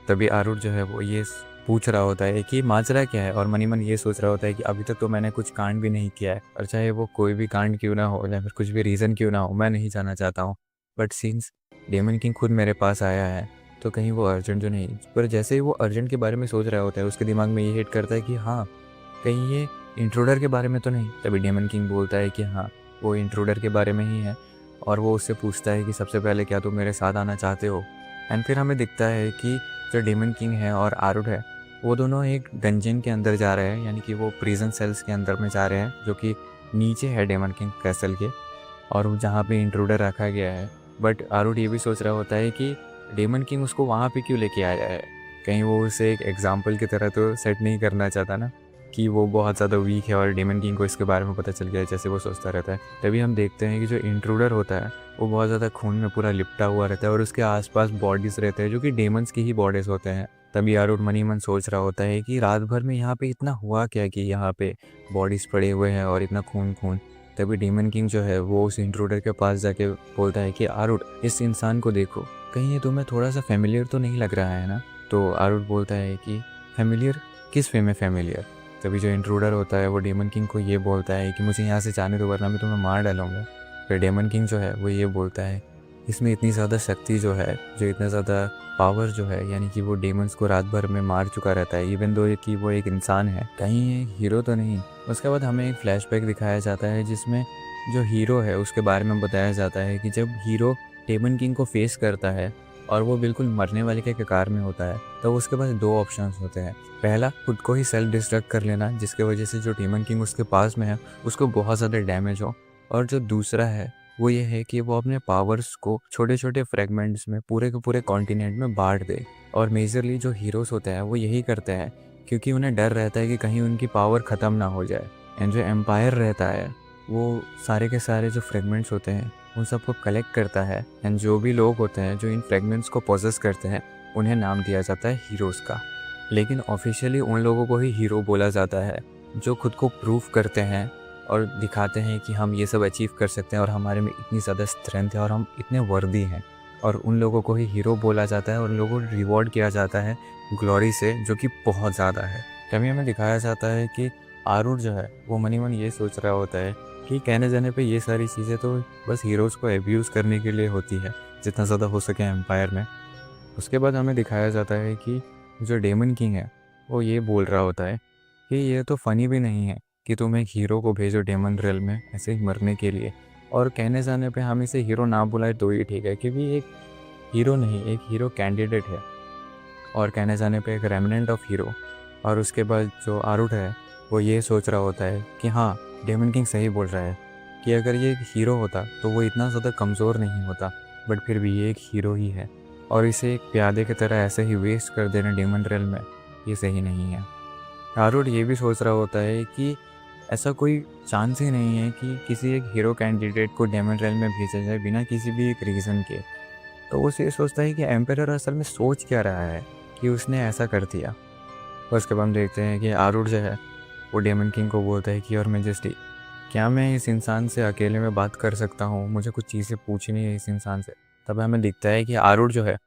तभी आरुट जो है वो ये पूछ रहा होता है कि माजरा क्या है, और मनी मन ये सोच रहा होता है कि अभी तक तो मैंने कुछ कांड भी नहीं किया है, और चाहे वो कोई भी कांड क्यों ना हो या फिर कुछ भी रीज़न क्यों ना हो, मैं नहीं जाना चाहता हूँ। बट सिंस डेमन किंग खुद मेरे पास आया है तो कहीं वो अर्जेंट जो नहीं। पर जैसे ही वो अर्जेंट के बारे में सोच रहा होता है उसके दिमाग में ये हिट करता है कि हाँ, कहीं ये इंट्रूडर के बारे में तो नहीं। तभी डेमन किंग बोलता है कि हाँ, वो इंट्रूडर के बारे में ही है, और वो उससे पूछता है कि सबसे पहले क्या तुम मेरे साथ आना चाहते हो? एंड फिर हमें दिखता है कि जो डेमन किंग है और आरुट है वो दोनों एक डंजन के अंदर जा रहे हैं, यानी कि वो प्रिजन सेल्स के अंदर में जा रहे हैं जो कि नीचे है डेमन किंग कैसल के, और वो जहाँ पे इंट्रूडर रखा गया है। बट आरुट ये भी सोच रहा होता है कि डेमन किंग उसको वहाँ पे क्यों लेके आया है, कहीं वो उसे एक एग्जाम्पल की तरह तो सेट नहीं करना चाहता ना कि वो बहुत ज़्यादा वीक है और डेमन किंग को इसके बारे में पता चल गया है, जैसे वो सोचता रहता है। तभी हम देखते हैं कि जो इंट्रूडर होता है वो बहुत ज़्यादा खून में पूरा लिपटा हुआ रहता है और उसके आसपास बॉडीज़ रहते हैं जो कि डेमंस की ही बॉडीज़ होते हैं। तभी आरुट मनी मन सोच रहा होता है कि रात भर में यहाँ पे इतना हुआ क्या कि यहाँ पे बॉडीज़ पड़े हुए हैं और इतना खून खून। तभी डेमन किंग जो है वो उस इंट्रूडर के पास जाके बोलता है कि आरुट, इस इंसान को देखो, कहीं ये तुम्हें थोड़ा सा फेमिलियर तो नहीं लग रहा है ना? तो आरुट बोलता है कि फेमिलियर? किस वे में फेमिलियर? तभी जो इंट्रूडर होता है वो डेमन किंग को ये बोलता है कि मुझे यहाँ से जाने दो वरना मैं तुम्हें मार डालूंगा। फिर डेमन किंग जो है वो ये बोलता है, इसमें इतनी ज़्यादा शक्ति जो है, जो इतना ज़्यादा पावर जो है, यानी कि वो डेमंस को रात भर में मार चुका रहता है, इवन दो कि वो एक इंसान है, कहीं ये हीरो तो नहीं। उसके बाद हमें एक फ्लैशबैक दिखाया जाता है जिसमें जो हीरो है उसके बारे में बताया जाता है कि जब हीरो डेमन किंग को फेस करता है और वो बिल्कुल मरने वाले के कगार में होता है, तो उसके पास दो ऑप्शंस होते हैं। पहला, खुद को ही सेल्फ डिस्ट्रक्ट कर लेना, जिसके वजह से जो डेमन किंग उसके पास में है उसको बहुत ज़्यादा डैमेज हो। और जो दूसरा है वो ये है कि वो अपने पावर्स को छोटे छोटे फ्रेगमेंट्स में पूरे के पूरे कॉन्टिनेंट में बांट दे। और मेजरली जो हीरोज़ होते हैं वो यही करते हैं, क्योंकि उन्हें डर रहता है कि कहीं उनकी पावर ख़त्म ना हो जाए। एंड जो एम्पायर रहता है वो सारे के सारे जो फ्रेगमेंट्स होते हैं उन सबको कलेक्ट करता है। एंड जो भी लोग होते हैं जो इन फ्रेगमेंट्स को पोजेस करते हैं उन्हें नाम दिया जाता है हीरोज़ का। लेकिन ऑफिशियली उन लोगों को ही हीरो बोला जाता है जो खुद को प्रूव करते हैं और दिखाते हैं कि हम ये सब अचीव कर सकते हैं और हमारे में इतनी ज़्यादा स्ट्रेंथ है और हम इतने वर्दी हैं। और उन लोगों को ही हीरो बोला जाता है और उन लोगों को रिवॉर्ड किया जाता है ग्लोरी से, जो कि बहुत ज़्यादा है। तभी हमें दिखाया जाता है कि आरूर जो है वो मनी मन ये सोच रहा होता है कि कहने जाने पे ये सारी चीज़ें तो बस हीरोज़ को एब्यूज़ करने के लिए होती है, जितना ज़्यादा हो सके एम्पायर में। उसके बाद हमें दिखाया जाता है कि जो डेमन किंग है वो ये बोल रहा होता है कि ये तो फ़नी भी नहीं है कि तुम एक हीरो को भेजो डेमन रेल में ऐसे ही मरने के लिए। और कहने जाने पे हम इसे हीरो ना बुलाए तो ही ठीक है, क्योंकि एक हीरो नहीं, एक हीरो कैंडिडेट है और कहने जाने पे एक रेमिनेंट ऑफ हीरो। और उसके बाद जो आरुट है वो ये सोच रहा होता है कि हाँ, डेमन किंग सही बोल रहा है कि अगर ये एक हीरो होता तो वो इतना ज़्यादा कमज़ोर नहीं होता, बट फिर भी ये एक हीरो ही है और इसे एक प्यादे की तरह ऐसे ही वेस्ट कर देना डेमन रेल में ये सही नहीं है। आरुट ये भी सोच रहा होता है कि ऐसा कोई चांस ही नहीं है कि किसी एक हीरो कैंडिडेट को डेमन रेल में भेजा जाए बिना किसी भी एक रीज़न के। तो वो ये सोचता है कि एम्पेरर असल में सोच क्या रहा है कि उसने ऐसा कर दिया। और उसके बाद हम देखते हैं कि आरुट जो है वो डेमन किंग को बोलता है कि और मेजेस्टी, क्या मैं इस इंसान से अकेले में बात कर सकता हूँ, मुझे कुछ चीज़ें पूछनी है इस इंसान से। तब हमें दिखता है कि आरुट जो है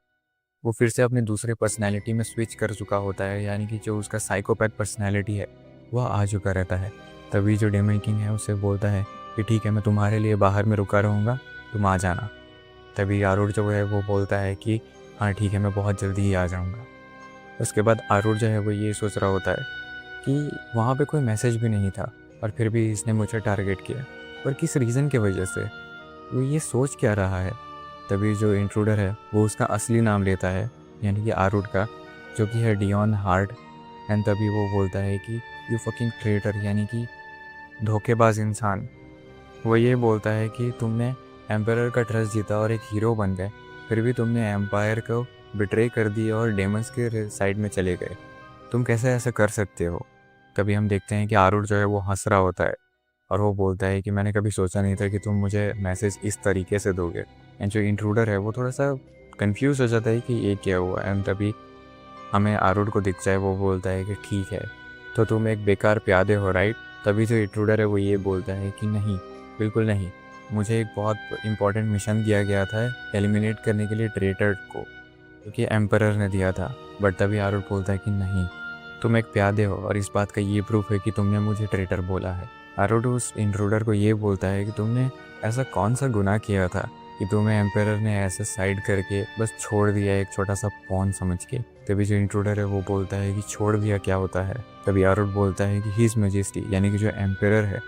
वो फिर से अपनी दूसरे पर्सनैलिटी में स्विच कर चुका होता है, यानी कि जो उसका साइकोपैथ पर्सनैलिटी है वह आ चुका रहता है। तभी जो डेमन किंग है उससे बोलता है कि ठीक है, मैं तुम्हारे लिए बाहर में रुका रहूँगा, तुम आ जाना। तभी आरुट जो है वो बोलता है कि हाँ ठीक है, मैं बहुत जल्दी ही आ जाऊँगा। उसके बाद आरुट जो है वो ये सोच रहा होता है कि वहाँ पे कोई मैसेज भी नहीं था और फिर भी इसने मुझे टारगेट किया, पर किस रीज़न की वजह से, वो ये सोच क्या रहा है। तभी जो इंट्रूडर है वो उसका असली नाम लेता है, यानी कि आरुट का, जो कि है डियॉन हार्ट। एंड तभी वो बोलता है कि यू फकिंग ट्रेटर, यानी कि धोखेबाज इंसान। वो ये बोलता है कि तुमने एम्पायर का ट्रस्ट जीता और एक हीरो बन गए, फिर भी तुमने एम्पायर को बिट्रे कर दिया और डेमंस के साइड में चले गए। तुम कैसे ऐसा कर सकते हो। कभी हम देखते हैं कि आरुट जो है वो हंस रहा होता है और वो बोलता है कि मैंने कभी सोचा नहीं था कि तुम मुझे मैसेज इस तरीके से दोगे। एंड जो इंट्रूडर है वो थोड़ा सा कंफ्यूज हो जाता है कि ये क्या हुआ। एंड तभी हमें आरुट को दिख जाए, वो बोलता है कि ठीक है, तो तुम एक बेकार प्यादे हो, राइट। तभी जो इंट्रूडर है वो ये बोलता है कि नहीं, बिल्कुल नहीं, मुझे एक बहुत इंपॉर्टेंट मिशन दिया गया था एलिमिनेट करने के लिए ट्रेटर को, क्योंकि एम्परर ने दिया था। बट तभी आरुट बोलता है कि नहीं, तुम एक प्यादे हो और इस बात का ये प्रूफ है कि तुमने मुझे ट्रेटर बोला है। आरुट उस इंट्रूडर को ये बोलता है कि तुमने ऐसा कौन सा गुनाह किया था कि तुम्हें एम्परर ने ऐसे साइड करके बस छोड़ दिया एक छोटा सा पॉन समझ के। तभी जो इंट्रूडर है वो बोलता है कि छोड़ दिया क्या होता है। तभी आरुट बोलता है कि हिज मैजेस्टी, यानी कि जो एम्परर है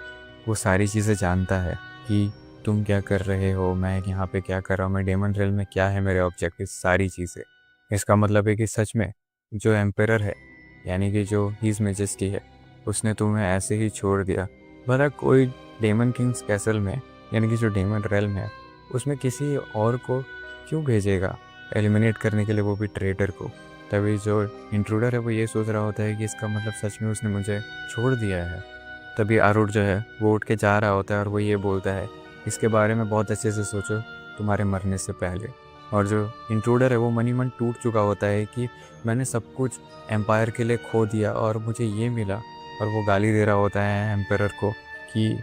वो सारी चीज़ें जानता है कि तुम क्या कर रहे हो, मैं यहाँ पे क्या कर रहा हूँ, मैं डेमन रेल में क्या है मेरे ऑब्जेक्टिव, सारी चीज़ें। इसका मतलब है कि सच में जो एम्परर है, यानी कि जो हिज मैजेस्टी है, उसने तुम्हें ऐसे ही छोड़ दिया। भला कोई डेमन किंग्स कैसल में, यानी कि जो डेमन रेल्म है, उसमें किसी और को क्यों भेजेगा एलिमिनेट करने के लिए, वो भी ट्रेटर को। तभी जो इंट्रूडर है वो ये सोच रहा होता है कि इसका मतलब सच में उसने मुझे छोड़ दिया है। तभी आरुट जो है वो उठ के जा रहा होता है और वो ये बोलता है इसके बारे में बहुत अच्छे से सोचो तुम्हारे मरने से पहले। और जो इंट्रूडर है वो मनी मन टूट चुका होता है कि मैंने सब कुछ एम्पायर के लिए खो दिया और मुझे ये मिला। और वो गाली दे रहा होता है एम्पायर को कि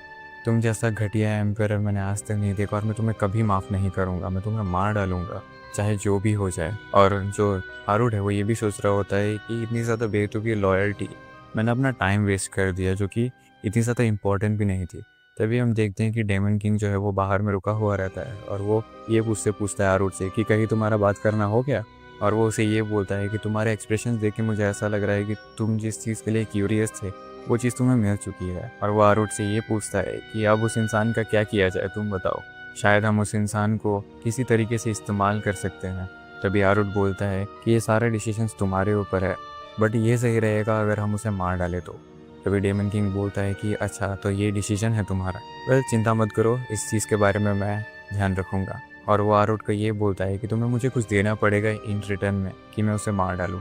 तुम जैसा घटिया एम्पायर मैंने आज तक नहीं देखा और मैं तुम्हें कभी माफ़ नहीं करूँगा, मैं तुम्हें मार डालूँगा चाहे जो भी हो जाए। और जो आरुट है वो ये भी सोच रहा होता है कि इतनी ज़्यादा बेतुकी लॉयल्टी, मैंने अपना टाइम वेस्ट कर दिया जो कि इतनी ज़्यादा इम्पोर्टेंट भी नहीं थी। तभी हम देखते हैं कि डेमन किंग जो है वो बाहर में रुका हुआ रहता है और वो ये उससे पूछता है आरुट से कि कहीं तुम्हारा बात करना हो गया। और वो उसे ये बोलता है कि तुम्हारे एक्सप्रेशन देख के मुझे ऐसा लग रहा है कि तुम जिस चीज़ के लिए क्यूरियस थे वो चीज़ तुम्हें मिल चुकी है। और वो आरुट से ये पूछता है कि अब उस इंसान का क्या किया जाए, तुम बताओ। शायद हम उस इंसान को किसी तरीके से इस्तेमाल कर सकते हैं। तभी आरुट बोलता है कि ये सारे डिसीजंस तुम्हारे ऊपर है, बट ये सही रहेगा अगर हम उसे मार डालें तो। तभी डेमन किंग बोलता है कि अच्छा तो ये डिसीजन है तुम्हारा, वेल चिंता मत करो, इस चीज़ के बारे में मैं ध्यान रखूँगा। और वो आरुट को ये बोलता है कि तुम्हें मुझे कुछ देना पड़ेगा इन रिटर्न में कि मैं उसे मार डालूँ।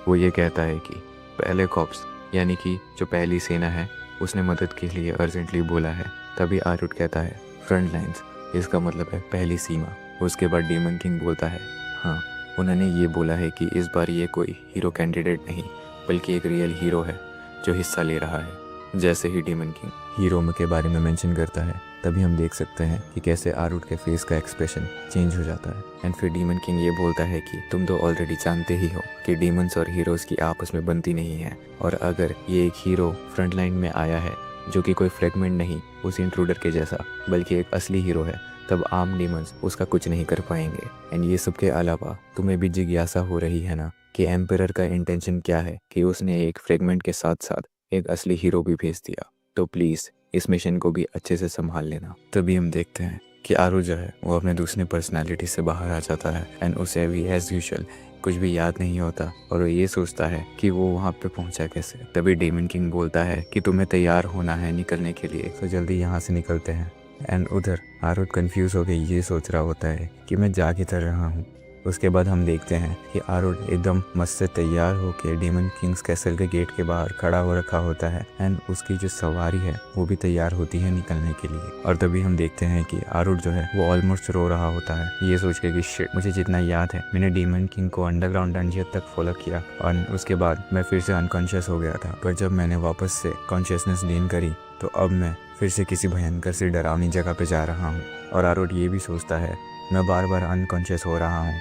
वो ये कहता है कि पहले कॉप्स यानी कि जो पहली सेना है उसने मदद के लिए अर्जेंटली बोला है। तभी आरुट कहता है फ्रंट लाइन्स, इसका मतलब है पहली सीमा। उसके बाद डेमन किंग बोलता है हाँ, उन्होंने ये बोला है कि इस बार ये कोई हीरो कैंडिडेट नहीं बल्कि एक रियल हीरो है जो हिस्सा ले रहा है। जैसे ही डेमन किंग हीरो के बारे में मेंशन करता है तभी हम देख सकते हैं कि कैसे आरुट के फेस का एक्सप्रेशन चेंज हो जाता है। एंड फिर डेमन किंग ये बोलता है कि तुम तो ऑलरेडी जानते ही हो कि डीमंस और हीरोज़ की आपस में बनती नहीं है, और अगर ये एक हीरो फ्रंट लाइन में आया है जो कि कोई फ्रेगमेंट नहीं उस इंट्रूडर के जैसा बल्कि एक असली हीरो है, तब आम डीमंस उसका कुछ नहीं कर पाएंगे। एंड ये सब के अलावा तुम्हें भी जिज्ञासा हो रही है ना कि एम्परर का इंटेंशन क्या है कि उसने एक फ्रेगमेंट के साथ साथ एक असली हीरो भी भेज दिया। तो प्लीज़ इस मिशन को भी अच्छे से संभाल लेना। तभी हम देखते हैं कि आरू जो है वो अपने दूसरी पर्सनालिटी से बाहर आ जाता है एंड उसे भी एज यूजुअल कुछ भी याद नहीं होता और वो ये सोचता है कि वो वहाँ पे पहुँचा कैसे। तभी डेमन किंग बोलता है कि तुम्हें तैयार होना है निकलने के लिए, तो जल्दी यहाँ से निकलते हैं। एंड उधर आरुट कंफ्यूज हो गई ये सोच रहा होता है कि मैं जा किधर रहा हूँ। उसके बाद हम देखते हैं कि आरुट एकदम मस्त से तैयार होकर डेमन किंग्स कैसल के गेट के बाहर खड़ा हो रखा होता है एंड उसकी जो सवारी है वो भी तैयार होती है निकलने के लिए। और तभी हम देखते हैं कि आरुट जो है वो ऑलमोस्ट रो रहा होता है ये सोच के कि शिट, मुझे जितना याद है मैंने डेमन किंग को अंडरग्राउंड डंजियन तक फॉलो किया और उसके बाद मैं फिर से अनकॉन्शियस हो गया था, पर जब मैंने वापस से कॉन्शियसनेस गेन करी तो अब मैं फिर से किसी भयंकर सी डरावनी जगह पे जा रहा हूँ। और आरुट ये भी सोचता है मैं बार बार अनकॉन्शियस हो रहा हूँ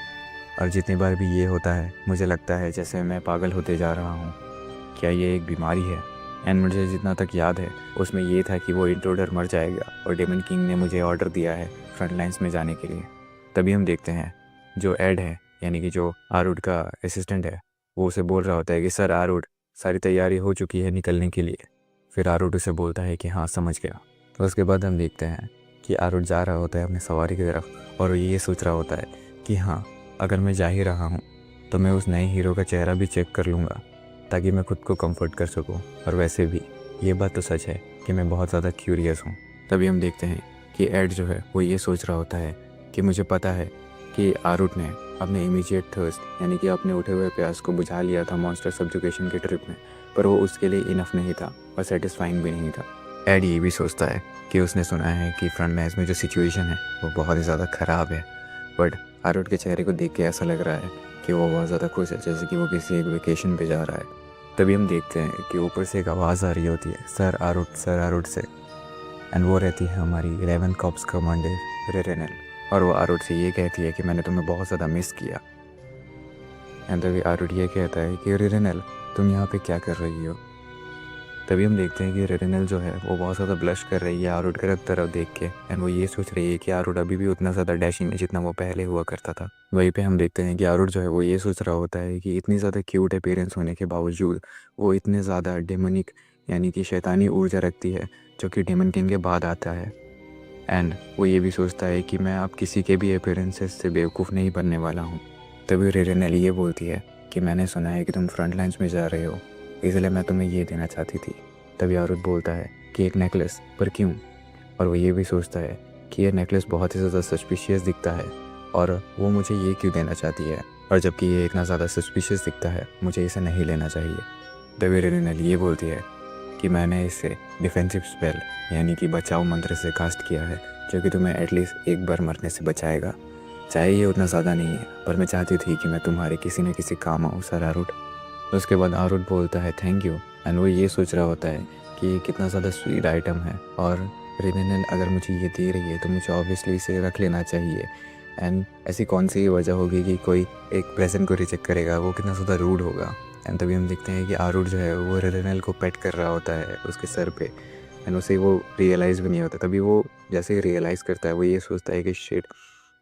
और जितनी बार भी ये होता है मुझे लगता है जैसे मैं पागल होते जा रहा हूँ। क्या ये एक बीमारी है? एंड मुझे जितना तक याद है उसमें ये था कि वो इंट्रूडर मर जाएगा और डेमन किंग ने मुझे ऑर्डर दिया है फ्रंट लाइन्स में जाने के लिए। तभी हम देखते हैं जो एड है यानी कि जो आरुट का असिस्टेंट है वो उसे बोल रहा होता है कि सर आरुट, सारी तैयारी हो चुकी है निकलने के लिए। फिर आरुट उसे बोलता है कि हाँ समझ गया। तो उसके बाद हम देखते हैं कि आरुट जा रहा होता है अपनी सवारी की तरफ और ये सोच रहा होता है कि हाँ, अगर मैं जा ही रहा हूँ तो मैं उस नए हीरो का चेहरा भी चेक कर लूँगा ताकि मैं खुद को कंफर्ट कर सकूँ। और वैसे भी ये बात तो सच है कि मैं बहुत ज़्यादा क्यूरियस हूँ। तभी हम देखते हैं कि एड जो है वो ये सोच रहा होता है कि मुझे पता है कि आरुट ने अपने इमीडिएट थर्स्ट यानी कि अपने उठे हुए प्यास को बुझा लिया था मॉन्स्टर सब्जुकेशन के ट्रिप में, पर वो उसके लिए इनफ नहीं था और सेटिस्फाइंग भी नहीं था। एड ये भी सोचता है कि उसने सुना है कि फ्रंट लाइन्स में जो सिचुएशन है वो बहुत ही ज़्यादा ख़राब है, बट आरुट के चेहरे को देख के ऐसा लग रहा है कि वो बहुत ज़्यादा खुश है जैसे कि वो किसी एक वेकेशन पे जा रहा है। तभी हम देखते हैं कि ऊपर से एक आवाज़ आ रही होती है सर आरुट से, एंड वो रहती है हमारी 11 कॉप्स कमांडर रेरेनल। और वो आरुट से ये कहती है कि मैंने तुम्हें बहुत ज़्यादा मिस किया। एंड तभी आरुट ये कहता है कि रेरेनल तुम यहाँ पे क्या कर रही हो। तभी हम देखते हैं कि रेरेनल जो है वो बहुत ज़्यादा ब्लश कर रही है आरुट के तरफ देख के एंड वो ये सोच रही है कि आरुट अभी भी उतना ज़्यादा डैशिंग है जितना वो पहले हुआ करता था। वहीं पे हम देखते हैं कि आरुट जो है वो ये सोच रहा होता है कि इतनी ज़्यादा क्यूट अपीयरेंस होने के बावजूद वो इतने ज़्यादा डेमोनिक यानी कि शैतानी ऊर्जा रखती है जो कि डेमन किंग के बाद आता है। एंड वो ये भी सोचता है कि मैं अब किसी के भी अपीयरेंसेस से बेवकूफ़ नहीं बनने वाला हूँ। तभी रेरेनल ये बोलती है कि मैंने सुना है कि तुम फ्रंट लाइन्स में जा रहे हो, इसलिए मैं तुम्हें ये देना चाहती थी। तभी आरुट बोलता है कि एक नेकलेस, पर क्यों? और वो ये भी सोचता है कि ये नेकलेस बहुत ही ज़्यादा सस्पिशियस दिखता है और वो मुझे ये क्यों देना चाहती है, और जबकि ये इतना ज़्यादा सस्पिशियस दिखता है मुझे इसे नहीं लेना चाहिए। तभी रेरेनल ये बोलती है कि मैंने इसे डिफेंसिव स्पेल यानी कि बचाव मंत्र से कास्ट किया है जो कि तुम्हें एटलीस्ट एक बार मरने से बचाएगा। चाहे ये उतना ज़्यादा नहीं है पर मैं चाहती थी कि मैं तुम्हारे किसी न किसी काम आऊँ सर आरुट। उसके बाद आरुट बोलता है थैंक यू, एंड वो ये सोच रहा होता है कि ये कितना ज़्यादा स्वीट आइटम है और रेरेनल अगर मुझे ये दे रही है तो मुझे ऑब्वियसली इसे रख लेना चाहिए। एंड ऐसी कौन सी वजह होगी कि कोई एक प्रेजेंट को रिजेक्ट करेगा, वो कितना ज़्यादा रूड होगा। एंड तभी हम देखते हैं कि आरुट जो है वो रेरेनल को पेट कर रहा होता है उसके सर पे एंड उसे वो रियलाइज़ भी नहीं होता। तभी वो जैसे ही रियलाइज़ करता है वो ये सोचता है कि शिट,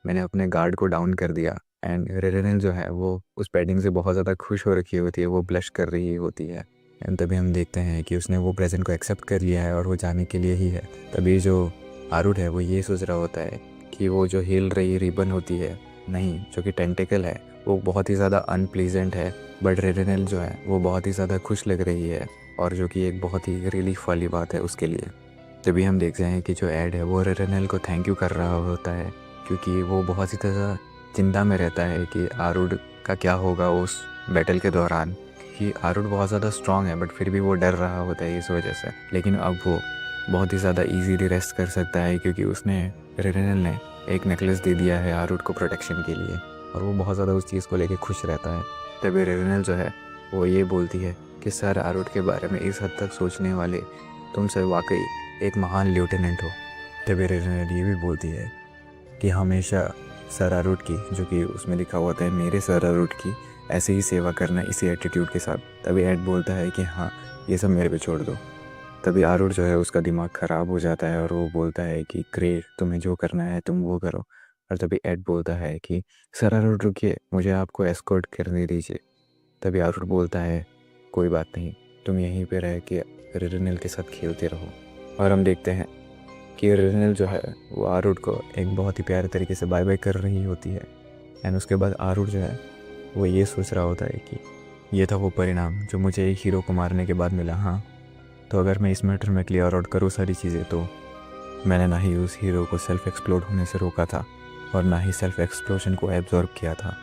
मैंने अपने गार्ड को डाउन कर दिया। एंड रेरेनल जो है वो उस पेटिंग से बहुत ज़्यादा खुश हो रखी होती है, वो ब्लश कर रही होती है। एंड तभी हम देखते हैं कि उसने वो प्रेजेंट को एक्सेप्ट कर लिया है और वो जाने के लिए ही है। तभी जो आरुड है वो ये सोच रहा होता है कि वो जो हिल रही रिबन होती है, नहीं, जो कि टेंटिकल है, वो बहुत ही ज़्यादा अनप्लीजेंट है, बट रेरेनल जो है वो बहुत ही ज़्यादा खुश लग रही है, और जो कि एक बहुत ही रिलीफ वाली बात है उसके लिए। तभी हम देखते हैं कि जो एड है वो रेरेनल को थैंक यू कर रहा होता है, क्योंकि वो बहुत ही ज़्यादा चिंता में रहता है कि आरुड का क्या होगा उस बैटल के दौरान, कि आरुड बहुत ज़्यादा स्ट्रांग है बट फिर भी वो डर रहा होता है इस वजह से। लेकिन अब वो बहुत ही ज़्यादा इजीली रेस्ट कर सकता है, क्योंकि उसने रेरेनल ने एक नेकलेस दे दिया है आरुड को प्रोटेक्शन के लिए, और वो बहुत ज़्यादा उस चीज़ को लेके खुश रहता है। तभी रेरेनल जो है वो ये बोलती है कि सर आरुड के बारे में इस हद तक सोचने वाले तुम सर वाकई एक महान लेफ्टिनेंट हो। तभी रेरेनल ये भी बोलती है कि हमेशा सर आरुड की, जो कि उसमें लिखा होता है मेरे सर आरुड की, ऐसे ही सेवा करना इसी एटीट्यूड के साथ। तभी एड बोलता है कि हाँ, ये सब मेरे पे छोड़ दो। तभी आरुड जो है उसका दिमाग ख़राब हो जाता है और वो बोलता है कि ग्रेट, तुम्हें जो करना है तुम वो करो। और तभी एड बोलता है कि सर आरुड रुकिए, मुझे आपको एस्कॉर्ट करने दीजिए। तभी आरुड बोलता है कोई बात नहीं, तुम यहीं पे रह के रिरनल के साथ खेलते रहो। और हम देखते हैं कि रिरनल जो है वो आरुड को एक बहुत ही प्यारे तरीके से बाय बाय कर रही होती है। एंड उसके बाद आरुड जो है वो ये सोच रहा होता है कि ये था वो परिणाम जो मुझे एक हीरो को मारने के बाद मिला। हाँ, तो अगर मैं इस मैटर में क्लियर आउट करूँ सारी चीज़ें, तो मैंने ना ही उस हीरो को सेल्फ एक्सप्लोड होने से रोका था और ना ही सेल्फ एक्सप्लोजन को एब्जॉर्ब किया था।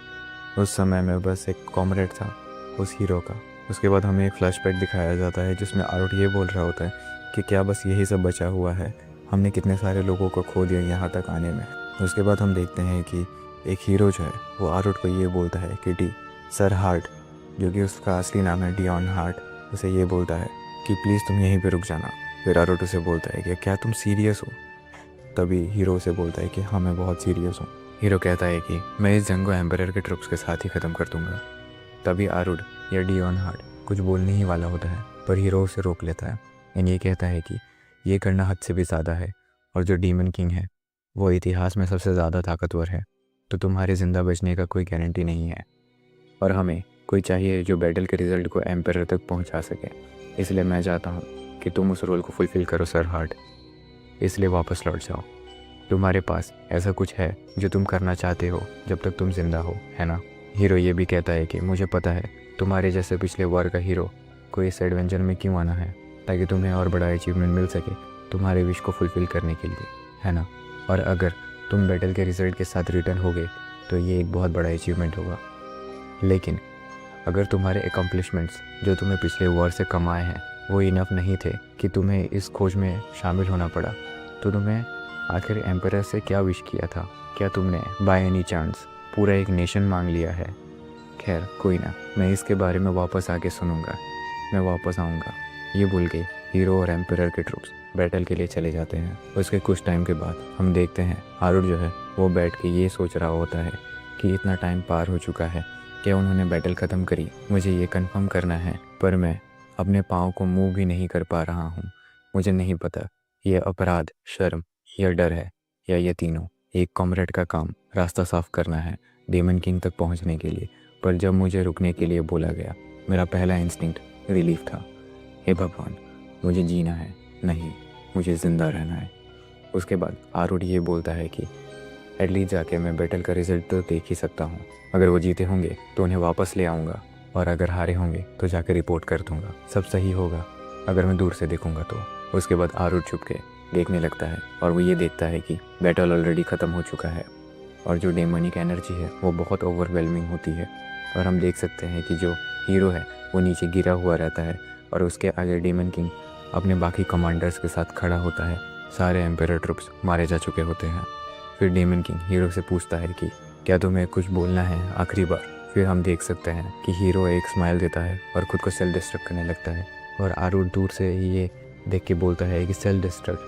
उस समय मैं बस एक कॉमरेड था उस हीरो का। उसके बाद हमें एक फ्लैशबैक दिखाया जाता है जिसमें आरुड ये बोल रहा होता है कि क्या बस यही सब बचा हुआ है, हमने कितने सारे लोगों को खो दिया यहाँ तक आने में। उसके बाद हम देखते हैं कि एक हीरो जो है वो आरुड को ये बोलता है कि सर हार्ट, जो कि उसका असली नाम है डियॉन हार्ट, उसे ये बोलता है कि प्लीज़ तुम यहीं पे रुक जाना। फिर आरुड उसे बोलता है कि क्या तुम सीरियस हो? तभी हीरो उसे बोलता है कि हाँ, मैं बहुत सीरियस हूँ। हीरो कहता है कि मैं इस जंग को एम्परर के ट्रुप्स के साथ ही ख़त्म कर दूंगा। तभी आरुड या डियॉन हार्ट कुछ बोलने ही वाला होता है, पर हीरो उसे रोक लेता है एंड ये कहता है कि ये करना हद से भी ज़्यादा है, और जो डीमन किंग है वो इतिहास में सबसे ज़्यादा ताकतवर है, तो तुम्हारे ज़िंदा बचने का कोई गारंटी नहीं है, और हमें कोई चाहिए जो बैटल के रिजल्ट को एम्परर तक पहुंचा सके। इसलिए मैं चाहता हूं कि तुम उस रोल को फुलफ़िल करो सर हार्ट, इसलिए वापस लौट जाओ। तुम्हारे पास ऐसा कुछ है जो तुम करना चाहते हो जब तक तुम जिंदा हो, है ना? हीरो ये भी कहता है कि मुझे पता है तुम्हारे जैसे पिछले वॉर का हीरो को इस एडवेंचर में क्यों आना है, ताकि तुम्हें और बड़ा अचीवमेंट मिल सके तुम्हारे विश को फुलफ़िल करने के लिए, है ना? और अगर तुम बैटल के रिजल्ट के साथ रिटर्न होगे तो ये एक बहुत बड़ा अचीवमेंट होगा। लेकिन अगर तुम्हारे एकम्प्लिशमेंट्स जो तुम्हें पिछले वॉर से कमाए हैं वो इनफ नहीं थे कि तुम्हें इस खोज में शामिल होना पड़ा, तो तुम्हें आखिर एम्परर से क्या विश किया था? क्या तुमने बाय एनी चांस पूरा एक नेशन मांग लिया है? खैर कोई ना, मैं इसके बारे में वापस आके सुनूंगा, मैं वापस आऊँगा। ये बोल के हीरो और एम्परर के ट्रूप्स बैटल के लिए चले जाते हैं। उसके कुछ टाइम के बाद हम देखते हैं आरुड जो है वो बैठ के ये सोच रहा होता है कि इतना टाइम पार हो चुका है, क्या उन्होंने बैटल ख़त्म करी? मुझे ये कंफर्म करना है, पर मैं अपने पाँव को मूव भी नहीं कर पा रहा हूँ। मुझे नहीं पता ये अपराध, शर्म या डर है, या ये तीनों। एक कॉमरेड का काम रास्ता साफ करना है डेमन किंग तक पहुँचने के लिए, पर जब मुझे रुकने के लिए बोला गया मेरा पहला इंस्टिंक्ट रिलीफ था। हे भगवान, मुझे जीना है, नहीं, मुझे ज़िंदा रहना है। उसके बाद आरुड ये बोलता है कि एटलीस्ट जाके मैं बैटल का रिजल्ट तो देख ही सकता हूँ। अगर वो जीते होंगे तो उन्हें वापस ले आऊँगा, और अगर हारे होंगे तो जाकर रिपोर्ट कर दूँगा। सब सही होगा अगर मैं दूर से देखूँगा तो। उसके बाद आरुड छुप के देखने लगता है और वो ये देखता है कि बैटल ऑलरेडी ख़त्म हो चुका है, और जो डेमोनिक एनर्जी है वो बहुत ओवरवेलमिंग होती है। और हम देख सकते हैं कि जो हीरो है वो नीचे गिरा हुआ रहता है, और उसके आगे डेमन किंग अपने बाकी कमांडर्स के साथ खड़ा होता है। सारे एम्परर ट्रुप्स मारे जा चुके होते हैं। फिर डेमन किंग हीरो से पूछता है कि क्या तुम्हें कुछ बोलना है आखिरी बार? फिर हम देख सकते हैं कि हीरो एक स्माइल देता है और खुद को सेल्फ डिस्ट्रक्ट करने लगता है, और आरुड दूर से ये देख के बोलता है कि सेल्फ डिस्ट्रक्ट,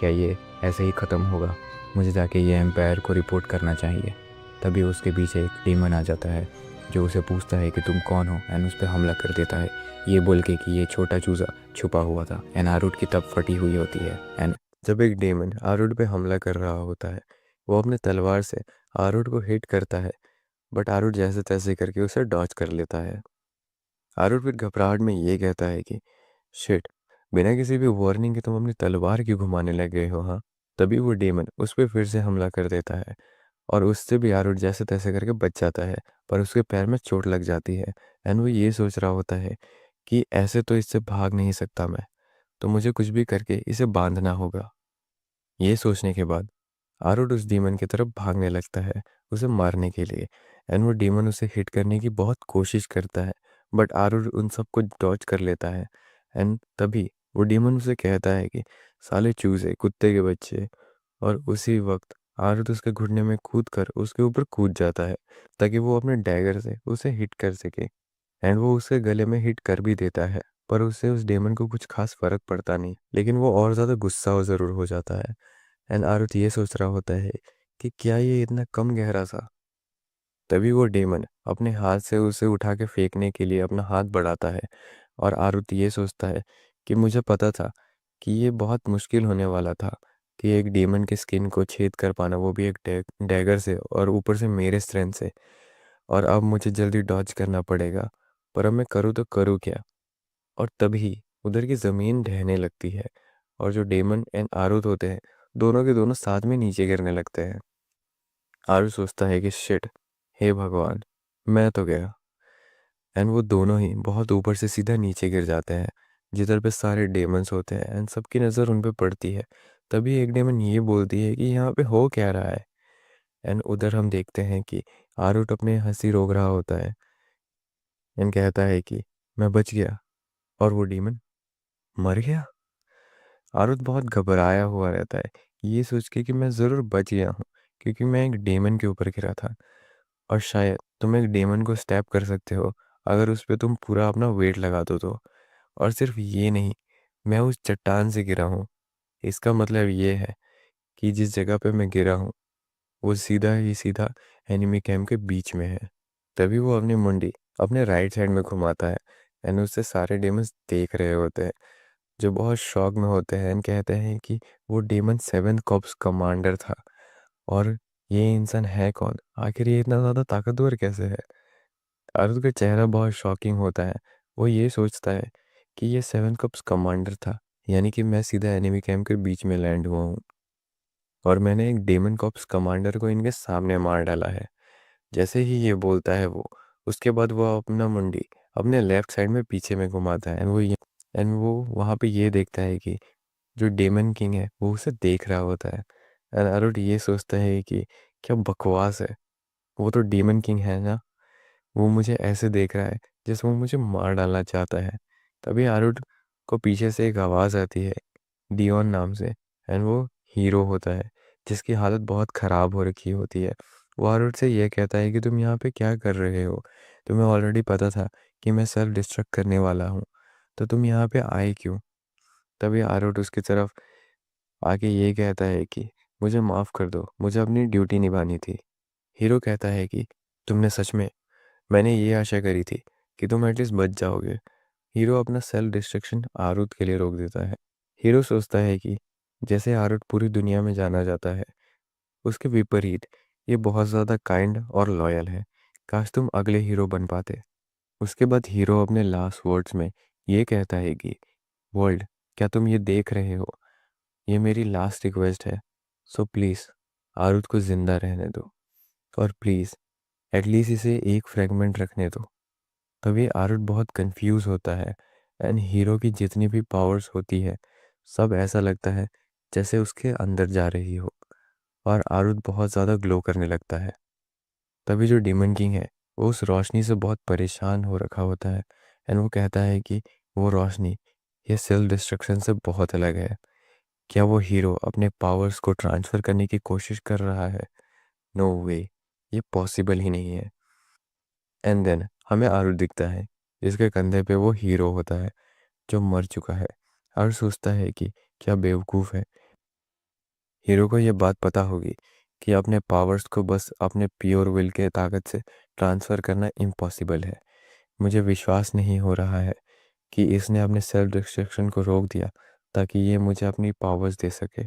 क्या ये ऐसे ही ख़त्म होगा? मुझे जाके ये एम्पायर को रिपोर्ट करना चाहिए। तभी उसके पीछे एक डीमन आ जाता है जो उसे पूछता है कि तुम कौन हो, एंड उस पर हमला कर देता है ये बोल के कि ये छोटा चूज़ा छुपा हुआ था। एंड आरुड की तब फटी हुई होती है। एंड जब एक डेमन आरुड पे हमला कर रहा होता है वो अपने तलवार से आरुड को हिट करता है, बट आरुड जैसे तैसे करके उसे डॉज कर लेता है। आरुट फिर घबराहट में ये कहता है कि शिट, बिना किसी भी वार्निंग के तुम अपनी तलवार क्यों घुमाने लग गए हो, हाँ? तभी वो डेमन उस पर फिर से हमला कर देता है और उससे भी आरुट जैसे तैसे करके बच जाता है। पर उसके पैर में चोट लग जाती है एंड वो ये सोच रहा होता है कि ऐसे तो इससे भाग नहीं सकता मैं, तो मुझे कुछ भी करके इसे बांधना होगा। ये सोचने के बाद आरुड उस डीमन की तरफ भागने लगता है उसे मारने के लिए। एंड वो डीमन उसे हिट करने की बहुत कोशिश करता है, बट आरुड उन सबको डॉज कर लेता है। एंड तभी वो डीमन उसे कहता है कि साले चूजे, कुत्ते के बच्चे। और उसी वक्त आरुड उसके घुटने में कूद कर उसके ऊपर कूद जाता है ताकि वो अपने डैगर से उसे हिट कर सके। एंड वो उसके गले में हिट कर भी देता है, पर उससे उस डेमन को कुछ खास फर्क पड़ता नहीं, लेकिन वो और ज़्यादा गुस्सा ज़रूर हो जाता है। एंड आरुत ये सोच रहा होता है कि क्या ये इतना कम गहरा था। तभी वो डेमन अपने हाथ से उसे उठा के फेंकने के लिए अपना हाथ बढ़ाता है और आरुत ये सोचता है कि मुझे पता था कि ये बहुत मुश्किल होने वाला था कि एक डेमन के स्किन को छेद कर पाना, वो भी एक डैगर से और ऊपर से मेरे स्ट्रेंथ से। और अब मुझे जल्दी डॉज करना पड़ेगा, पर अब मैं करूँ तो करूँ क्या। और तभी उधर की ज़मीन ढहने लगती है और जो डेमन एंड आरुत होते हैं दोनों के दोनों साथ में नीचे गिरने लगते हैं। आरु सोचता है कि शिट, हे भगवान, मैं तो गया। एंड वो दोनों ही बहुत ऊपर से सीधा नीचे गिर जाते हैं जिधर पे सारे डेमन्स होते हैं एंड सबकी नज़र उन पे पड़ती है। तभी एक डेमन ये बोलती है कि यहाँ पे हो क्या रहा है। एंड उधर हम देखते हैं कि आरुट अपने हंसी रोक रहा होता है एंड कहता है कि मैं बच गया। और वो डीमन मर गया। आरुत बहुत घबराया हुआ रहता है ये सोच के कि मैं ज़रूर बच गया हूँ क्योंकि मैं एक डेमन के ऊपर गिरा था। और शायद तुम एक डेमन को स्टैप कर सकते हो अगर उस पर तुम पूरा अपना वेट लगा दो तो। और सिर्फ ये नहीं, मैं उस चट्टान से गिरा हूँ। इसका मतलब ये है कि जिस जगह पे मैं गिरा हूँ वो सीधा ही सीधा एनिमी कैंप के बीच में है। तभी वो अपनी मुंडी अपने राइट साइड में घुमाता है एंड उससे सारे डेमन्स देख रहे होते हैं जो बहुत शौक में होते हैं एंड कहते हैं कि वो डेमन 7th कॉर्प्स कमांडर था। और ये इंसान है कौन, आखिर ये इतना ज़्यादा ताकतवर कैसे है। आरुष का चेहरा बहुत शॉकिंग होता है। वो ये सोचता है कि ये 7 कप्स कमांडर था, यानी कि मैं सीधा एनिमी कैंप के बीच में लैंड हुआ हूँ और मैंने एक डेमन कॉप्स कमांडर को इनके सामने मार डाला है। जैसे ही ये बोलता है वो, उसके बाद वो अपना मुंडी अपने लेफ्ट साइड में पीछे में घुमाता है एंड वो वहाँ पे ये देखता है कि जो डेमन किंग है वो उसे देख रहा होता है। एंड अरुण ये सोचता है कि क्या बकवास है, वो तो डेमन किंग है ना, वो मुझे ऐसे देख रहा है जैसे वो मुझे मार डालना चाहता है। तभी आरुड को पीछे से एक आवाज़ आती है डियोन नाम से। एंड वो हीरो होता है जिसकी हालत बहुत ख़राब हो रखी होती है। वो आरुड से ये कहता है कि तुम यहाँ पे क्या कर रहे हो, तुम्हें ऑलरेडी पता था कि मैं सेल्फ डिस्ट्रक्ट करने वाला हूँ, तो तुम यहाँ पे आए क्यों। तभी आरुड उसकी तरफ आके ये कहता है कि मुझे माफ़ कर दो, मुझे अपनी ड्यूटी निभानी थी। हीरो कहता है कि तुमने सच में, मैंने ये आशा करी थी कि तुम एटलीस्ट बच जाओगे। हीरो अपना सेल्फ डिस्ट्रक्शन आरुत के लिए रोक देता है। हीरो सोचता है कि जैसे आरुत पूरी दुनिया में जाना जाता है, उसके विपरीत ये बहुत ज़्यादा काइंड और लॉयल है। काश तुम अगले हीरो बन पाते। उसके बाद हीरो अपने लास्ट वर्ड्स में ये कहता है कि वर्ल्ड, क्या तुम ये देख रहे हो, ये मेरी लास्ट रिक्वेस्ट है। सो प्लीज़ आरुत को ज़िंदा रहने दो और प्लीज़ एटलीस्ट इसे एक फ्रेगमेंट रखने दो। तभी आरुड बहुत कंफ्यूज होता है एंड हीरो की जितनी भी पावर्स होती है सब ऐसा लगता है जैसे उसके अंदर जा रही हो और आरुड बहुत ज़्यादा ग्लो करने लगता है। तभी जो डीमन किंग है वो उस रोशनी से बहुत परेशान हो रखा होता है एंड वो कहता है कि वो रोशनी ये सेल्फ डिस्ट्रक्शन से बहुत अलग है। क्या वो हीरो अपने पावर्स को ट्रांसफ़र करने की कोशिश कर रहा है? नो वे, ये पॉसिबल ही नहीं है। एंड देन हमें आरुष दिखता है जिसके कंधे पे वो हीरो होता है जो मर चुका है। आरुष सोचता है कि क्या बेवकूफ़ है, हीरो को ये बात पता होगी कि अपने पावर्स को बस अपने प्योर विल के ताकत से ट्रांसफ़र करना इम्पॉसिबल है। मुझे विश्वास नहीं हो रहा है कि इसने अपने सेल्फ डिस्ट्रक्शन को रोक दिया ताकि ये मुझे अपनी पावर्स दे सके।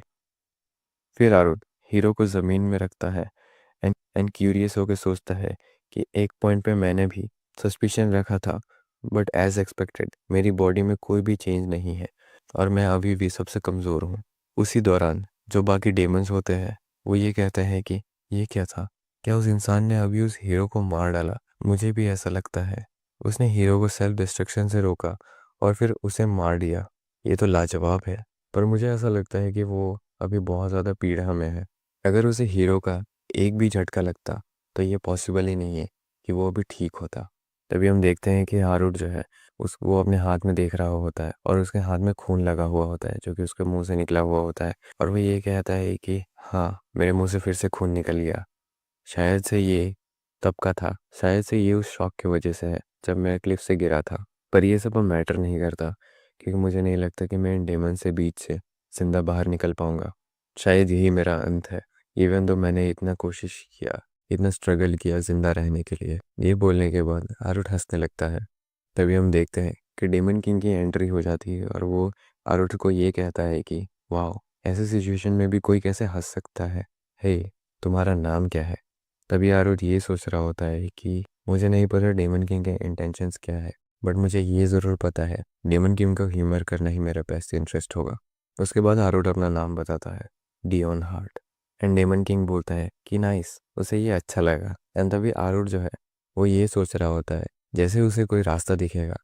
फिर आरुष हीरो को ज़मीन में रखता है एंड क्यूरियस होकर सोचता है कि एक पॉइंट पे मैंने भी सस्पिशन रखा था, बट एज एक्सपेक्टेड मेरी बॉडी में कोई भी चेंज नहीं है और मैं अभी भी सबसे कमज़ोर हूँ। उसी दौरान जो बाकी डेमंस होते हैं वो ये कहते हैं कि ये क्या था, क्या उस इंसान ने अभी उस हीरो को मार डाला। मुझे भी ऐसा लगता है, उसने हीरो को सेल्फ डिस्ट्रक्शन से रोका और फिर उसे मार दिया। ये तो लाजवाब है, पर मुझे ऐसा लगता है कि वो अभी बहुत ज़्यादा पीड़ा में है। अगर उसे हीरो का एक भी झटका लगता तो ये पॉसिबल ही नहीं है कि वो अभी ठीक होता। तभी हम देखते हैं कि हारूट जो है वो अपने हाथ में देख रहा होता है और उसके हाथ में खून लगा हुआ होता है जो कि उसके मुंह से निकला हुआ होता है, और वो ये कहता है कि हाँ, मेरे मुंह से फिर से खून निकल गया। शायद से ये तब का था, शायद से ये उस शॉक की वजह से है जब मैं क्लिफ से गिरा था। पर ये सब अब मैटर नहीं करता, क्योंकि मुझे नहीं लगता कि मैं इन डेमन से बीच से जिंदा बाहर निकल पाऊंगा। शायद यही मेरा अंत है, इवन तो मैंने इतना कोशिश किया, इतना स्ट्रगल किया जिंदा रहने के लिए। ये बोलने के बाद आरुट हंसने लगता है। तभी हम देखते हैं कि डेमन किंग की एंट्री हो जाती है और वो आरुट को ये कहता है कि वाह, ऐसे सिचुएशन में भी कोई कैसे हंस सकता है। हे, तुम्हारा नाम क्या है? तभी आरुट ये सोच रहा होता है कि मुझे नहीं पता डेमन किंग के इंटेंशंस क्या है, बट मुझे ये ज़रूर पता है डेमन किंग का ह्यूमर करना ही मेरा बेस्ट इंटरेस्ट होगा। उसके बाद आरुट अपना नाम बताता है, Dion heart. And daemon king बोलता है कि नाइस, उसे ये अच्छा लगा। एंड तभी आरुट जो है वो ये सोच रहा होता है जैसे उसे कोई रास्ता दिखेगा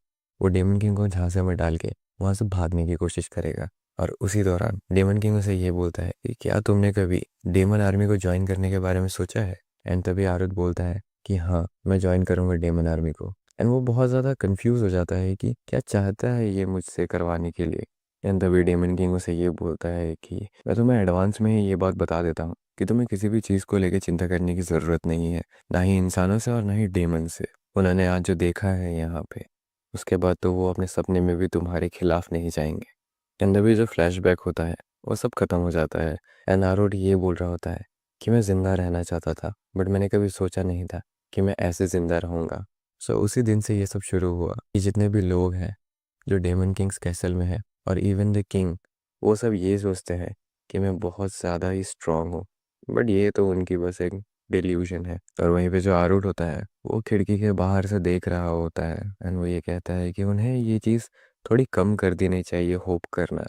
वो डेमन किंग को झांसे में डाल के वहाँ से भागने की कोशिश करेगा। और उसी दौरान डेमन किंग उसे ये बोलता है कि क्या तुमने कभी डेमन आर्मी को ज्वाइन करने के बारे में सोचा है? एंड तभी आरुत बोलता है कि हाँ, मैं ज्वाइन करूँगा डेमन आर्मी को। एंड वो बहुत ज़्यादा कंफ्यूज हो जाता है कि क्या चाहता है ये मुझसे करवाने के लिए। एंड तभी डेमन किंग उसे ये बोलता है कि मैं तुम्हें एडवांस में ही ये बात बता देता हूँ कि तुम्हें किसी भी चीज़ को लेकर चिंता करने की ज़रूरत नहीं है, ना ही इंसानों से और ना ही डेमन से। उन्होंने आज जो देखा है यहाँ पे, उसके बाद तो वो अपने सपने में भी तुम्हारे खिलाफ नहीं जाएंगे। एंड अभी जो फ्लैशबैक होता है वो सब खत्म हो जाता है। एंड आरोड ये बोल रहा होता है कि मैं ज़िंदा रहना चाहता था, बट मैंने कभी सोचा नहीं था कि मैं ऐसे ज़िंदा रहूँगा। सो उसी दिन से ये सब शुरू हुआ कि जितने भी लोग हैं जो डेमन किंग्स कैसल में है और इवन द किंग, वो सब ये सोचते हैं कि मैं बहुत ज़्यादा ही स्ट्रांग हूँ, बट ये तो उनकी बस एक डिल्यूजन है। और वहीं पे जो आरूट होता है वो खिड़की के बाहर से देख रहा होता है एंड वो ये कहता है कि उन्हें ये चीज़ थोड़ी कम कर देनी चाहिए होप करना,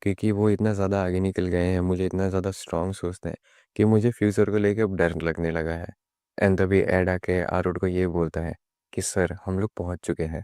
क्योंकि वो इतना ज़्यादा आगे निकल गए हैं, मुझे इतना ज़्यादा स्ट्रांग सोचते हैं कि मुझे फ्यूचर को लेकर अब डर लगने लगा है। एंड तभी एड आके आरूट को ये बोलता है कि सर, हम लोग पहुंच चुके हैं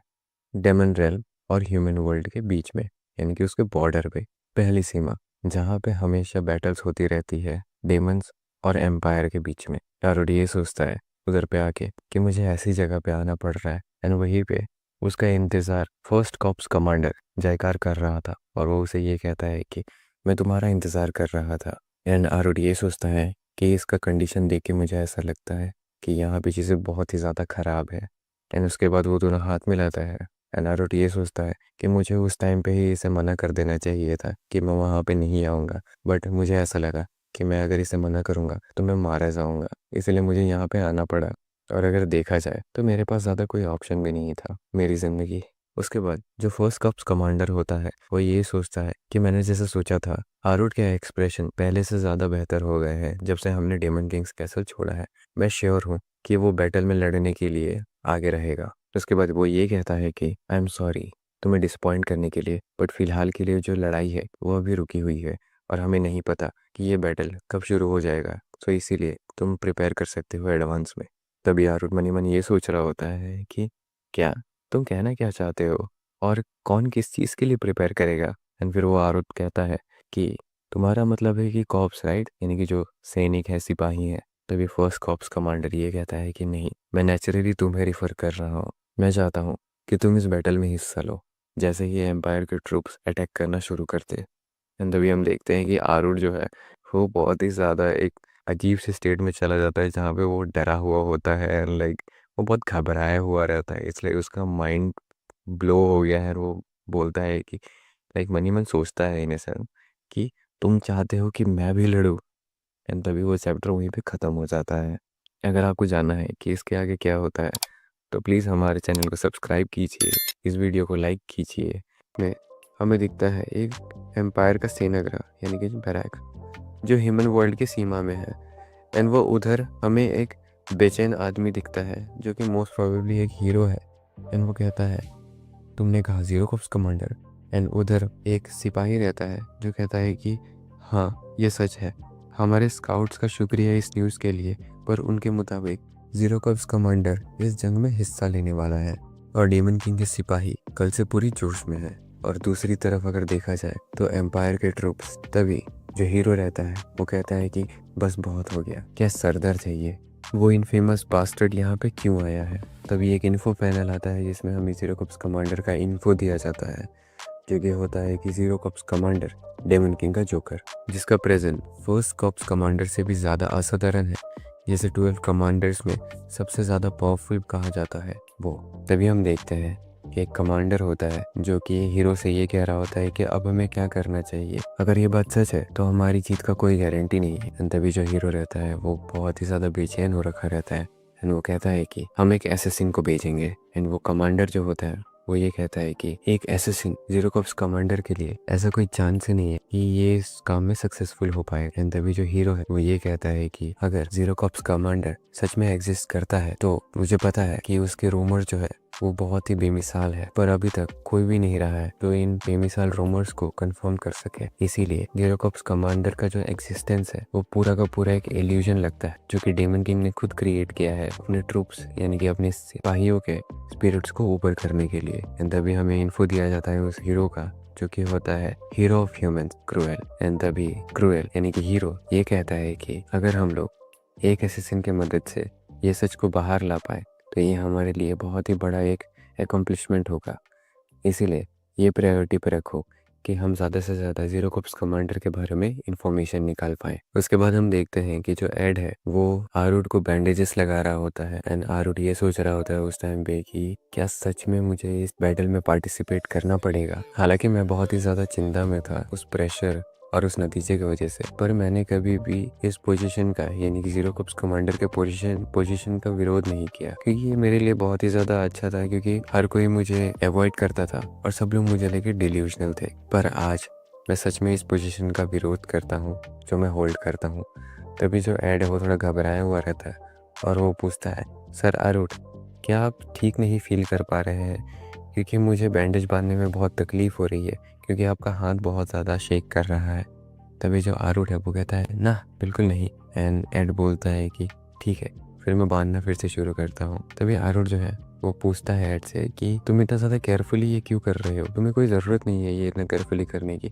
डेमन रेल्म और ह्यूमन वर्ल्ड के बीच में, यानी कि उसके बॉर्डर पे, पहली सीमा, जहाँ पे हमेशा बैटल्स होती रहती है डेमन्स और एम्पायर के बीच में। आरूट ये सोचता है उधर पे आके कि मुझे ऐसी जगह पे आना पड़ रहा है। एंड वहीं पे उसका इंतज़ार फर्स्ट कॉप्स कमांडर जयकार कर रहा था और वो उसे ये कहता है कि मैं तुम्हारा इंतज़ार कर रहा था। एंड आरुड ये सोचता है कि इसका कंडीशन देख के मुझे ऐसा लगता है कि यहाँ पे चीज़ें बहुत ही ज़्यादा ख़राब है। एंड उसके बाद वो दोनों हाथ मिलाता है। एंड आरुड ये सोचता है कि मुझे उस टाइम पे ही इसे मना कर देना चाहिए था कि मैं वहाँ पे नहीं आऊँगा, बट मुझे ऐसा लगा कि मैं अगर इसे मना करूँगा तो मैं मारा जाऊँगा, इसलिए मुझे यहाँ पे आना पड़ा। और अगर देखा जाए तो मेरे पास ज़्यादा कोई ऑप्शन भी नहीं था मेरी ज़िंदगी। उसके बाद जो फर्स्ट कप्स कमांडर होता है वो ये सोचता है कि मैंने जैसे सोचा था, आरूट के एक्सप्रेशन पहले से ज़्यादा बेहतर हो गए हैं जब से हमने डेमन किंग्स कैसल छोड़ा है। मैं श्योर हूँ कि वो बैटल में लड़ने के लिए आगे रहेगा। उसके बाद वो ये कहता है कि आई एम सॉरी तुम्हें डिसपॉइंट करने के लिए, बट फिलहाल के लिए जो लड़ाई है वो अभी रुकी हुई है और हमें नहीं पता कि ये बैटल कब शुरू हो जाएगा। सो इसीलिए तुम प्रिपेयर कर सकते हो एडवांस में। तभी आरुट मनी मन ये सोच रहा होता है कि क्या तुम कहना क्या चाहते हो और कौन किस चीज़ के लिए प्रिपेयर करेगा। एंड फिर वो आरुट कहता है कि तुम्हारा मतलब है कि कॉप्स, राइट, यानी कि जो सैनिक है, सिपाही हैं। तभी फर्स्ट कॉप्स कमांडर ये कहता है कि नहीं, मैं नेचुरली तुम्हें रिफ़र कर रहा हूँ। मैं चाहता हूँ कि तुम इस बैटल में हिस्सा लो जैसे ही एम्पायर के ट्रूप्स अटैक करना शुरू करते। एंड तभी हम देखते हैं कि आरुट जो है वो बहुत ही ज़्यादा एक अजीब से स्टेट में चला जाता है जहाँ पे वो डरा हुआ होता है एंड लाइक वो बहुत घबराया हुआ रहता है, इसलिए उसका माइंड ब्लो हो गया है। और वो बोलता है कि लाइक मनी मन सोचता है इन सेंस कि तुम चाहते हो कि मैं भी लड़ूं। एंड तभी वो चैप्टर वहीं पे ख़त्म हो जाता है। अगर आपको जानना है कि इसके आगे क्या होता है तो प्लीज़ हमारे चैनल को सब्सक्राइब कीजिए, इस वीडियो को लाइक कीजिए। में हमें दिखता है एक एम्पायर का सेनाग्रह, यानी कि बैरक, जो ह्यूमन वर्ल्ड की सीमा में है। एंड वो उधर हमें एक बेचैन आदमी दिखता है जो कि मोस्ट प्रोबेबली एक हीरो है। एंड वो कहता है तुमने कहा जीरो कॉप्स कमांडर। एंड उधर एक सिपाही रहता है जो कहता है कि हाँ ये सच है, हमारे स्काउट्स का शुक्रिया इस न्यूज़ के लिए, पर उनके मुताबिक जीरो कॉप्स कमांडर इस जंग में हिस्सा लेने वाला है और डेमन किंग के सिपाही कल से पूरी जोश में है। और दूसरी तरफ अगर देखा जाए तो एम्पायर के ट्रूप्स, तभी जो हीरो रहता है वो कहता है कि बस बहुत हो गया, क्या सरदर्द है ये, वो इनफेमस बास्टर्ड यहाँ पे क्यों आया है। तभी एक इन्फो पैनल आता है जिसमें हमें जीरो कॉप्स कमांडर का इन्फो दिया जाता है, जो कि होता है कि zero corps commander daemon king का जोकर, जिसका प्रेजेंट फर्स्ट कॉप्स कमांडर से भी ज़्यादा असाधारण है, जैसे 12 कमांडर्स में सबसे ज़्यादा पावरफुल कहा जाता है वो। तभी हम देखते हैं कि एक कमांडर होता है जो कि हीरो से ये कह रहा होता है कि अब हमें क्या करना चाहिए, अगर ये बात सच है तो हमारी जीत का कोई गारंटी नहीं है। एंड तभी जो हीरो रहता है वो बहुत ही ज़्यादा बेचैन हो रखा रहता है एंड वो कहता है कि हम एक एसेसिन को भेजेंगे। एंड वो कमांडर जो होता है वो ये कहता है कि एक एसेसिन जीरो कॉप्स कमांडर के लिए ऐसा कोई चांस ही नहीं है कि ये इस काम में सक्सेसफुल हो पाए। एंड तभी जो हीरो है वो ये कहता है कि अगर जीरो कॉप्स कमांडर सच में एग्जिस्ट करता है तो मुझे पता है कि उसके रूमर जो है वो बहुत ही बेमिसाल है, पर अभी तक कोई भी नहीं रहा है जो इन बेमिसाल रूमर्स को कंफर्म कर सके। इसीलिए जीरो कॉप्स कमांडर का जो एग्जिस्टेंस है वो पूरा का पूरा एक इल्यूजन लगता है, जो कि डेमन किंग ने खुद क्रिएट किया है अपने ट्रूप्स यानी कि अपने सिपाहियों के स्पिरिट्स को ऊपर करने के लिए। एंड तभी हमें इन्फो दिया जाता है उस हीरो का, जो कि होता है hero of humans, cruel. And तभी क्रूएल यानी कि हीरो ये कहता है कि अगर हम लोग एक एसेसिन की मदद से ये सच को बाहर ला पाए तो ये हमारे लिए बहुत ही बड़ा एक एकम्प्लिशमेंट होगा। इसीलिए ये प्रायोरिटी पे रखो कि हम ज़्यादा से ज़्यादा जीरो कॉप्स कमांडर के बारे में इंफॉर्मेशन निकाल पाए। उसके बाद हम देखते हैं कि जो एड है वो आरुड को बैंडेजेस लगा रहा होता है एंड आरुड ये सोच रहा होता है उस टाइम पे कि क्या सच में मुझे इस बैटल में पार्टिसिपेट करना पड़ेगा। हालांकि मैं बहुत ही ज़्यादा चिंता में था उस प्रेशर और उस नतीजे की वजह से, पर मैंने कभी भी इस पोजीशन का यानी कि जीरो कॉप्स कमांडर के पोजीशन का विरोध नहीं किया, क्योंकि ये मेरे लिए बहुत ही ज़्यादा अच्छा था, क्योंकि हर कोई मुझे अवॉइड करता था और सब लोग मुझे लेके डिल्यूजनल थे। पर आज मैं सच में इस पोजीशन का विरोध करता हूँ जो मैं होल्ड करता हूँ। तभी जो एड है वो थोड़ा घबराया हुआ रहता है और वो पूछता है, सर आरुड क्या आप ठीक नहीं फील कर पा रहे हैं, क्योंकि मुझे बैंडेज बांधने में बहुत तकलीफ हो रही है, क्योंकि आपका हाथ बहुत ज़्यादा शेक कर रहा है। तभी जो आरुड है वो कहता है ना बिल्कुल नहीं। एंड एड बोलता है कि ठीक है, फिर मैं बांधना फिर से शुरू करता हूँ। तभी आरुड जो है वो पूछता है एड से कि तुम इतना ज़्यादा केयरफुली ये क्यों कर रहे हो, तुम्हें कोई ज़रूरत नहीं है ये इतना केयरफुली करने की,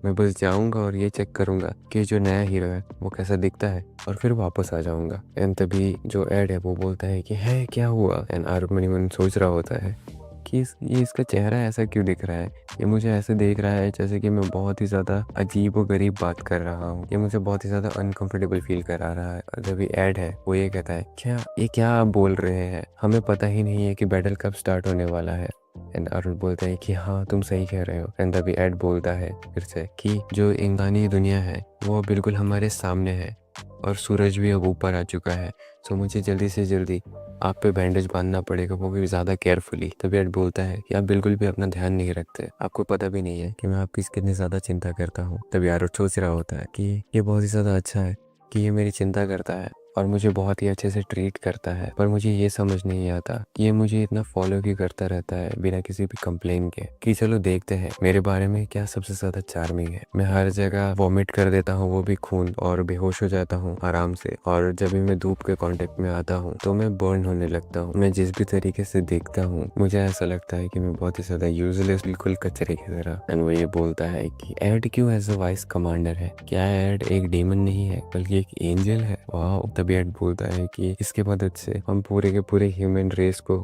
मैं बस जाऊँगा और ये चेक करूँगा कि जो नया हीरो है वो कैसा दिखता है और फिर वापस आ जाऊँगा। एंड तभी जो एड है वो बोलता है कि है क्या हुआ। एंड आरुड मनी मन सोच रहा होता है कि ये इसका चेहरा ऐसा क्यों दिख रहा है, ये मुझे ऐसे देख रहा है जैसे कि मैं बहुत ही ज़्यादा अजीब और गरीब बात कर रहा हूँ, ये मुझे बहुत ही ज़्यादा अनकंफर्टेबल फील करा रहा है। और जब भी एड है वो ये कहता है क्या आप बोल रहे हैं, हमें पता ही नहीं है कि बैटल कब स्टार्ट होने वाला है। एंड अरुण बोलता है कि हाँ तुम सही कह रहे हो। एंड तभी एड बोलता है फिर से कि जो इंसानी दुनिया है वो बिल्कुल हमारे सामने है और सूरज भी अब ऊपर आ चुका है, सो मुझे जल्दी से जल्दी आप पे बैंडेज बांधना पड़ेगा, वो भी ज़्यादा केयरफुली। तभी एड बोलता है कि आप बिल्कुल भी अपना ध्यान नहीं रखते, आपको पता भी नहीं है कि मैं आपकी कितनी ज़्यादा चिंता करता हूँ। तभी आरुड सोच रहा होता है कि ये बहुत ही ज़्यादा अच्छा है कि ये मेरी चिंता करता है और मुझे बहुत ही अच्छे से ट्रीट करता है, पर मुझे ये समझ नहीं आता कि ये मुझे इतना फॉलो क्यों करता रहता है बिना किसी भी कंप्लेन के। कि चलो देखते हैं मेरे बारे में क्या सबसे ज़्यादा चार्मिंग है। मैं हर जगह वॉमिट कर देता हूँ, वो भी खून, और बेहोश हो जाता हूँ आराम से, और जब भी मैं धूप के कांटेक्ट में आता हूँ तो मैं बर्न होने लगता हूँ। मैं जिस भी तरीके से देखता हूँ मुझे ऐसा लगता है कि मैं बहुत ही ज़्यादा यूजलेस, बिल्कुल कचरे की तरह। एंड वो ये बोलता है कि एड क्यों एज अ वाइस कमांडर है, क्या एड एक डेमन नहीं है बल्कि एक एंजल है। वाह। तभी एड बोलता है कि इसके मदद से हम पूरे के पूरे ह्यूमन रेस को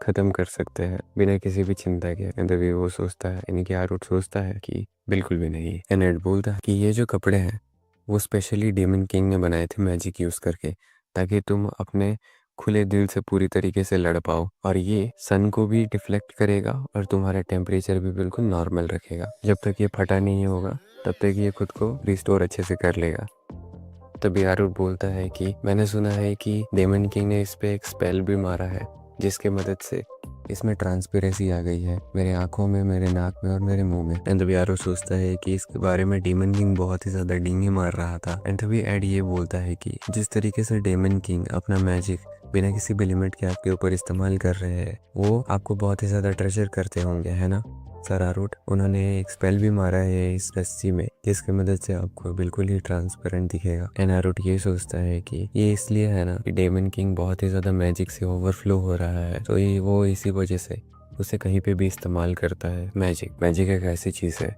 ख़त्म कर सकते हैं बिना किसी भी चिंता के। एंड तभी वो सोचता है यानी कि आरुड सोचता है कि बिल्कुल भी नहीं। एंड एड बोलता है कि ये जो कपड़े हैं वो स्पेशली डेमन किंग ने बनाए थे मैजिक यूज़ करके, ताकि तुम अपने खुले दिल से पूरी तरीके से लड़ पाओ, और ये सन को भी डिफ्लेक्ट करेगा और तुम्हारा टेम्परेचर भी बिल्कुल नॉर्मल रखेगा। जब तक ये फटा नहीं होगा तब तक ये खुद को रिस्टोर अच्छे से कर लेगा। तभी आरुड बोलता है कि मैंने सुना है कि डेमन किंग ने इस पे एक स्पेल भी मारा है जिसके मदद से इसमें ट्रांसपेरेंसी आ गई है मेरे आंखों में, मेरे नाक में और मेरे मुंह में। एंड तभी आरो सोचता है कि इसके बारे में डेमन किंग बहुत ही ज्यादा डींगे मार रहा था। एंड तभी एड ये बोलता है कि जिस तरीके से डेमन किंग अपना मैजिक बिना किसी भी लिमिट के आपके ऊपर इस्तेमाल कर रहे हैं, वो आपको बहुत ही ज्यादा ट्रेजर करते होंगे, है ना सर आरुट। उन्होंने एक स्पेल भी मारा है इस रस्सी में जिसकी मदद से आपको बिल्कुल ही ट्रांसपेरेंट दिखेगा। एंड आरुट ये सोचता है कि ये इसलिए है ना कि डेमन किंग बहुत ही ज्यादा मैजिक से ओवरफ्लो हो रहा है, तो ये वो इसी वजह से उसे कहीं पे भी इस्तेमाल करता है। मैजिक एक ऐसी चीज है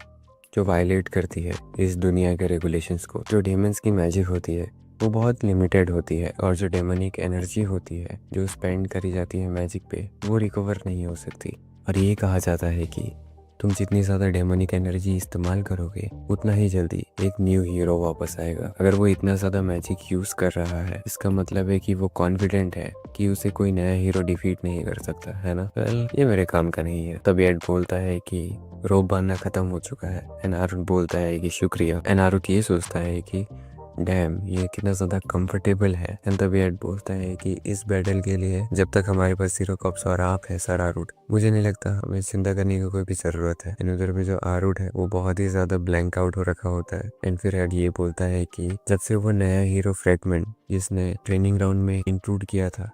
जो वायलेट करती है इस दुनिया के रेगुलेशंस को। जो डेमन्स की मैजिक होती है वो बहुत लिमिटेड होती है, और जो डेमनिक एनर्जी होती है जो स्पेंड करी जाती है मैजिक पे, वो रिकवर नहीं हो सकती। और ये कहा जाता है कि तुम जितनी ज़्यादा डेमोनिक एनर्जी इस्तेमाल करोगे उतना ही जल्दी एक न्यू हीरो वापस आएगा। अगर वो इतना ज़्यादा मैजिक यूज़ कर रहा है, इसका मतलब है कि वो कॉन्फिडेंट है कि उसे कोई नया हीरो डिफीट नहीं कर सकता, है ना। वेल, ये मेरे काम का नहीं है। तब एड बोलता है कि रोप बांधना खत्म हो चुका है। एनारुट बोलता है कि शुक्रिया। एनारुट ये सोचता है कि डैम, ये कितना ज़्यादा कंफर्टेबल है। एंड तभी एड बोलता है कि इस बैटल के लिए जब तक हमारे पास 0 कप्स और आप है सर आरुट, मुझे नहीं लगता हमें चिंता करने की कोई भी ज़रूरत है। एंड उधर पे जो आरुट है वो बहुत ही ज़्यादा ब्लैंक आउट हो रखा होता है। एंड फिर एड ये बोलता है कि जब से वो नया हीरो फ्रेगमेंट जिसने ट्रेनिंग राउंड में इंक्लूड किया था,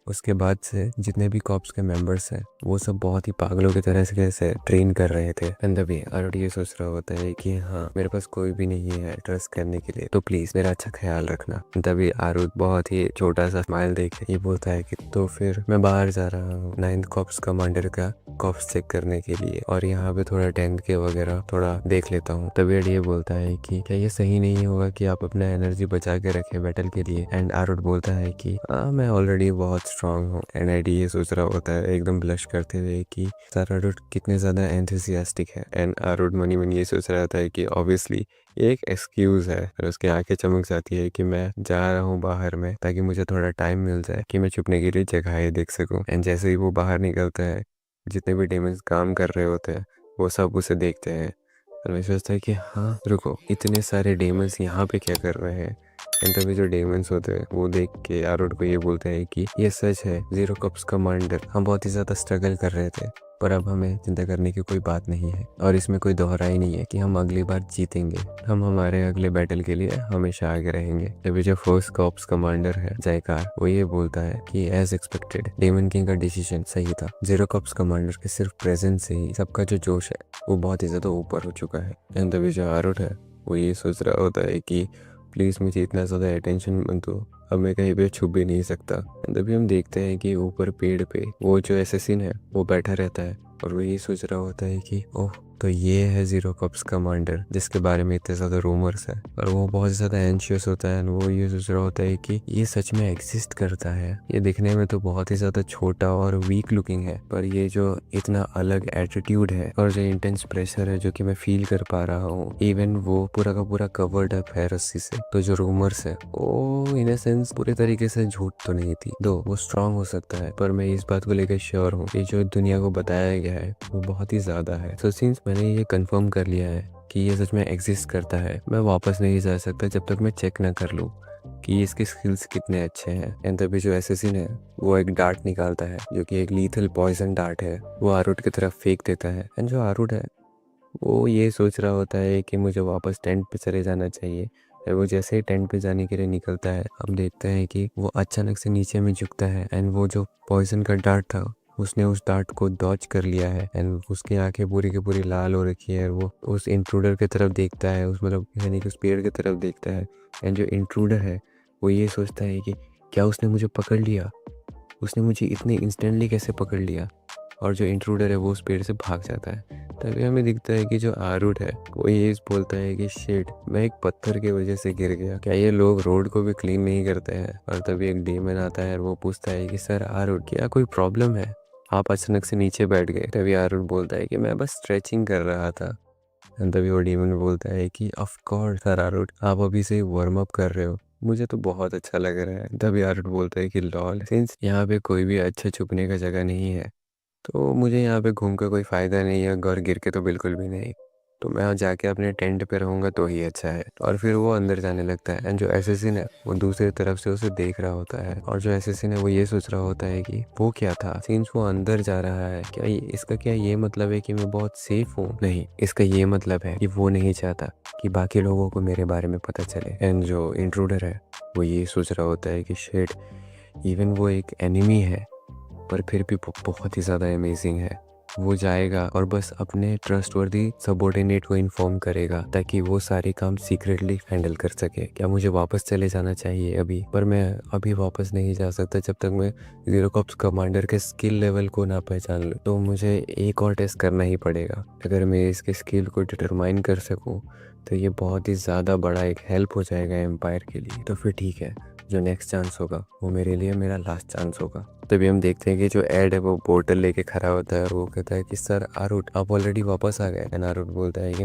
उसके बाद से जितने भी कॉप्स के मेंबर्स हैं वो सब बहुत ही पागलों की तरह से ट्रेन कर रहे थे। एंड तभी आरुट ये सोच रहा होता है कि हाँ, मेरे पास कोई भी नहीं है ट्रस्ट करने के लिए, तो प्लीज मेरा अच्छा ख्याल रखना। तभी आरुट बहुत ही छोटा सा स्माइल देख के ये बोलता है कि तो फिर मैं बाहर जा रहा हूँ 9th कॉप्स कमांडर का कॉप्स चेक करने के लिए, और यहाँ पे थोड़ा 10th के वगैरह थोड़ा देख लेता हूँ। तभी ये बोलता है कि क्या ये सही नहीं होगा कि आप अपना एनर्जी बचा के रखें बैटल के लिए। एंड आरुट बोलता है कि हाँ, मैं ऑलरेडी बहुत स्ट्रांग हूँ। एंड एडी ये सोच रहा होता है एकदम ब्लश करते हुए कि सर आरुट कितने ज्यादा एंथुसियास्टिक है। एंड आरुट मनी मन ये सोच रहा होता है कि ऑब्वियसली ये एक एक्सक्यूज है। और उसकी आंखें चमक जाती है कि मैं जा रहा हूँ बाहर में ताकि मुझे थोड़ा टाइम मिल जाए कि मैं छुपने के लिए जगह देख सकूं। एंड जैसे ही वो बाहर निकलता है, जितने भी डेमन्स काम कर रहे होते हैं वो सब उसे देखते हैं। और मैं सोचता है कि हाँ रुको, इतने सारे डेमन्स यहाँ पे क्या कर रहे हैं। एंड तभी जो डेमन्स होते हैं वो देख के आरुट को ये बोलते हैं कि ये सच है 0 कप्स कमांडर, हम बहुत ही ज़्यादा स्ट्रगल कर रहे थे, पर अब हमें चिंता करने की कोई बात नहीं है। और इसमें कोई दोहराई नहीं है कि हम अगली बार जीतेंगे, हम हमारे अगले बैटल के लिए हमेशा आगे रहेंगे। तभी जो फर्स्ट कॉप्स कमांडर है जयकार, वो ये बोलता है कि एज एक्सपेक्टेड डेमन किंग का डिसीजन सही था। 0 कप्स कमांडर के सिर्फ प्रेजेंस से ही सबका जो जोश है वो बहुत ही ज़्यादा ऊपर हो चुका है। एंड तभी जो आरुट है वो ये सोच रहा होता है कि प्लीज़ मुझे इतना ज़्यादा अटेंशन मत दो, अब मैं कहीं पे छुप भी नहीं सकता। तभी हम देखते हैं कि ऊपर पेड़ पे वो जो एसेसिन है वो बैठा रहता है, और वो ये सोच रहा होता है कि ओह, तो ये है 0 कप्स कमांडर जिसके बारे में इतने ज़्यादा रूमर्स है। और वो बहुत ज़्यादा एंशियस होता है। वो ये सोच रहा होता है कि ये सच में एग्जिस्ट करता है। ये दिखने में तो बहुत ही ज़्यादा छोटा और वीक लुकिंग है, पर ये जो इतना अलग एटीट्यूड है और जो इंटेंस प्रेशर है जो कि मैं फील कर पा रहा हूँ, इवन वो पूरा का पूरा कवर्ड अप है रस्सी से। तो जो रूमर्स है वो इन सेंस पूरे तरीके से झूठ तो नहीं थी, दो वो स्ट्रांग हो सकता है, पर मैं इस बात को लेकर श्योर हूँ ये जो दुनिया को बताया गया है वो बहुत ही ज़्यादा है। तो सिंस मैंने ये कंफर्म कर लिया है कि ये सच में एग्जिस्ट करता है, मैं वापस नहीं जा सकता जब तक मैं चेक ना कर लूँ कि इसके स्किल्स कितने अच्छे हैं। एंड तभी जो एसेसिन है वो एक डार्ट निकालता है जो कि एक लीथल पॉइजन डार्ट है, वो आरुट की तरफ फेंक देता है। एंड जो आरुट है वो ये सोच रहा होता है कि मुझे वापस टेंट पे चले जाना चाहिए। और वो जैसे ही टेंट पे जाने के लिए निकलता है, हम देखते हैं कि वो अचानक से नीचे में झुकता है। एंड वो जो पॉइजन का डार्ट था उसने उस डार्ट को डॉज कर लिया है। एंड उसकी आंखें पूरी की पूरी लाल हो रखी है। वो उस इंट्रूडर की तरफ देखता है, उस मतलब यानी कि उस पेड़ की तरफ देखता है। एंड जो इंट्रूडर है वो ये सोचता है कि क्या उसने मुझे पकड़ लिया, उसने मुझे इतने इंस्टेंटली कैसे पकड़ लिया। और जो इंट्रूडर है वो उस पेड़ से भाग जाता है। तभी हमें दिखता है कि जो आरुट है वो ये बोलता है कि शिट, मैं एक पत्थर की वजह से गिर गया, क्या ये लोग रोड को भी क्लीन नहीं करते हैं। और तभी एक डेमन आता है और वो पूछता है कि सर आरुट, क्या कोई प्रॉब्लम है, आप अचानक से नीचे बैठ गए। तभी आरुट बोलता है कि मैं बस स्ट्रेचिंग कर रहा था। और तभी वो डेमन बोलता है कि ऑफ कोर्स सर आरुट, आप अभी से वार्म अप कर रहे हो, मुझे तो बहुत अच्छा लग रहा है। तभी आरुट बोलता है कि लॉल, सिंस यहाँ पे कोई भी अच्छा छुपने का जगह नहीं है तो मुझे यहाँ पे घूम कर कोई फ़ायदा नहीं है, और गिर के तो बिल्कुल भी नहीं। तो मैं जाके अपने टेंट पे रहूँगा तो ही अच्छा है। और फिर वो अंदर जाने लगता है एंड जो एसेसिन है वो दूसरी तरफ से उसे देख रहा होता है और जो एसेसिन है वो ये सोच रहा होता है कि वो क्या था, सिंस वो अंदर जा रहा है क्या इसका क्या ये मतलब है कि मैं बहुत सेफ हूँ? नहीं, इसका ये मतलब है कि वो नहीं चाहता कि बाकी लोगों को मेरे बारे में पता चले। एंड जो इंट्रूडर है वो ये सोच रहा होता है कि शिट, इवन वो एक एनिमी है पर फिर भी बहुत ही ज़्यादा अमेजिंग है। वो जाएगा और बस अपने ट्रस्टवर्दी सबऑर्डिनेट को इन्फॉर्म करेगा ताकि वो सारे काम सीक्रेटली हैंडल कर सके। क्या मुझे वापस चले जाना चाहिए अभी? पर मैं अभी वापस नहीं जा सकता जब तक मैं जीरो कॉप्स कमांडर के स्किल लेवल को ना पहचान लूँ। तो मुझे एक और टेस्ट करना ही पड़ेगा। अगर मैं इसके स्किल को डिटरमाइन कर सकूँ तो ये बहुत ही ज़्यादा बड़ा एक हेल्प हो जाएगा एम्पायर के लिए। तो फिर ठीक है, जो नेक्स्ट चांस होगा वो मेरे लिए मेरा लास्ट चांस होगा। तभी हम देखते हैं कि जो एड है वो बोतल लेके खड़ा होता है और वो कहता है कि सर आरुट, आप ऑलरेडी वापस आ गए। एंड आरुट बोलता है कि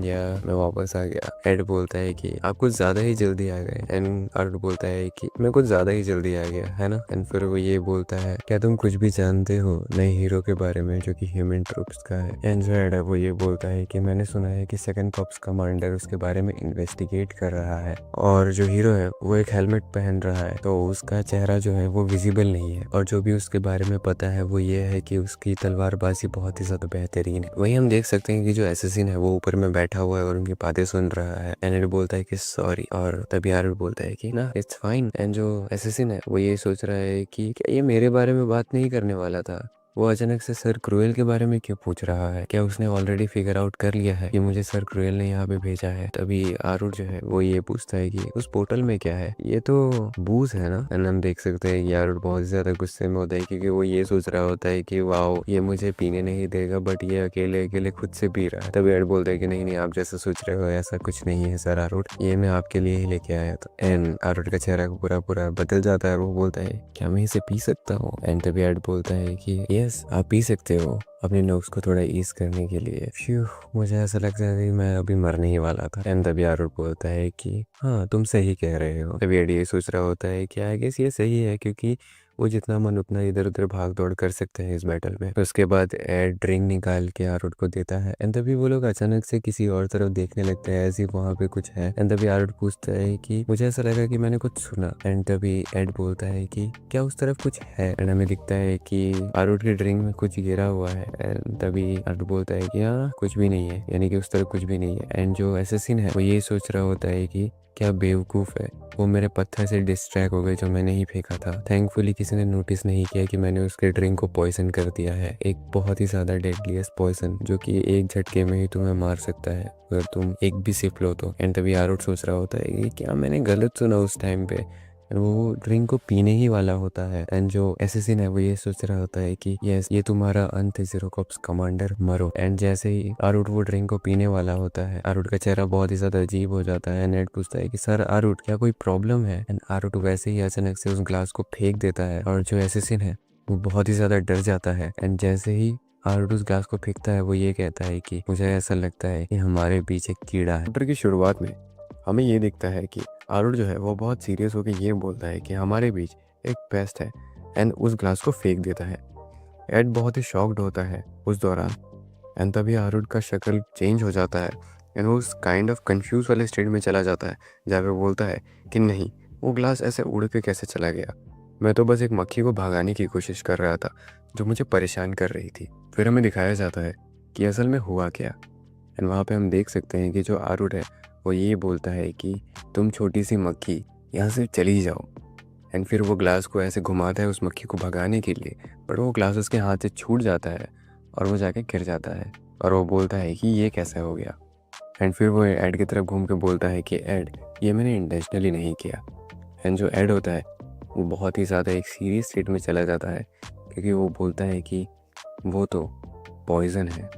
या मैं वापस आ गया। एड बोलता है कि आप कुछ ज़्यादा ही जल्दी आ गए। एंड आरुट बोलता है कि मैं कुछ ज़्यादा ही जल्दी आ गया है ना। एंड फिर वो ये बोलता है, क्या तुम कुछ भी जानते हो नए हीरो के बारे में जो कि ह्यूमन ट्रूप्स का है? एंड जो एड है वो ये बोलता है कि मैंने सुना है कि सेकंड कॉप्स कमांडर उसके बारे में इन्वेस्टिगेट कर रहा है और जो हीरो है वो एक हेलमेट पहन रहा है तो उसका चेहरा जो है वो विजिबल नहीं है और जो भी उसके बारे में पता है वो ये है कि उसकी तलवारबाजी बहुत ही ज्यादा बेहतरीन है। वहीं हम देख सकते हैं कि जो एसेसिन है वो ऊपर में बैठा हुआ है और उनकी बातें सुन रहा है। एंड बोलता है कि सॉरी, और तभी आरुट बोलता है कि ना इट्स फाइन। एंड जो एसेसिन है वो ये सोच रहा है कि क्या ये मेरे बारे में बात नहीं करने वाला था? वो अचानक से सर क्रूएल के बारे में क्यों पूछ रहा है? क्या उसने ऑलरेडी फिगर आउट कर लिया है कि मुझे सर क्रूएल ने यहाँ पे भेजा है? तभी आरुट जो है वो ये पूछता है कि उस पोर्टल में क्या है? ये तो बूज है ना। एंड हम देख सकते हैं कि आरुट बहुत ज्यादा गुस्से में होता है क्योंकि वो ये सोच रहा होता है कि वाओ, ये मुझे पीने नहीं देगा बट ये अकेले अकेले खुद से पी रहा है। तभी एड बोलता है कि नहीं नहीं, आप जैसा सोच रहे हो ऐसा कुछ नहीं है सर आरुट, ये मैं आपके लिए ही लेके आया था। एंड आरुट का चेहरा पूरा पूरा बदल जाता है और वो बोलता है क्या मैं इसे पी सकता हूँ? एंड तभी एड बोलता है कि यस, आप पी सकते हो अपने नोक्स को थोड़ा ईज करने के लिए। फ्यू, मुझे ऐसा लगता है कि मैं अभी मरने ही वाला था। एंड तभी आरुट बोलता है कि हाँ तुम सही कह रहे हो। तभी एड ये सोच रहा होता है कि आई गेस ये सही है क्योंकि वो जितना मन उतना इधर उधर भाग दौड़ कर सकते हैं इस बैटल में। तो उसके बाद एड ड्रिंक निकाल के आरुट को देता है एंड तभी वो लोग अचानक से किसी और तरफ देखने लगते हैं ऐसे वहाँ पे कुछ है। एंड तभी आरुट पूछता है कि मुझे ऐसा लगा कि मैंने कुछ सुना। एंड तभी एड बोलता है कि क्या उस तरफ कुछ है? एंड हमें दिखता है कि आरुट के ड्रिंक में कुछ गिरा हुआ है। एंड तभी आरुट बोलता है कि हाँ कुछ भी नहीं है, यानी कि उस तरफ कुछ भी नहीं है। एंड जो एसेसिन है वो ये सोच रहा होता है कि क्या बेवकूफ़ है, वो मेरे पत्थर से डिस्ट्रैक्ट हो गए जो मैंने ही फेंका था। थैंकफुली किसी ने नोटिस नहीं किया कि मैंने उसके ड्रिंक को पॉइजन कर दिया है, एक बहुत ही ज़्यादा डेडलीस्ट पॉइजन जो कि एक झटके में ही तुम्हें मार सकता है अगर तुम एक भी सिप लो तो। एंड तभी आरुट सोच रहा होता है कि क्या मैंने गलत सुना उस टाइम पे? वो ड्रिंक को पीने ही वाला होता है। एंड जो एसेसिन है वो ये सोच रहा होता है कि यस, ये तुम्हारा अंत है जीरो कॉप्स कमांडर, मरो। एंड जैसे ही आरुट वो ड्रिंक को पीने वाला होता है, आरुट का चेहरा बहुत ही ज्यादा अजीब हो जाता है। नेड पूछता है कि सर आरुट क्या कोई प्रॉब्लम है? एंड आरुट वैसे ही अचानक से उस ग्लास को फेंक देता है और जो एसेसिन है वो बहुत ही ज्यादा डर जाता है। एंड जैसे ही आरुट उस ग्लास को फेंकता है वो ये कहता है कि मुझे ऐसा लगता है कि हमारे बीच एक कीड़ा है। चैप्टर की शुरुआत में हमें ये दिखता है कि आरुट जो है वो बहुत सीरियस होकर ये बोलता है कि हमारे बीच एक पेस्ट है एंड उस ग्लास को फेंक देता है। एड बहुत ही शॉक्ड होता है उस दौरान। एंड तभी आरुट का शक्ल चेंज हो जाता है एंड वो उस काइंड ऑफ कंफ्यूज वाले स्टेट में चला जाता है जहाँ पे बोलता है कि नहीं, वो ग्लास ऐसे उड़ के कैसे चला गया? मैं तो बस एक मक्खी को भगाने की कोशिश कर रहा था जो मुझे परेशान कर रही थी। फिर हमें दिखाया जाता है कि असल में हुआ क्या। एंड वहाँ पे हम देख सकते हैं कि जो आरुट है वो ये बोलता है कि तुम छोटी सी मक्खी यहाँ से चली जाओ। एंड फिर वो ग्लास को ऐसे घुमाता है उस मक्खी को भगाने के लिए, पर वो ग्लास उसके हाथ से छूट जाता है और वो जाके गिर जाता है और वो बोलता है कि ये कैसे हो गया। एंड फिर वो एड की तरफ घूम के बोलता है कि एड, ये मैंने इंटेंशनली नहीं किया। एंड जो एड होता है वो बहुत ही ज़्यादा एक सीरियस स्टेट में चला जाता है क्योंकि वो बोलता है कि वो तो पॉइजन है।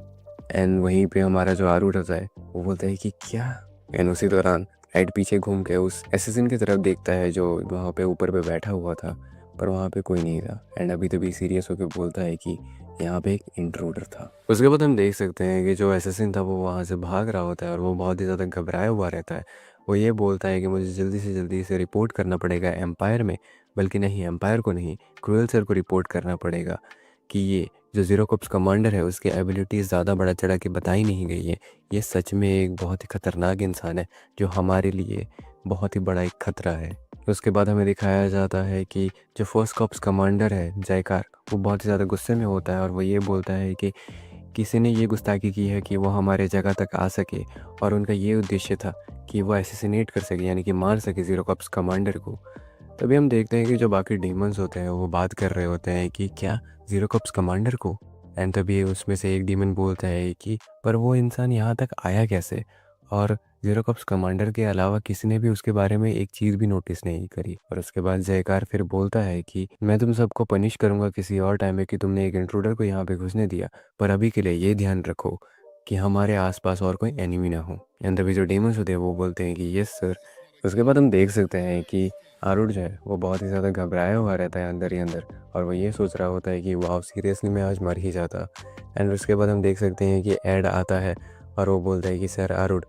एंड वहीं पे हमारा जो आरुट होता है वो बोलता है कि क्या? एंड उसी दौरान एड पीछे घूम के उस एसेसिन की तरफ देखता है जो वहाँ पे ऊपर पे बैठा हुआ था, पर वहाँ पे कोई नहीं था। एंड अभी तभी सीरियस होकर बोलता है कि यहाँ पे एक इंट्रूडर था। उसके बाद हम देख सकते हैं कि जो एसेसिन था वो वहाँ से भाग रहा होता है और वो बहुत ही ज़्यादा घबराया हुआ रहता है। वो ये बोलता है कि मुझे जल्दी से जल्दी इसे रिपोर्ट करना पड़ेगा एम्पायर में, बल्कि नहीं, एम्पायर को नहीं, क्रूएल सर को रिपोर्ट करना पड़ेगा कि ये जो ज़ीरो कॉप्स कमांडर है उसकी एबिलिटीज़ ज़्यादा बढ़ा चढ़ा के बताई नहीं गई है। ये सच में एक बहुत ही खतरनाक इंसान है जो हमारे लिए बहुत ही बड़ा एक खतरा है। उसके बाद हमें दिखाया जाता है कि जो फर्स्ट कॉप्स कमांडर है जयकार, वो बहुत ही ज़्यादा गुस्से में होता है और वो ये बोलता है कि किसी ने ये गुस्ताखी की है कि वो हमारे जगह तक आ सके और उनका ये उद्देश्य था कि वो असैसिनेट कर सके, यानी कि मार सके ज़ीरो कॉप्स कमांडर को। तभी हम देखते हैं कि जो बाकी डीमंस होते हैं वो बात कर रहे होते हैं कि क्या ज़ीरो कॉप्स कमांडर को। एंड तभी उसमें से एक डीमन बोलता है कि पर वो इंसान यहाँ तक आया कैसे, और ज़ीरो कॉप्स कमांडर के अलावा किसी ने भी उसके बारे में एक चीज़ भी नोटिस नहीं करी। और उसके बाद जयकार फिर बोलता है कि मैं तुम सबको पनिश करूँगा किसी और टाइम में कि तुमने एक इंट्रूडर को यहाँ पे घुसने दिया, पर अभी के लिए ये ध्यान रखो कि हमारे आसपास और कोई एनिमी ना हो। एंड तभी जो डीमंस होते हैं वो बोलते हैं कि यस सर। उसके बाद हम देख सकते हैं कि आरुण जो है वो बहुत ही ज़्यादा घबराया हुआ रहता है अंदर ही अंदर, और वो ये सोच रहा होता है कि वाह सीरियसली मैं आज मर ही जाता। एंड उसके बाद हम देख सकते हैं कि एड आता है और वो बोलता है कि सर आरुण,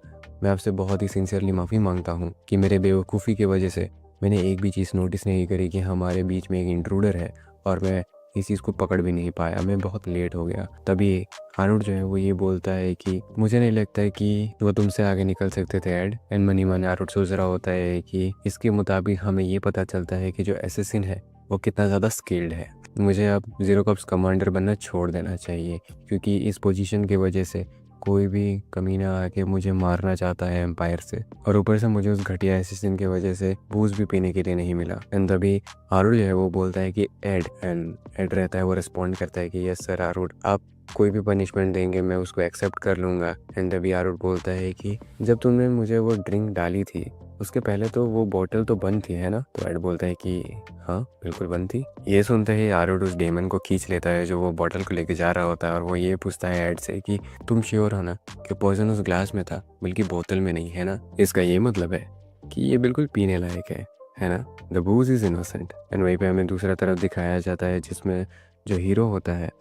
मैं आपसे बहुत ही सिंसियरली माफ़ी मांगता हूँ कि मेरे बेवकूफ़ी की वजह से मैंने एक भी चीज़ नोटिस नहीं करी कि हमारे बीच में एक इंट्रूडर है, और मैं इस चीज़ को पकड़ भी नहीं पाया, मैं बहुत लेट हो गया। तभी आरुण जो है वो ये बोलता है कि मुझे नहीं लगता है कि वो तुमसे आगे निकल सकते थे एड। एंड मनी मन आरुण सोच रहा होता है कि इसके मुताबिक हमें ये पता चलता है कि जो एसेसिन है वो कितना ज़्यादा स्किल्ड है। मुझे अब ज़ीरो कॉप्स कमांडर बनना छोड़ देना चाहिए, क्योंकि इस पोजीशन की वजह से कोई भी कमीना आके मुझे मारना चाहता है एम्पायर से, और ऊपर से मुझे उस घटिया एसेसिन की वजह से बूस्ट भी पीने के लिए नहीं मिला। एंड तभी आरुण जो है वो बोलता है कि एड, एंड एड रहता है वो रिस्पॉन्ड करता है कि यस सर आरुण, आप कोई भी पनिशमेंट देंगे मैं उसको एक्सेप्ट कर लूँगा। एंड तभी आरुण बोलता है कि जब तुमने मुझे वो ड्रिंक डाली थी उसके पहले तो वो बोतल तो बंद थी है ना। तो एड बोलता है कि हाँ बिल्कुल बंद थी। ये सुनते ही आरुण उस डेमन को खींच लेता है जो वो बोतल को लेके जा रहा होता है, और वो ये पूछता है एड से कि तुम श्योर हो ना कि पॉइजन उस ग्लास में था बल्कि बोतल में नहीं, है ना। इसका ये मतलब है कि ये बिल्कुल पीने लायक है ना। The बूज is innocent. एंड वहीं पे हमें दूसरा तरफ दिखाया जाता है जिसमें जो हीरो होता है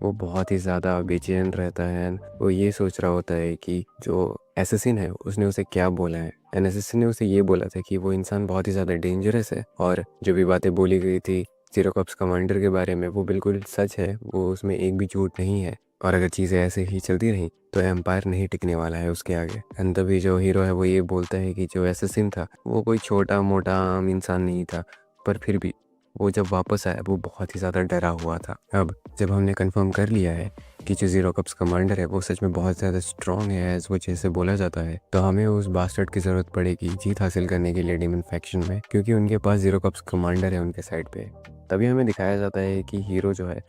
वो बहुत ही ज़्यादा बेचैन रहता है। वो ये सोच रहा होता है कि जो एसेसिन है उसने उसे क्या बोला है। एंड एसेसिन ने उसे ये बोला था कि वो इंसान बहुत ही ज़्यादा डेंजरस है, और जो भी बातें बोली गई थी ज़ीरो कॉप्स कमांडर के बारे में वो बिल्कुल सच है, वो उसमें एक भी झूठ नहीं है। और अगर चीज़ें ऐसे ही चलती रहीं तो एम्पायर नहीं टिकने वाला है उसके आगे। एंड तभी जो हीरो है वो ये बोलता है कि जो एसेसिन था वो कोई छोटा मोटा आम इंसान नहीं था, पर फिर भी वो जब वापस आया वो बहुत ही ज़्यादा डरा हुआ था। अब जब हमने कंफर्म कर लिया है कि जो ज़ीरो कॉप्स कमांडर है वो सच में बहुत ज़्यादा स्ट्रॉन्ग है एज वो जैसे बोला जाता है, तो हमें उस बास्टर्ड की ज़रूरत पड़ेगी जीत हासिल करने के लिए डीमन फैक्शन में, क्योंकि उनके पास ज़ीरो कॉप्स कमांडर है उनके साइड पे। तभी हमें दिखाया जाता है कि हीरो जो है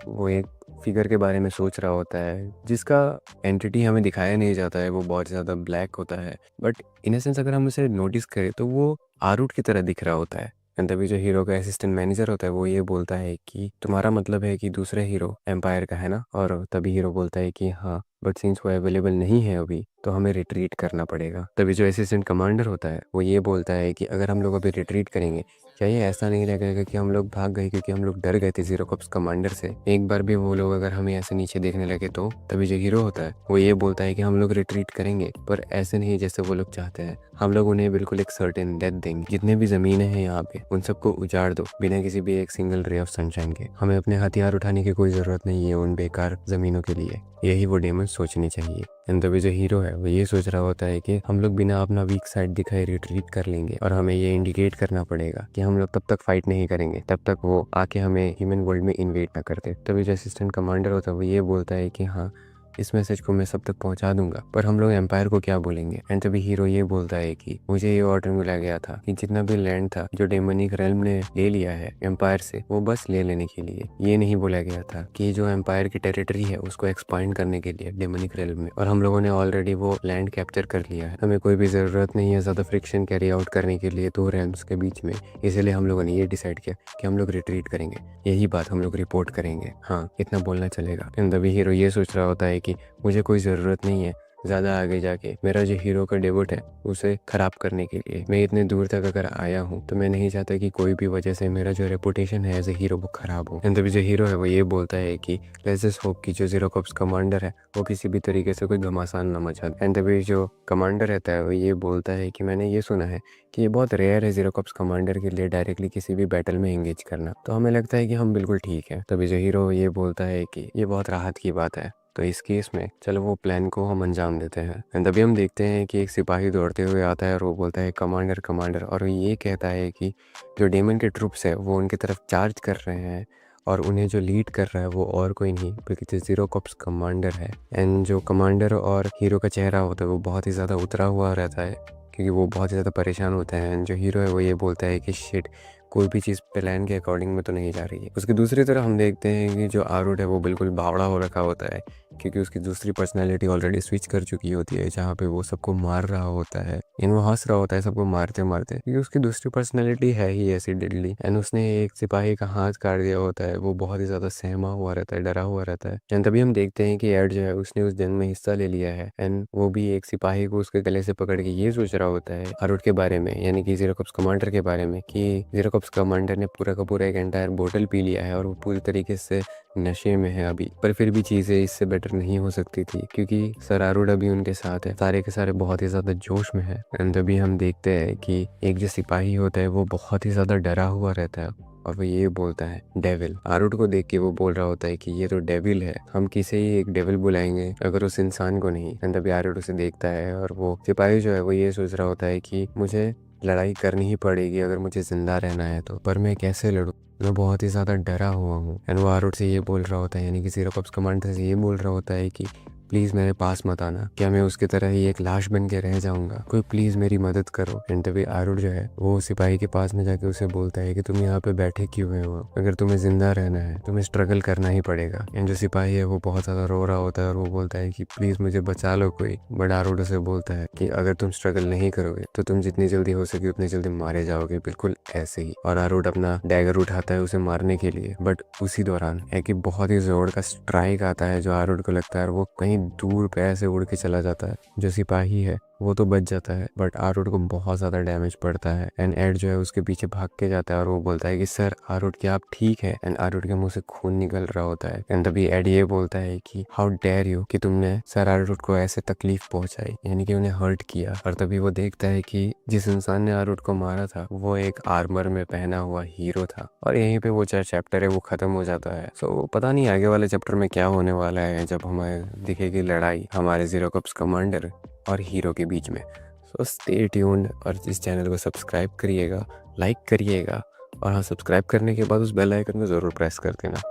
वो एक फिगर के बारे में सोच रहा होता है जिसका एंटिटी हमें दिखाया नहीं जाता है, वो बहुत ज़्यादा ब्लैक होता है, बट इन अ सेंस अगर हम उसे नोटिस करें तो वो आरूट की तरह दिख रहा होता है। एंड तभी जो हीरो का असिस्टेंट मैनेजर होता है वो ये बोलता है कि तुम्हारा मतलब है कि दूसरे हीरो एम्पायर का है ना। और तभी हीरो बोलता है कि हाँ, बट सिंस वो अवेलेबल नहीं है अभी तो हमें रिट्रीट करना पड़ेगा। तभी जो असिस्टेंट कमांडर होता है वो ये बोलता है कि अगर हम लोग अभी रिट्रीट करेंगे क्या ये ऐसा नहीं लगेगा कि हम लोग भाग गए क्योंकि हम लोग डर गए थे ज़ीरो कॉप्स कमांडर से, एक बार भी वो लोग अगर हमें ऐसे नीचे देखने लगे तो। तभी जो हीरो होता है वो ये बोलता है कि हम लोग रिट्रीट करेंगे पर ऐसे नहीं जैसे वो लोग चाहते हैं, हम लोग उन्हें बिल्कुल एक सर्टेन डेथ देंगे। जितने भी ज़मीनें हैं यहाँ पे उन सबको उजाड़ दो बिना किसी भी एक सिंगल रे ऑफ सनशाइन के। हमें अपने हथियार उठाने की कोई ज़रूरत नहीं है उन बेकार ज़मीनों के लिए। यही वो डेमन सोचनी चाहिए। एंड तभी जो हीरो है वो ये सोच रहा होता है कि हम लोग बिना अपना वीक साइड दिखाए रिट्रीट कर लेंगे, और हमें ये इंडिकेट करना पड़ेगा कि हम लोग तब तक फाइट नहीं करेंगे तब तक वो आके हमें ह्यूमन वर्ल्ड में इन्वेट ना करते। तभी जो असिस्टेंट कमांडर होता है वो ये बोलता है कि हाँ, इस मैसेज को मैं सब तक पहुंचा दूंगा, पर हम लोग एम्पायर को क्या बोलेंगे। एंड तभी हीरो ये बोलता है कि मुझे ये ऑर्डर मिला गया था कि जितना भी लैंड था जो डेमोनिक रेल्म ने ले लिया है एम्पायर से वो बस ले लेने के लिए। ये नहीं बोला गया था कि जो एम्पायर की टेरिटरी है उसको एक्सपांड करने के लिए डेमोनिक रेल्म में, और हम लोगों ने ऑलरेडी वो लैंड कैप्चर कर लिया है। हमें कोई भी ज़रूरत नहीं है ज़्यादा फ्रिक्शन कैरी आउट करने के लिए दो रेल्म्स के बीच में, इसलिए हम लोगों ने ये डिसाइड किया कि हम लोग रिट्रीट करेंगे, यही बात हम लोग रिपोर्ट करेंगे। हाँ, इतना बोलना चलेगा। एंड तभी हीरो ये सोच रहा होता है कि मुझे कोई ज़रूरत नहीं है ज़्यादा आगे जाके मेरा जो हीरो का डेब्यूट है उसे ख़राब करने के लिए। मैं इतने दूर तक अगर आया हूँ तो मैं नहीं चाहता कि कोई भी वजह से मेरा जो रेपुटेशन है एज ए हीरो वो ख़राब हो। एंड तभी जो हीरो है वो ये बोलता है कि लेट्स जस्ट होप कि जो ज़ीरो कॉर्प्स कमांडर है वो किसी भी तरीके से कोई घमासान ना मचा दे। एंड तभी जो कमांडर रहता है वो ये बोलता है कि मैंने ये सुना है कि ये बहुत रेयर है ज़ीरो कॉर्प्स कमांडर के लिए डायरेक्टली किसी भी बैटल में एंगेज करना, तो हमें लगता है कि हम बिल्कुल ठीक है। तभी जो हीरो ये बोलता है कि ये बहुत राहत की बात है, तो इस केस में चलो वो प्लान को हम अंजाम देते हैं। एंड तभी हम देखते हैं कि एक सिपाही दौड़ते हुए आता है और वो बोलता है कमांडर कमांडर, और वो ये कहता है कि जो डेमन के ट्रूप्स है वो उनकी तरफ चार्ज कर रहे हैं और उन्हें जो लीड कर रहा है वो और कोई नहीं बल्कि जो ज़ीरो कॉर्प्स कमांडर है। एंड जो कमांडर और हीरो का चेहरा होता है वो बहुत ही ज़्यादा उतरा हुआ रहता है क्योंकि वो बहुत ही ज़्यादा परेशान होता है। एंड जो हीरो है वो ये बोलता है कि शिट, कोई भी चीज़ प्लान के अकॉर्डिंग में तो नहीं जा रही है। उसकी दूसरी तरफ हम देखते हैं कि जो आरुड है वो बिल्कुल बावड़ा हो रखा होता है क्योंकि उसकी दूसरी पर्सनैलिटी ऑलरेडी स्विच कर चुकी होती है, जहाँ पे वो सबको मार रहा होता है। इन वो हंस रहा होता है सबको मारते मारते क्योंकि उसकी दूसरी पर्सनैलिटी है ही ऐसी डेडली। एंड उसने एक सिपाही का हाथ काट दिया होता है, वो बहुत ही ज़्यादा सहमा हुआ रहता है, डरा हुआ रहता है। एंड तभी हम देखते हैं कि एड जो है उसने उस जंग में हिस्सा ले लिया है एंड वो भी एक सिपाही को उसके गले से पकड़ के ये सोच रहा होता है आरुड के बारे में, यानी कि ज़ीरो कॉर्प्स कमांडर के बारे में, कि ज़ीरो कॉर्प्स कमांडर ने पूरा का पूरा एक एंटायर बोतल पी लिया है और वो पूरी तरीके से नशे में है अभी। पर फिर भी चीज़ें इससे बेटर नहीं हो सकती थी क्योंकि सर आरुड अभी उनके साथ है, सारे के सारे बहुत ही ज़्यादा जोश में है। एंड तभी हम देखते हैं कि एक जो सिपाही होता है वो बहुत ही ज़्यादा डरा हुआ रहता है और वो ये बोलता है डेविल। आरुड को देख के वो बोल रहा होता है कि ये तो डेविल है, हम किसे ही एक डेविल बुलाएंगे अगर उस इंसान को नहीं। एंड तभी आरुड उसे देखता है और वो सिपाही जो है वो ये सोच रहा होता है कि मुझे लड़ाई करनी ही पड़ेगी अगर मुझे जिंदा रहना है तो, पर मैं कैसे लड़ूं, मैं बहुत ही ज़्यादा डरा हुआ हूँ। एंड वो आरुड से ये बोल रहा होता है, यानी कि ज़ीरो कॉर्प्स कमांडर से ये बोल रहा होता है कि प्लीज़ मेरे पास मत आना, क्या मैं उसकी तरह ही एक लाश बन के रह जाऊंगा, कोई प्लीज़ मेरी मदद करो। एंड तभी आरुड जो है वो सिपाही के पास में जाके उसे बोलता है कि तुम यहाँ पे बैठे क्यों हुए हो, अगर तुम्हें जिंदा रहना है तुम्हें स्ट्रगल करना ही पड़ेगा। एंड जो सिपाही है वो बहुत ज़्यादा रो रहा होता है और वो बोलता है कि प्लीज़ मुझे बचा लो कोई। बट आरुड उसे बोलता है कि अगर तुम स्ट्रगल नहीं करोगे तो तुम जितनी जल्दी हो सके उतनी जल्दी मारे जाओगे, बिल्कुल ऐसे ही। और आरुड अपना डैगर उठाता है उसे मारने के लिए, बट उसी दौरान एक बहुत ही जोर का स्ट्राइक आता है जो आरुड को लगता है वो कहीं दूर पे से उड़ के चला जाता है। जो सिपाही है वो तो बच जाता है बट आरुड को बहुत ज़्यादा डैमेज पड़ता है। एंड एड जो है उसके पीछे भाग के जाता है और वो बोलता है कि सर आरुड क्या आप ठीक है। एंड आरुड के मुंह से खून निकल रहा होता है। एंड तभी एड ये बोलता है कि हाउ डेयर यू, कि तुमने सर आरुड को ऐसे तकलीफ पहुंचाई, यानी कि उन्हें हर्ट किया। और तभी वो देखता है कि जिस इंसान ने आरुड को मारा था वो एक आर्मर में पहना हुआ हीरो था। और यहीं पे वो जो चैप्टर है वो खत्म हो जाता है। सो पता नहीं आगे वाले चैप्टर में क्या होने वाला है जब हमें दिखेगी लड़ाई हमारे ज़ीरो कॉर्प्स कमांडर और हीरो के बीच में। सो स्टे ट्यून्ड और इस चैनल को सब्सक्राइब करिएगा, लाइक करिएगा और हाँ, सब्सक्राइब करने के बाद उस बेल आइकन को ज़रूर प्रेस कर देना।